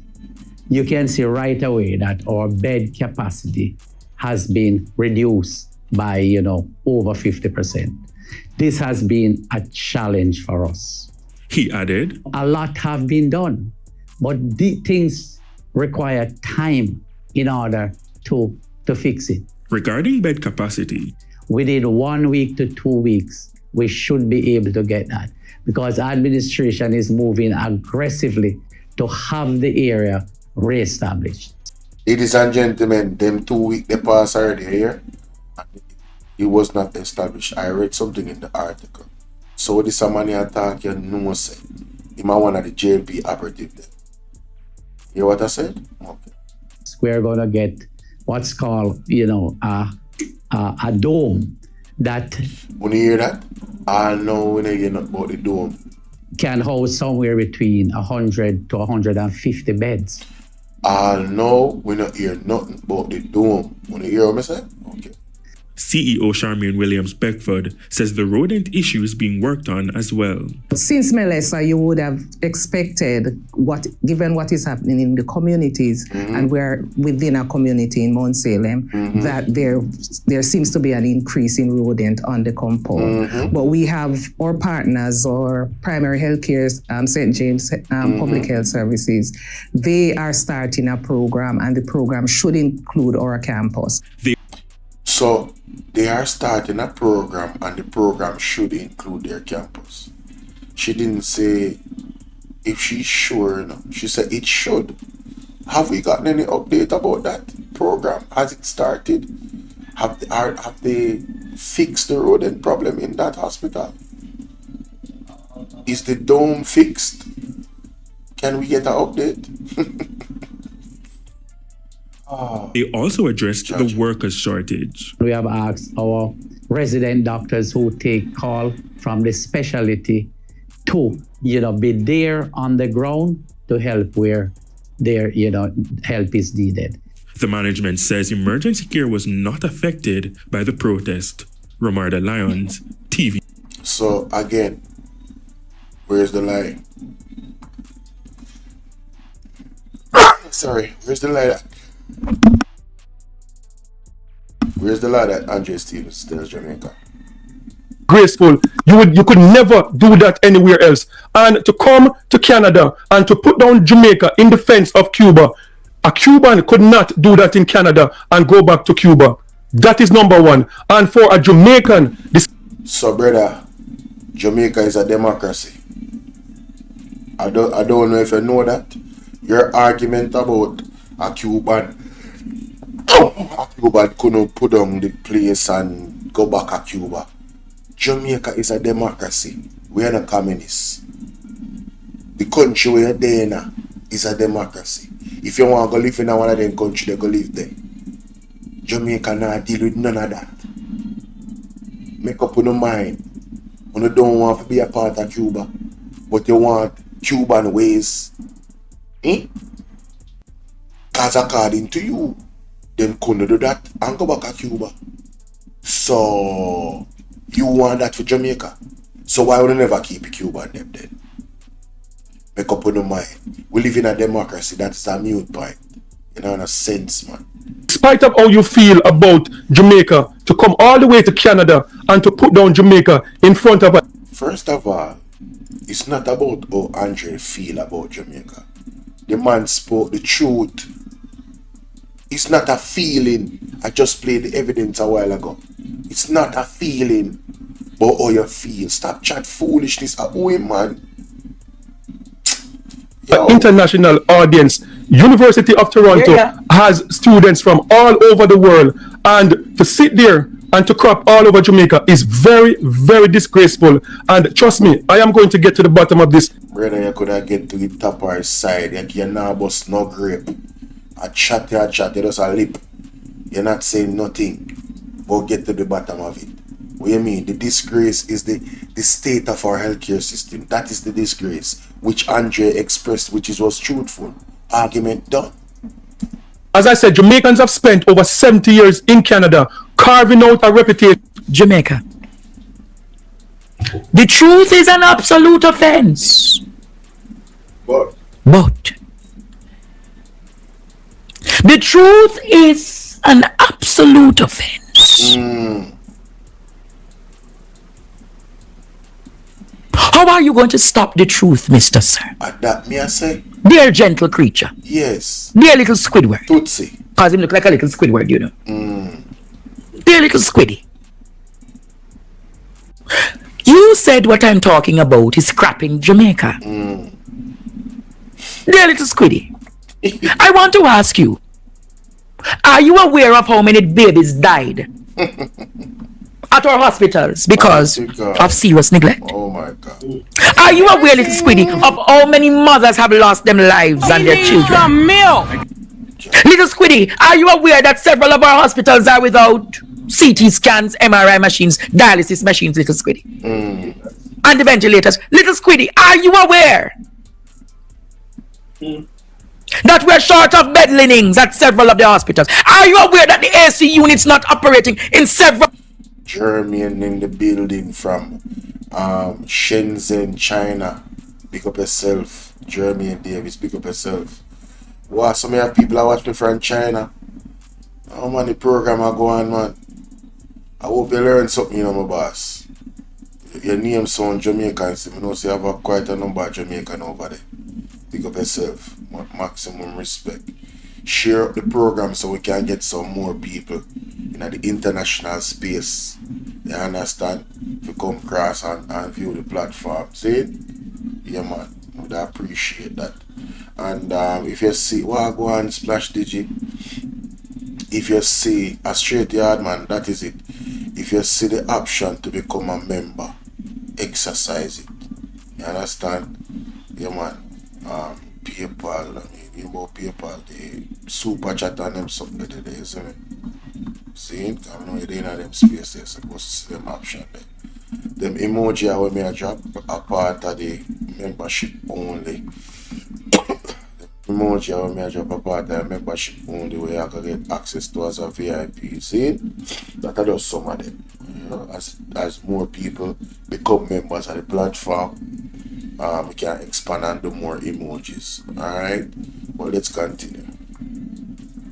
[SPEAKER 10] You can see right away that our bed capacity has been reduced by, over 50%. This has been a challenge for us.
[SPEAKER 22] He added,
[SPEAKER 10] a lot have been done, but things require time in order to fix it.
[SPEAKER 22] Regarding bed capacity,
[SPEAKER 10] within 1 week to 2 weeks, we should be able to get that because administration is moving aggressively to have the area reestablished.
[SPEAKER 1] Ladies and gentlemen, them 2 weeks they pass already here. It was not established. I read something in the article. So this man attack you know say. Him one of the JLP operative there. You hear what I said? Okay.
[SPEAKER 10] We're gonna get what's called, a dome that.
[SPEAKER 1] When you hear that? I know when you hear about the dome.
[SPEAKER 10] Can house somewhere between 100 to 150 beds.
[SPEAKER 1] I know we not hear nothing about the dome. When you hear what I say? Okay.
[SPEAKER 22] CEO Charmaine Williams-Beckford says the rodent issue is being worked on as well.
[SPEAKER 13] Since Melissa, you would have expected, given what is happening in the communities, and we're within a community in Mount Salem, that there seems to be an increase in rodent on the compound. But we have our partners, or primary health care, St. James Public Health Services, they are starting a program, and the program should include our campus.
[SPEAKER 1] So they are starting a program, and the program should include their campus. She didn't say if she's sure. No. She said it should. Have we gotten any update about that program? Has it started? Have they fixed the rodent problem in that hospital? Is the dome fixed? Can we get an update?
[SPEAKER 22] They also addressed the workers' shortage.
[SPEAKER 10] We have asked our resident doctors who take call from the specialty to, be there on the ground to help where their, help is needed.
[SPEAKER 22] The management says emergency care was not affected by the protest. Romarda Lyons, TV.
[SPEAKER 1] So again, where's the lie? Sorry, where's the lie? Where's the lie that Andre Stevens tells Jamaica?
[SPEAKER 5] Graceful. You could never do that anywhere else. And to come to Canada and to put down Jamaica in defense of Cuba, a Cuban could not do that in Canada and go back to Cuba. That is number one. And for a Jamaican,
[SPEAKER 1] so brother, Jamaica is a democracy. I don't know if you know that. Your argument about a Cuban couldn't put down the place and go back to Cuba. Jamaica is a democracy. We are not communists. The country we are there now is a democracy. If you want to go live in one of them country, they go live there. Jamaica not deal with none of that. Make up your mind. You don't want to be a part of Cuba, but you want Cuban ways. Because according to you, them couldn't do that and go back to Cuba. So you want that for Jamaica. So why would you never keep Cuba them then? Make up your mind. We live in a democracy. That is a mute point. You know, in a sense, man.
[SPEAKER 5] Despite of how you feel about Jamaica, to come all the way to Canada and to put down Jamaica in front of us.
[SPEAKER 1] First of all, it's not about how Andre feel about Jamaica. The man spoke the truth. It's not a feeling. I just played the evidence a while ago. It's not a feeling, but how you feel. Stop chat foolishness. Man.
[SPEAKER 5] International audience. University of Toronto has students from all over the world, and to sit there and to crop all over Jamaica is very, very disgraceful. And trust me, I am going to get to the bottom of this.
[SPEAKER 1] Brother, you could have get to the top or side. You can't bust no grape. A chat, you just a lip. You're not saying nothing. But get to the bottom of it. What you mean? The disgrace is the state of our healthcare system. That is the disgrace which Andre expressed, which was truthful. Argument done.
[SPEAKER 5] As I said, Jamaicans have spent over 70 years in Canada carving out a reputation.
[SPEAKER 20] Jamaica. The truth is an absolute offense.
[SPEAKER 1] But
[SPEAKER 20] the truth is an absolute offense. How are you going to stop the truth, Mr. Sir?
[SPEAKER 1] That me I say.
[SPEAKER 20] Dear gentle creature.
[SPEAKER 1] Yes.
[SPEAKER 20] Dear little Squidward.
[SPEAKER 1] Tootsie.
[SPEAKER 20] Cause him look like a little Squidward, you know. Dear little Squiddy. You said what I'm talking about is scrapping Jamaica. Dear little Squiddy. I want to ask you, are you aware of how many babies died at our hospitals because of serious neglect?
[SPEAKER 1] Oh my God.
[SPEAKER 20] Are you aware, little Squiddy, of how many mothers have lost their lives and their children? Little Squiddy, are you aware that several of our hospitals are without CT scans, MRI machines, dialysis machines, little Squiddy? And the ventilators. Little Squiddy, are you aware that we're short of bed linens at several of the hospitals? Are you aware that the AC unit's not operating in several...
[SPEAKER 1] German in the building from Shenzhen, China. Pick up yourself. Jeremy and Davis, pick up yourself. Wow, some of people are watching from China. Oh man, the program are going, man. I hope you learn something, you know, my boss. Your name sound Jamaican, so you know, so you have quite a number of Jamaican over there. Pick up yourself. Maximum respect. Share up the program so we can get some more people in the international space. You understand? To come across and view the platform. See it? Yeah, man. Would appreciate that. And if you see, well, go and Splash Digi. If you see a straight yard, man, that is it. If you see the option to become a member, exercise it. You understand? Yeah, man. PayPal, I mean, you know PayPal, the super chat on them something that they see me. See it? I know they in them spaces, supposed to see them option there. Them emoji I will me a drop a part of the membership only. Emoji I will me a drop a part of the membership only where I can get access to as a VIP. See it? That are just some of them. You know, as more people become members of the platform, we can expand and do more emojis. Alright? Well, let's continue.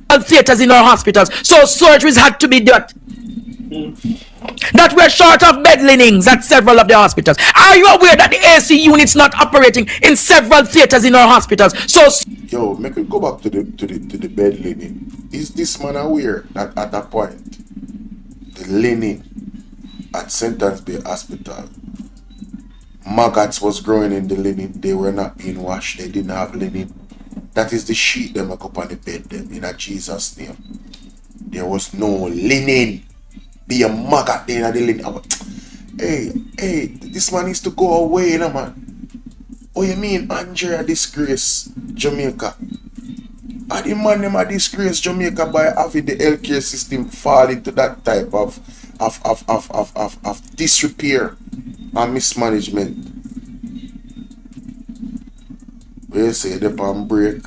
[SPEAKER 20] Theaters in our hospitals, so surgeries had to be done. That we're short of bed linens at several of the hospitals. Are you aware that the AC unit's not operating in several theaters in our hospitals? So
[SPEAKER 1] yo, make it go back to the bed linen. Is this man aware that at that point the linen at Sentence Bay Hospital, maggots was growing in the linen, they were not being washed, they didn't have linen. That is the sheet they make up on the bed them in a Jesus name. There was no linen. Be a maggot there in the linen. Hey, this man needs to go away, you know, man. Oh, you mean Andrea disgrace Jamaica? And the man them a disgrace Jamaica by having the healthcare system fall into that type of disrepair and mismanagement. We say the pan break,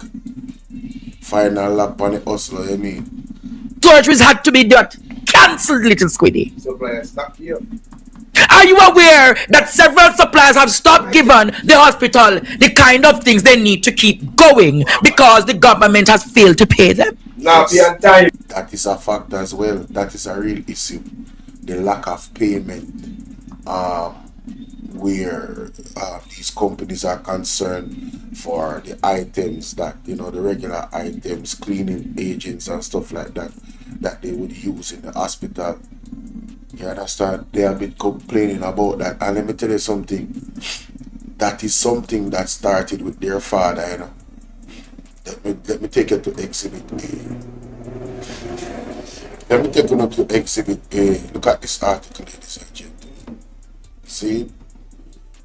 [SPEAKER 1] final lap on the hustler, you mean?
[SPEAKER 20] Surgeries had to be done. Cancelled, little squiddy.
[SPEAKER 1] Suppliers stop here.
[SPEAKER 20] Are you aware that several suppliers have stopped giving the hospital the kind of things they need to keep going because the government has failed to pay them?
[SPEAKER 1] Yes. That is a fact as well. That is a real issue. The lack of payment where these companies are concerned for the items that, the regular items, cleaning agents and stuff like that, that they would use in the hospital. You understand? They have been complaining about that. And let me tell you something. That is something that started with their father, Let me take you to Exhibit A. Let me take you to Exhibit A. Look at this article, ladies and gentlemen. See?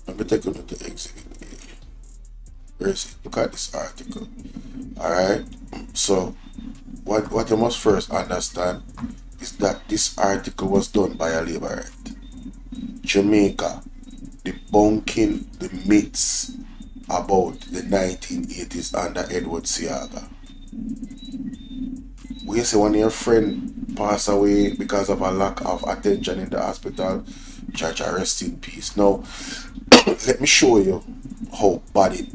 [SPEAKER 1] Let me take you to Exhibit A. Where is it? Look at this article. Alright? So, what you must first understand is that this article was done by a laborate. Jamaica, debunking the myths about the 1980s under Edward Seaga. We say when your friend passed away because of a lack of attention in the hospital, Judge, rest in peace. Now, let me show you how bad it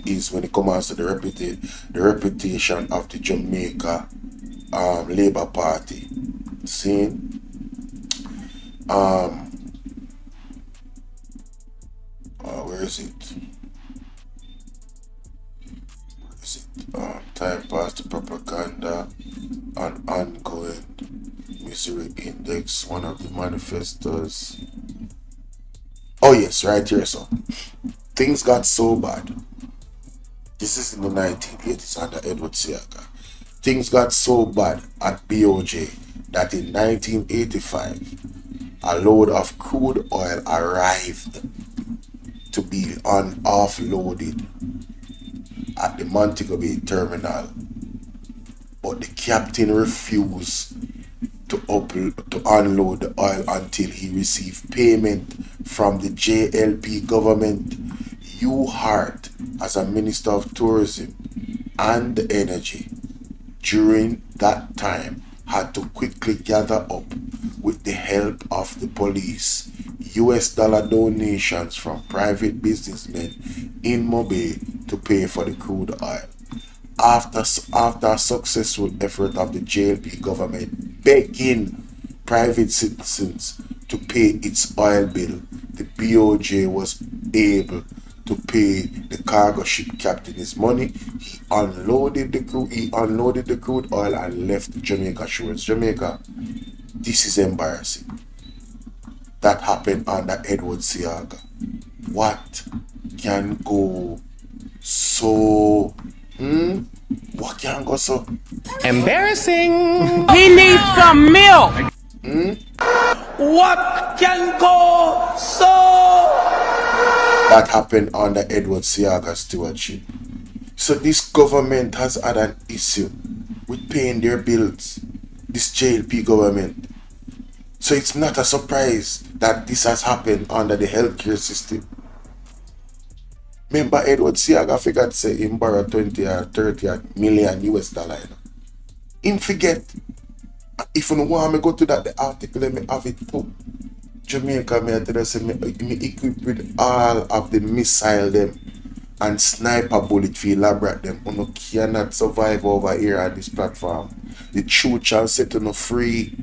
[SPEAKER 1] is when it comes to the reputation of the Jamaica Labour Party. See? Where is it? Time past the propaganda and ongoing misery index, one of the manifestos. Oh yes, right here. So things got so bad. This is in the 1980s under Edward Seaga. Things got so bad at BOJ that in 1985 a load of crude oil arrived to be offloaded at the Montego Bay terminal, but the captain refused to unload the oil until he received payment from the JLP government. Hugh Hart, as a Minister of Tourism and Energy during that time, had to quickly gather up, with the help of the police, US dollar donations from private businessmen in Mobay to pay for the crude oil. After a successful effort of the JLP government begging private citizens to pay its oil bill, the BOJ was able to pay the cargo ship captain his money. He unloaded the crude oil and left Jamaica shores. Jamaica, this is embarrassing. That happened under Edward Seaga. What can go so? What can go so?
[SPEAKER 20] Embarrassing. He needs some milk.
[SPEAKER 1] What can go so? That happened under Edward Seaga's stewardship. So this government has had an issue with paying their bills. This JLP government. So it's not a surprise that this has happened under the healthcare system. Remember Edward Seaga figured say him borrow 20 or 30 million US dollar. Him forget. If you want me go to that the article, let me have it too. Jamaica, me tell you say me equipped with all of the missile them and sniper bullet for elaborate them. You cannot survive over here at this platform. The truth shall set you free.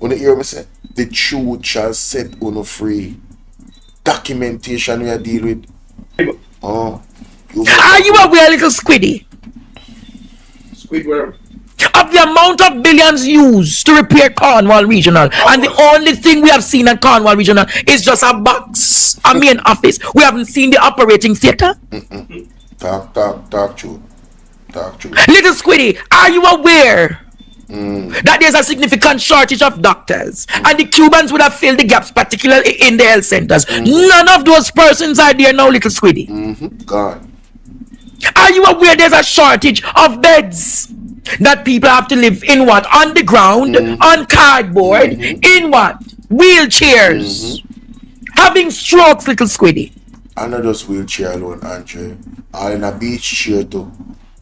[SPEAKER 1] You hear me say? The truth shall set you free. Documentation we are deal with. Oh,
[SPEAKER 20] are you aware, little squiddy?
[SPEAKER 1] Squidward.
[SPEAKER 20] Of the amount of billions used to repair Cornwall Regional, and the only thing we have seen at Cornwall Regional is just a box, a main office. We haven't seen the operating theatre.
[SPEAKER 1] Talk true.
[SPEAKER 20] Little squiddy, are you aware that there's a significant shortage of doctors, and the Cubans would have filled the gaps, particularly in the health centers? None of those persons are there now, little squiddy.
[SPEAKER 1] God.
[SPEAKER 20] Are Are you aware there's a shortage of beds? That people have to live in what? On the ground, on cardboard, in what? Wheelchairs. Having strokes, little squiddy.
[SPEAKER 1] And not just wheelchair alone, Andre. Or in a beach chair too.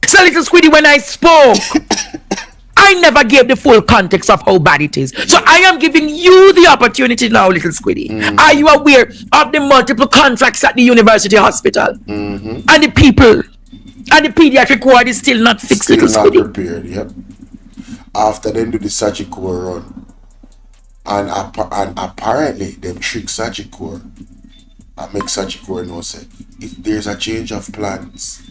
[SPEAKER 20] So, little squiddy, when I spoke, I never gave the full context of how bad it is. So I am giving you the opportunity now, little squiddy. Are you aware of the multiple contracts at the university hospital? And the people and the pediatric ward is still not fixed,
[SPEAKER 1] Still
[SPEAKER 20] little
[SPEAKER 1] not
[SPEAKER 20] squiddy.
[SPEAKER 1] prepared, yep. After them do the surgical run. And apparently them trick surgical. I make surgical no say. If there's a change of plans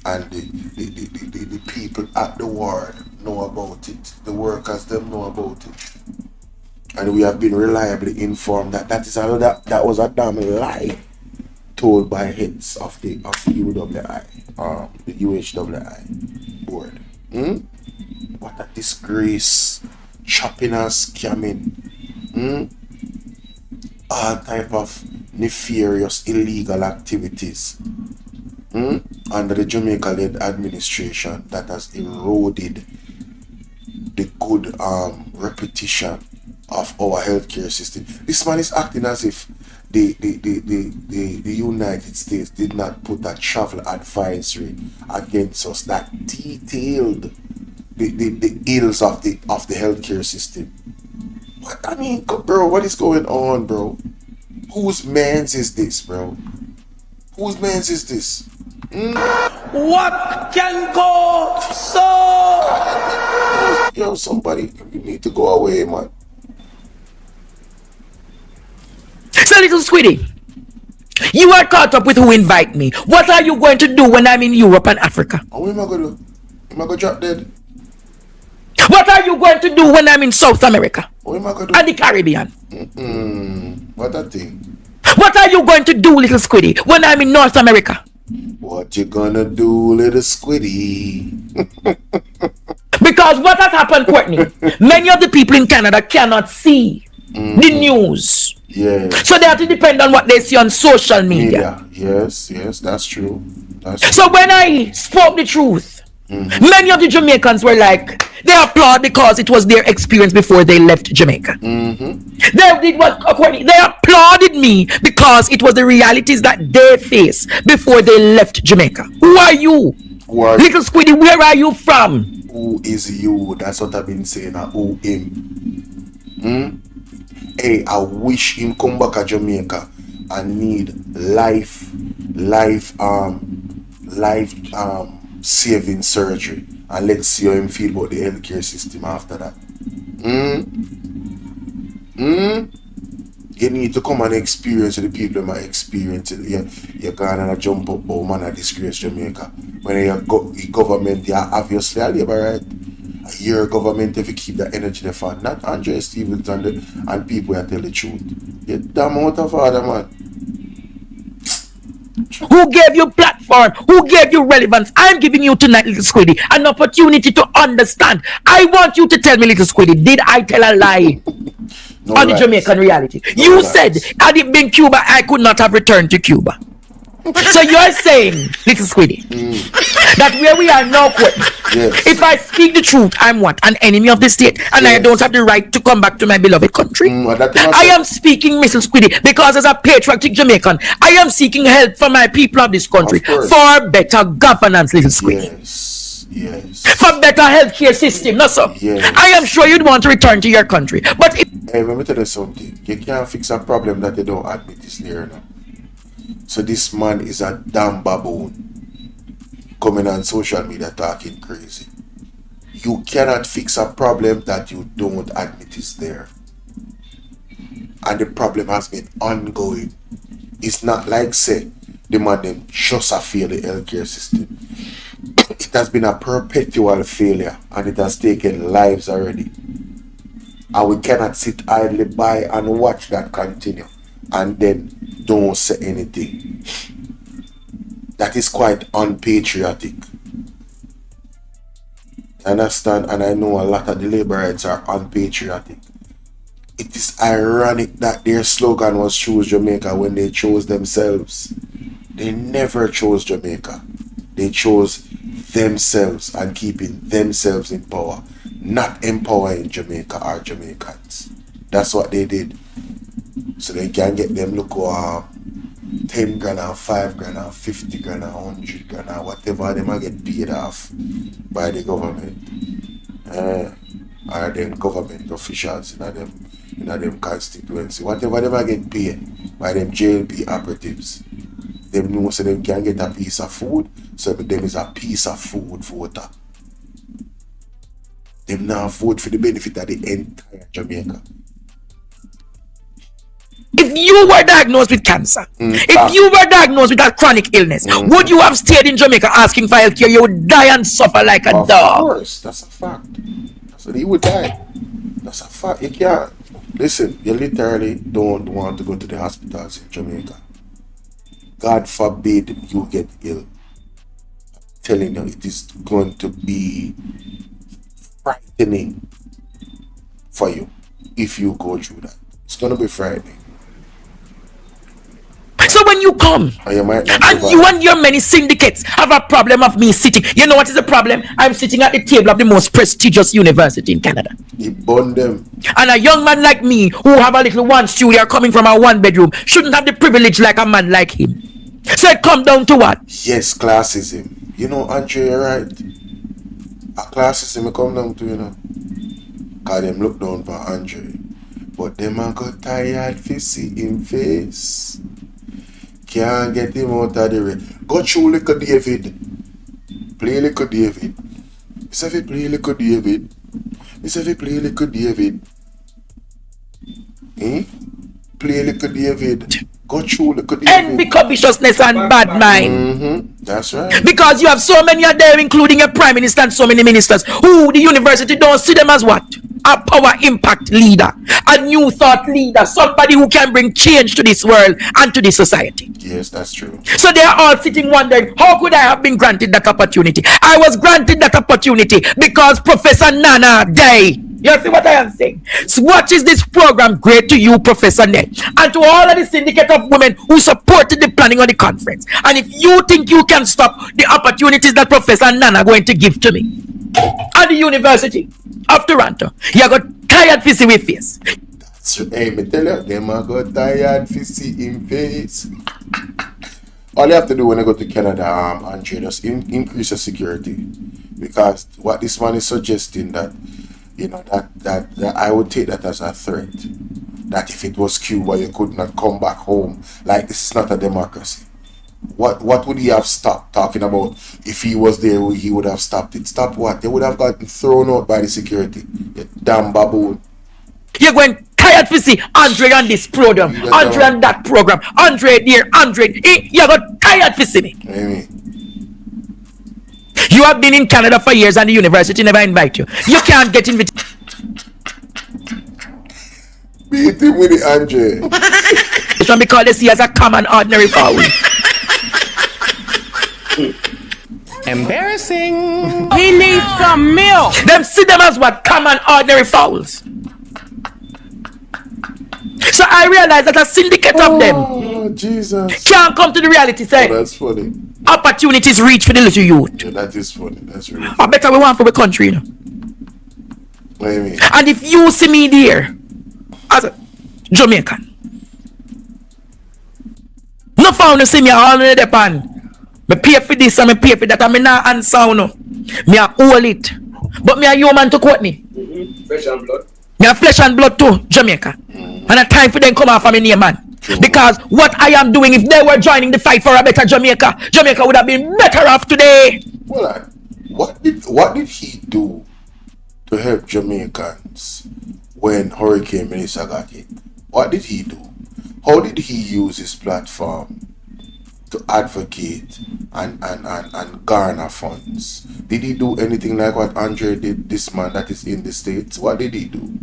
[SPEAKER 1] and the people at the ward know about it, the workers them know about it, and we have been reliably informed that that was a damn lie told by heads of the UWI, the UHWI board. What a disgrace! Chopping and scamming, all type of nefarious illegal activities under the Jamaica-led administration that has eroded the good reputation of our healthcare system. This man is acting as if the United States did not put a travel advisory against us that detailed the ills of the healthcare system. What I mean, bro, what is going on, bro? Whose mans is this, bro? Whose mans is this?
[SPEAKER 20] What can go so?
[SPEAKER 1] Yo, somebody, you need to go away, man.
[SPEAKER 20] So, little sweetie, you are caught up with who invite me. What are you going to do when I'm in Europe and Africa?
[SPEAKER 1] What am I going to do? Am I going to drop dead?
[SPEAKER 20] What are you going to do when I'm in South America?
[SPEAKER 1] What am I going to do?
[SPEAKER 20] And the Caribbean?
[SPEAKER 1] What a thing.
[SPEAKER 20] What are you going to do, little squiddy, when I'm in North America?
[SPEAKER 1] What you gonna do, little squiddy?
[SPEAKER 20] Because what has happened, Courtney, many of the people in Canada cannot see the news.
[SPEAKER 1] Yeah.
[SPEAKER 20] So they have to depend on what they see on social media.
[SPEAKER 1] Yes, that's true. That's true.
[SPEAKER 20] So when I spoke the truth, many of the Jamaicans were like, they applaud because it was their experience before they left Jamaica. They did what, according, they applauded me because it was the realities that they faced before they left Jamaica. Who are you? Little squiddy, where are you from?
[SPEAKER 1] Who is you? That's what I've been saying. Who him? Hey, I wish him come back to Jamaica and need life saving surgery, and let's see how him feel about the healthcare system after that. You need to come and experience the people that might experience it. You're going to jump up, oh man, I disgrace Jamaica. When you're government, you're obviously a labor, right? Your government, if you keep the energy there for not Andre Stevens and people that tell the truth. You're damn out of order, man.
[SPEAKER 20] Who gave you platform? Who gave you relevance? I'm giving you tonight, little squiddy, an opportunity to understand. I want you to tell me, little squiddy, did I tell a lie on the Jamaican reality? You said, had it been Cuba, I could not have returned to Cuba. So you're saying, little squiddy, that where we are now, if I speak the truth, I'm what? An enemy of the state, and I don't have the right to come back to my beloved country. I am speaking, Mrs. Squiddy, because as a patriotic Jamaican, I am seeking help for my people of this country for better governance, little squiddy.
[SPEAKER 1] Yes.
[SPEAKER 20] For better healthcare system, no sir. I am sure you'd want to return to your country, but
[SPEAKER 1] hey, let me tell you something. You can't fix a problem that they don't admit is there now. So this man is a damn baboon coming on social media talking crazy. You cannot fix a problem that you don't admit is there. And the problem has been ongoing. It's not like say the man them just a fail the healthcare system. It has been a perpetual failure and it has taken lives already. And we cannot sit idly by and watch that continue and then don't say anything. That is quite unpatriotic. Understand? And I know a lot of the laborites are unpatriotic. It is ironic that their slogan was choose Jamaica when they chose themselves. They never chose Jamaica. They chose themselves and keeping themselves in power, not empowering Jamaica or Jamaicans. That's what they did. So they can get them look 10 grand or 5 grand or 50 grand or 100 grand or whatever they might get paid off by the government. Or them government officials in them constituency. Whatever they might get paid by them JLP operatives. Them know so them can get a piece of food, so them is a piece of food voter. Them now vote for the benefit of the entire Jamaica.
[SPEAKER 20] If you were diagnosed with cancer, if you were diagnosed with a chronic illness, would you have stayed in Jamaica asking for health care? You would die and suffer like a dog.
[SPEAKER 1] Of course, that's a fact. So he would die. That's a fact. You can't. Listen, you literally don't want to go to the hospitals in Jamaica. God forbid you get ill. I'm telling you, it is going to be frightening for you if you go through that. It's going to be frightening.
[SPEAKER 20] So when you come, and you and your many syndicates have a problem of me sitting, you know what is the problem? I'm sitting at the table of the most prestigious university in Canada.
[SPEAKER 1] You burn them.
[SPEAKER 20] And a young man like me, who have a little one studio coming from a one bedroom, shouldn't have the privilege like a man like him. So it come down to what?
[SPEAKER 1] Yes, classism. You know, Andre, you're right. A classism it come down to, you know. Cause them look down for Andre. But them a got tired to see him face. Can't get him out of the way. Go through little David. Play little David. It's if you play little David. It's if you play little David. Play little David. Go through little David.
[SPEAKER 20] Envy, covetousness and bad mind.
[SPEAKER 1] That's right.
[SPEAKER 20] Because you have so many are there, including a prime minister and so many ministers, who the university don't see them as what? A power impact leader, a new thought leader, somebody who can bring change to this world and to this society.
[SPEAKER 1] Yes, that's true.
[SPEAKER 20] So they are all sitting wondering, how could I have been granted that opportunity? I was granted that opportunity because Professor Nana died. You see what I am saying? So what is this program great to you, Professor Ned, and to all of the syndicate of women who supported the planning of the conference? And if you think you can stop the opportunities that Professor Nana going to give to me at the University of Toronto, you got tired to see with face.
[SPEAKER 1] So, hey, me tell you, them a got tired to see him face. All you have to do when I go to Canada, Andre, just increase your security, because what this man is suggesting that, you know, that I would take that as a threat. That if it was Cuba, you could not come back home. Like, this is not a democracy. What would he have stopped talking about? If he was there, he would have stopped it. Stop what? They would have gotten thrown out by the security. You damn baboon.
[SPEAKER 20] You're going tired to see Andre on this program, Andre on that program, Andre there, Andre. You got tired to see me. You have been in Canada for years and the university never invite you. You can't get invited.
[SPEAKER 1] Beat him with it, Andre.
[SPEAKER 20] It's because they see as a common ordinary foul.
[SPEAKER 21] Embarrassing.
[SPEAKER 20] He needs some milk. Them see them as what? Common ordinary fouls. So I realize that a syndicate of them
[SPEAKER 1] Jesus.
[SPEAKER 20] can't come to the reality say,
[SPEAKER 1] that's funny.
[SPEAKER 20] Opportunities reach for the little youth.
[SPEAKER 1] Yeah, that is funny. That's really funny.
[SPEAKER 20] I better we want for the country, you know.
[SPEAKER 1] What do you mean?
[SPEAKER 20] And if you see me there as a Jamaican, no found to see me all in the pan. Me pay for this and me pay for that, and me not answer no. Me a hold it. But me a human to quote me.
[SPEAKER 3] Flesh and blood.
[SPEAKER 20] Me a flesh and blood too, Jamaica. And a time for them come off of me name, man. Because what I am doing, if they were joining the fight for a better Jamaica, Jamaica would have been better off today.
[SPEAKER 1] Well, what did he do to help Jamaicans when Hurricane Melissa got hit? What did he do? How did he use his platform to advocate and garner funds? Did he do anything like what Andre did, this man that is in the States? What did he do?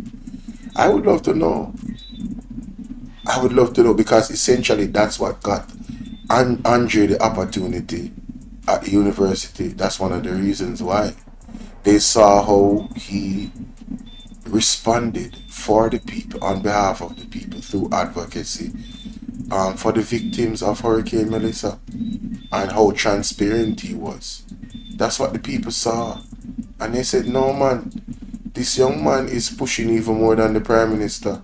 [SPEAKER 1] I would love to know. I would love to know, because essentially that's what got Andre the opportunity at the university. That's one of the reasons why. They saw how he responded for the people, on behalf of the people, through advocacy for the victims of Hurricane Melissa. and how transparent he was. That's what the people saw. And they said, no man, this young man is pushing even more than the Prime Minister.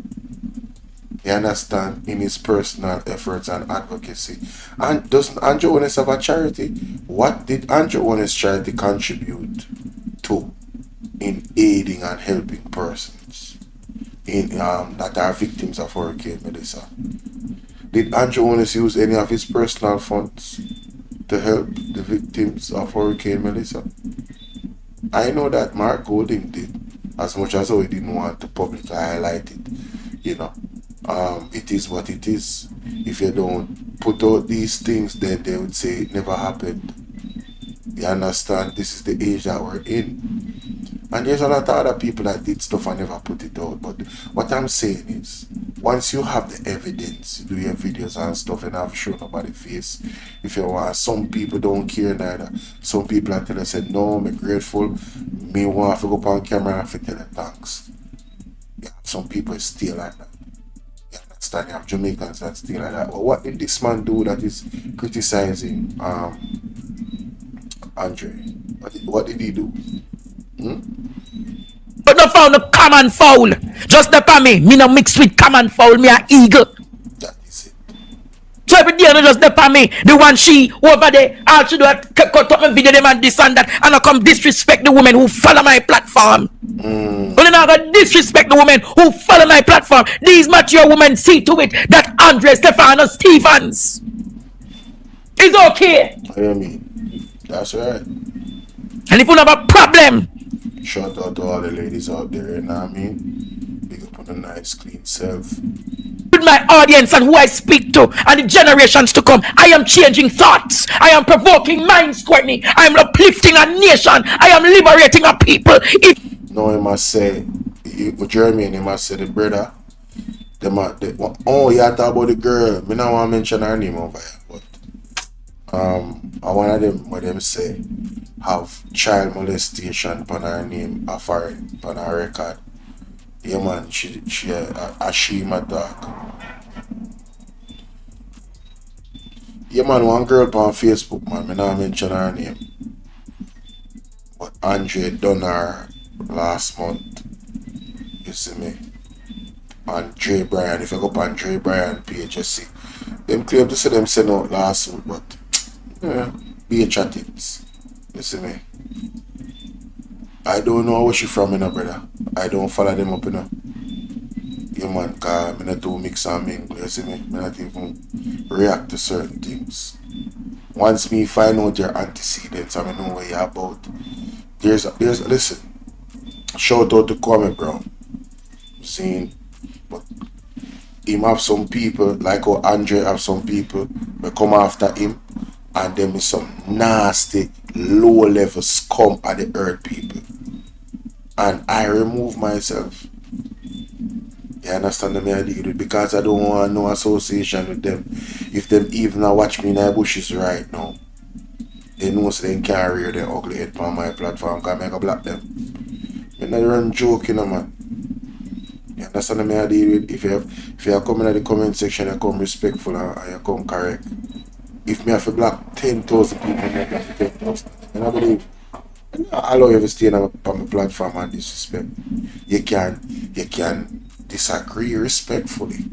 [SPEAKER 1] You understand? In his personal efforts and advocacy. And doesn't Andrew Holness have a charity? What did Andrew Holness charity contribute to in aiding and helping persons in that are victims of Hurricane Melissa? Did Andrew Holness use any of his personal funds to help the victims of Hurricane Melissa? I know that Mark Golding did, as much as he didn't want to publicly highlight it. You know, it is what it is. If you don't put out these things, then they would say it never happened. You understand? This is the age that we're in. And there's a lot of other people that did stuff and never put it out. But what I'm saying is, once you have the evidence, you do your videos and stuff and have shown nobody face. If you want, some people don't care neither. Some people are telling say, no, I'm grateful. Me want to go up on camera and tell you thanks. Yeah, some people still like that. You understand? You have Jamaicans that still like that. But what did this man do that is criticizing Andre? What did he do?
[SPEAKER 20] But no found no common foul. Just the for me. Me no mix with common foul. Me a eagle.
[SPEAKER 1] That is it.
[SPEAKER 20] So every day no just the for me. The one she over there. All she do is cut up my video them and this and that. And I come disrespect the women who follow my platform. But then I got disrespect the women who follow my platform. These mature women see to it that Andre Stefano Stevens is okay.
[SPEAKER 1] What do you mean? That's right.
[SPEAKER 20] And if you have a problem,
[SPEAKER 1] shout out to all the ladies out there, you know what I mean? Big up on the nice, clean self.
[SPEAKER 20] With my audience and who I speak to and the generations to come, I am changing thoughts. I am provoking minds, Courtney. I am uplifting a nation. I am liberating a people.
[SPEAKER 1] No, he must say, with Jeremy, he must say the brother. Oh, you talk about the girl. Me not want to mention her name over here, but I one of them, what them say, have child molestation upon her name, a foreign, upon her record. Yeah man, she my dog. Yeah man, one girl on Facebook, man, me not mention her name. But Andre done her last month. You see me? And Dre Bryan, if you go up on Dre Bryan page, you see. Them claim to say them sent out last week, but yeah, be a chattings. You see me? I don't know where she from, you know, brother. I don't follow them up, you know. Yeah, man, because I not do mix and mingle, you see me? I not even react to certain things. Once me find out your antecedents, I know what you're about. Listen, shout out to Kwame Brown. Seeing, but him have some people, like how Andre have some people, that come after him, and them is some nasty, low-level scum at the earth people. And I remove myself. You understand me? I deal with because I don't want no association with them. If them even watch me in the bushes right now, they know so they can't rear their ugly head on my platform because I make a block them. I'm not run joking, man. You understand me? I deal with if you come in the comment section, you come respectful and you come correct. If me have to block 10,000 people, I block 10,000. And I believe I allow you to stay on my platform and disrespect. You can disagree respectfully.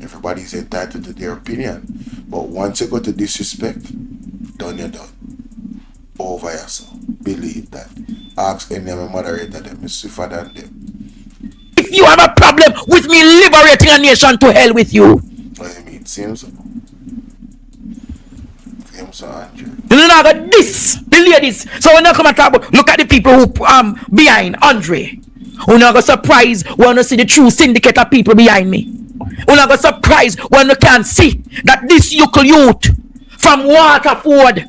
[SPEAKER 1] Everybody's entitled to their opinion. But once you go to disrespect, done you're done. Over yourself. Believe that. Ask any of my moderator them is swifter than them.
[SPEAKER 20] If you have a problem with me liberating a nation, to hell with you.
[SPEAKER 1] What do you mean? Seems so. Andrew.
[SPEAKER 20] You know got this, the ladies. So when I come and talk about, look at the people who behind Andre. We're not gonna surprise when you see the true syndicate of people behind me. We're not gonna surprise when you can see that this yokel youth from Waterford,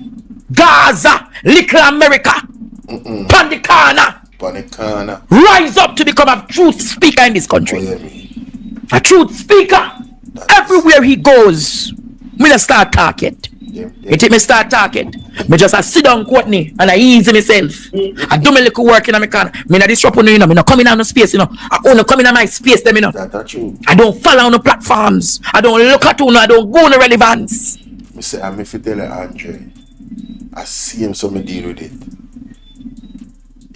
[SPEAKER 20] Gaza, Little America, Pandicana, rise up to become a truth speaker in this country. A truth speaker. Everywhere he goes, me just start talking. You take me start talking. Me just sit down, Courtney, and I ease myself. I do my little work in my corner. Me not disrupt you know. Me not come in on no space, you know. I only come in on my space, them, you know.
[SPEAKER 1] That's true.
[SPEAKER 20] I don't follow on the platforms. I don't look at you, no. I don't go on the relevance.
[SPEAKER 1] Me say, I'm if you tell Andre, I see him, so me deal with it.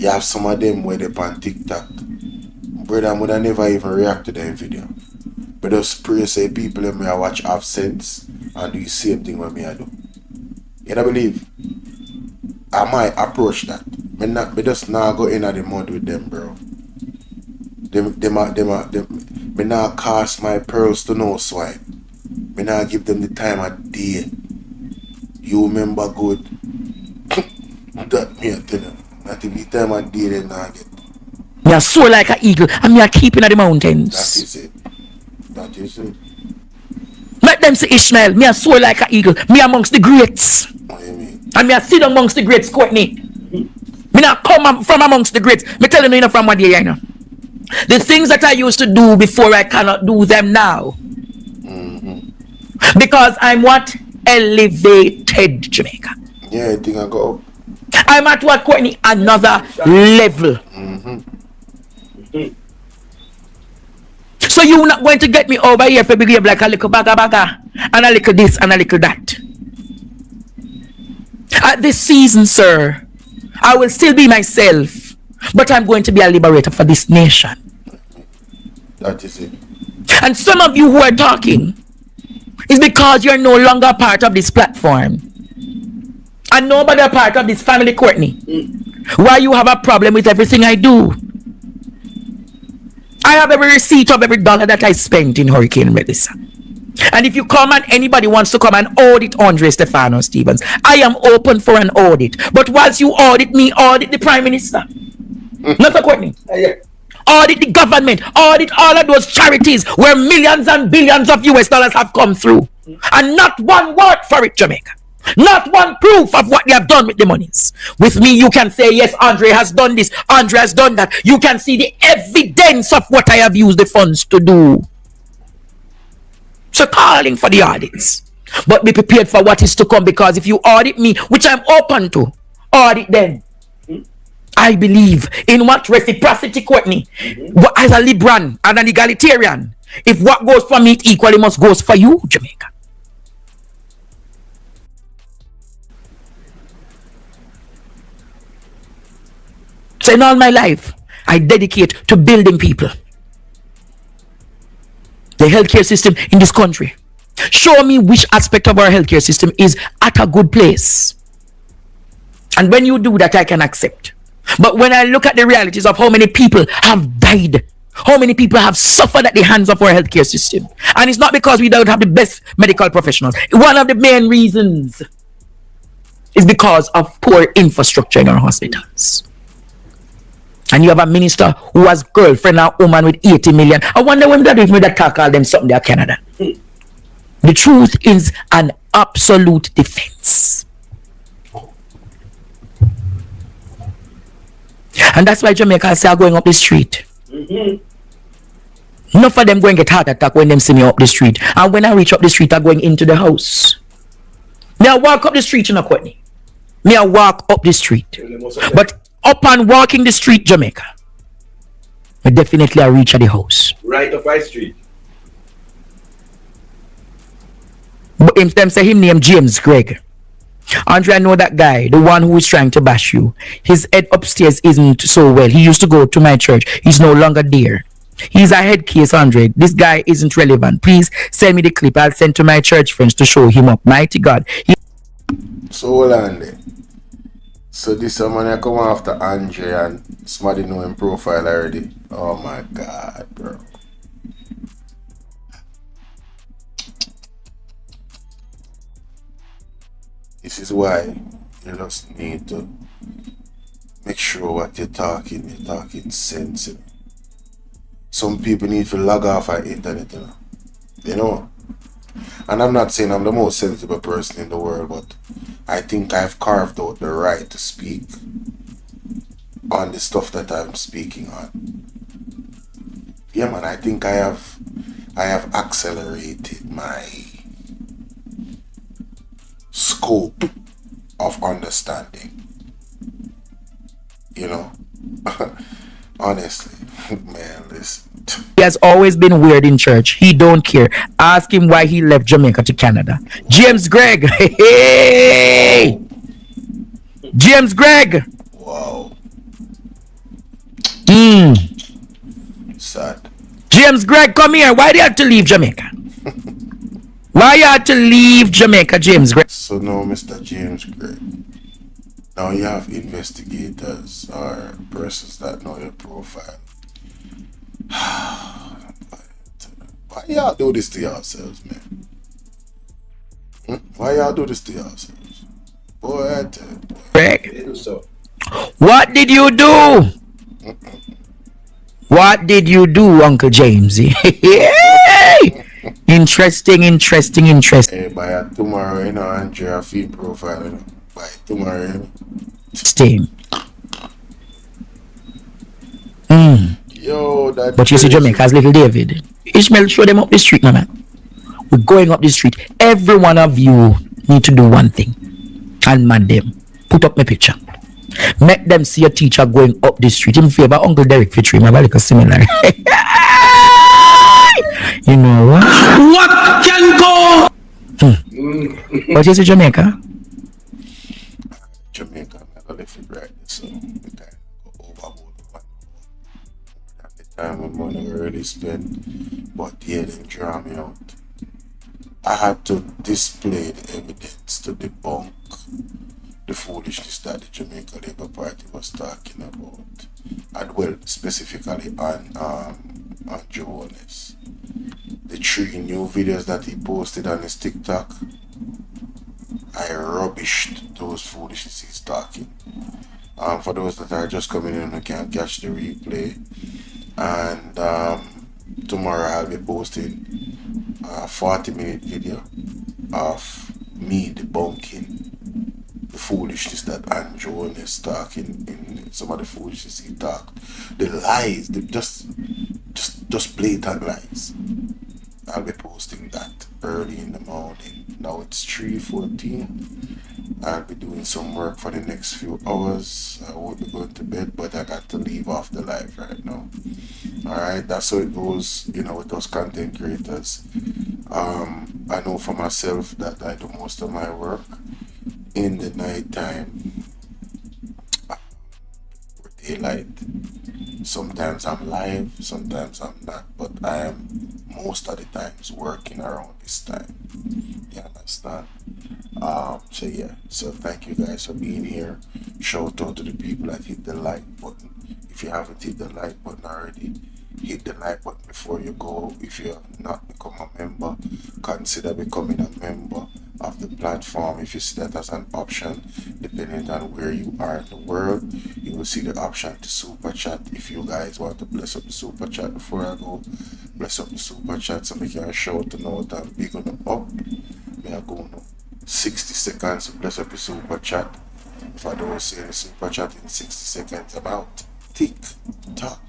[SPEAKER 1] You have some of them where they on TikTok. Brother, I would never even react to them video. But just pray say people in me I watch have sense and do the same thing when me I do. You don't believe? I might approach that. Me just not go in at the mud with them, bro. Me not cast my pearls to no swine. Me not give them the time of day. You remember good. That me I tell you. Not if the time of day they not get.
[SPEAKER 20] Me are soar like an eagle and me are keeping at the mountains.
[SPEAKER 1] That is it. That is it.
[SPEAKER 20] Let them say Ishmael, me are soar like an eagle. Me amongst the greats. And me are sit amongst the greats, Courtney. Me not come from amongst the greats. Me telling you, from what you know. The things that I used to do before, I cannot do them now. Because I'm what? Elevated, Jamaica.
[SPEAKER 1] Yeah, I think I go up.
[SPEAKER 20] I'm at what, Courtney? Another level. So you're not going to get me over here for behave like a little baga and a little this and a little that. At this season, sir, I will still be myself, but I'm going to be a liberator for this nation.
[SPEAKER 1] That is it.
[SPEAKER 20] And some of you who are talking is because you're no longer part of this platform. And nobody a part of this family, Courtney. Why you have a problem with everything I do? I have every receipt of every dollar that I spent in Hurricane Melissa. And if you come and anybody wants to come and audit Andre Stefano Stevens, I am open for an audit. But whilst you audit me, audit the Prime Minister. Not for Courtney. Audit the government. Audit all of those charities where millions and billions of US dollars have come through. And not one word for it, Jamaica. Not one proof of what they have done with the monies. With me, you can say, yes, Andre has done this, Andre has done that. You can see the evidence of what I have used the funds to do. So calling for the audits. But be prepared for what is to come, because if you audit me, which I'm open to, audit them. I believe in what reciprocity, Courtney. As a liberal and an egalitarian, if what goes for me, it equally must goes for you, Jamaica. So in all my life, I dedicate to building people. The healthcare system in this country. Show me which aspect of our healthcare system is at a good place. And when you do that, I can accept. But when I look at the realities of how many people have died, how many people have suffered at the hands of our healthcare system, and it's not because we don't have the best medical professionals. One of the main reasons is because of poor infrastructure in our hospitals. And you have a minister who has girlfriend and woman with 80 million. I wonder when that even that talk all them something there Canada. The truth is an absolute defense. And that's why Jamaicans are going up the street. Enough of them going to get heart attack when them see me up the street. And when I reach up the street, I'm going into the house. Me I walk up the street, you know, Courtney. Me I walk up the street. But upon walking the street, Jamaica, I definitely I reach at the house.
[SPEAKER 7] Right up my street.
[SPEAKER 20] But him them say him name James Gregg. Andre, I know that guy, the one who is trying to bash you. His head upstairs isn't so well. He used to go to my church. He's no longer there. He's a head case, Andre. This guy isn't relevant. Please send me the clip. I'll send to my church friends to show him up. Mighty God.
[SPEAKER 1] So hold on there. So this man I come after Andre and somebody know him profile already. Oh my God, bro. This is why you just need to make sure what you're talking sense. You know? Some people need to log off our internet, you know. And I'm not saying I'm the most sensible person in the world, but I think I've carved out the right to speak on the stuff that I'm speaking on. Yeah, man, I think I have accelerated my scope of understanding. You know, honestly, man, listen.
[SPEAKER 20] He has always been weird in church. He don't care. Ask him why he left Jamaica to Canada. James Gregg, hey! James Gregg.
[SPEAKER 1] Wow. Sad.
[SPEAKER 20] James Gregg, come here. Why do you have to leave Jamaica? Why you had to leave Jamaica, James Gregg?
[SPEAKER 1] So now, Mr. James Gregg, now you have investigators or persons that know your profile. Why y'all do this to yourselves, man? Why y'all do this to yourselves? Boy, I tell you.
[SPEAKER 20] Greg, what did you do? What did you do, Uncle James? Interesting.
[SPEAKER 1] Hey, by tomorrow, you know, Andrea feed profile, you know. By tomorrow, you know.
[SPEAKER 20] Steam.
[SPEAKER 1] Yo, that.
[SPEAKER 20] But you see Jamaica's little David. Ishmael, show them up the street, my man. We're going up the street. Every one of you need to do one thing. And man them. Put up my picture. Make them see a teacher going up the street. In favor, Uncle Derek Fitri, my like a similar. You know what? What can go? But you see Jamaica?
[SPEAKER 1] Jamaica, I'm gonna live it right. So we can go overboard one at the time when money really spent, but yeah, them draw me out. I had to display the evidence to debunk the foolishness that the Jamaica Labour Party was talking about, and well, specifically on HOLNESS. The 3 new videos that he posted on his TikTok, I rubbished those foolishness he's talking. For those that are just coming in and can't catch the replay, and tomorrow I'll be posting a 40-minute video of me debunking the foolishness that Andrew is talking, in some of the foolishness he talked, the lies, the just blatant lies. I'll be posting that early in the morning. Now it's 3:14. I'll be doing some work for the next few hours. I won't be going to bed, but I got to leave off the live right now. Alright, that's how it goes, you know, with those content creators. I know for myself that I do most of my work in the night time or daylight. Sometimes I'm live, sometimes I'm not, but I am most of the times working around this time. You understand? So yeah, so thank you guys for being here. Shout out to the people that hit the like button. If you haven't hit the like button already, hit the like button before you go. If you have not become a member, consider becoming a member of the platform. If you see that as an option, depending on where you are in the world, you will see the option to super chat. If you guys want to bless up the super chat before I go, bless up the super chat so we can shout to know that I'm big on the up. Me I go now 60 seconds to bless up the super chat. If I don't say the super chat in 60 seconds, about tick tock,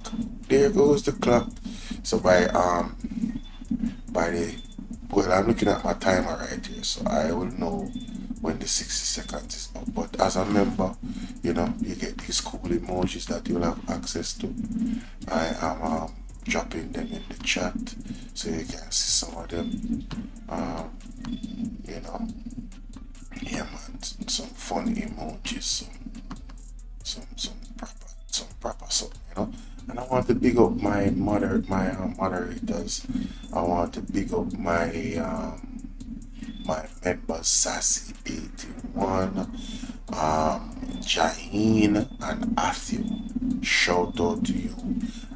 [SPEAKER 1] there goes the clock. So by the, well, I'm looking at my timer right here, so I will know when the 60 seconds is up. But as a member, you know, you get these cool emojis that you'll have access to. I am dropping them in the chat so you can see some of them. You know, yeah man, some funny emojis, some proper something, you know. And I want to big up my moderators. I want to big up my my members, Sassy 81, Jaheen and Matthew. Shout out to you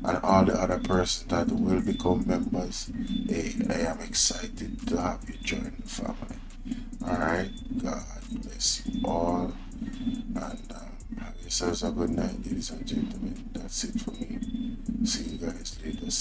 [SPEAKER 1] and all the other persons that will become members. Hey, I am excited to have you join the family. Alright, God bless you all, and have yourselves a good night, ladies and gentlemen. That's it for me. See you guys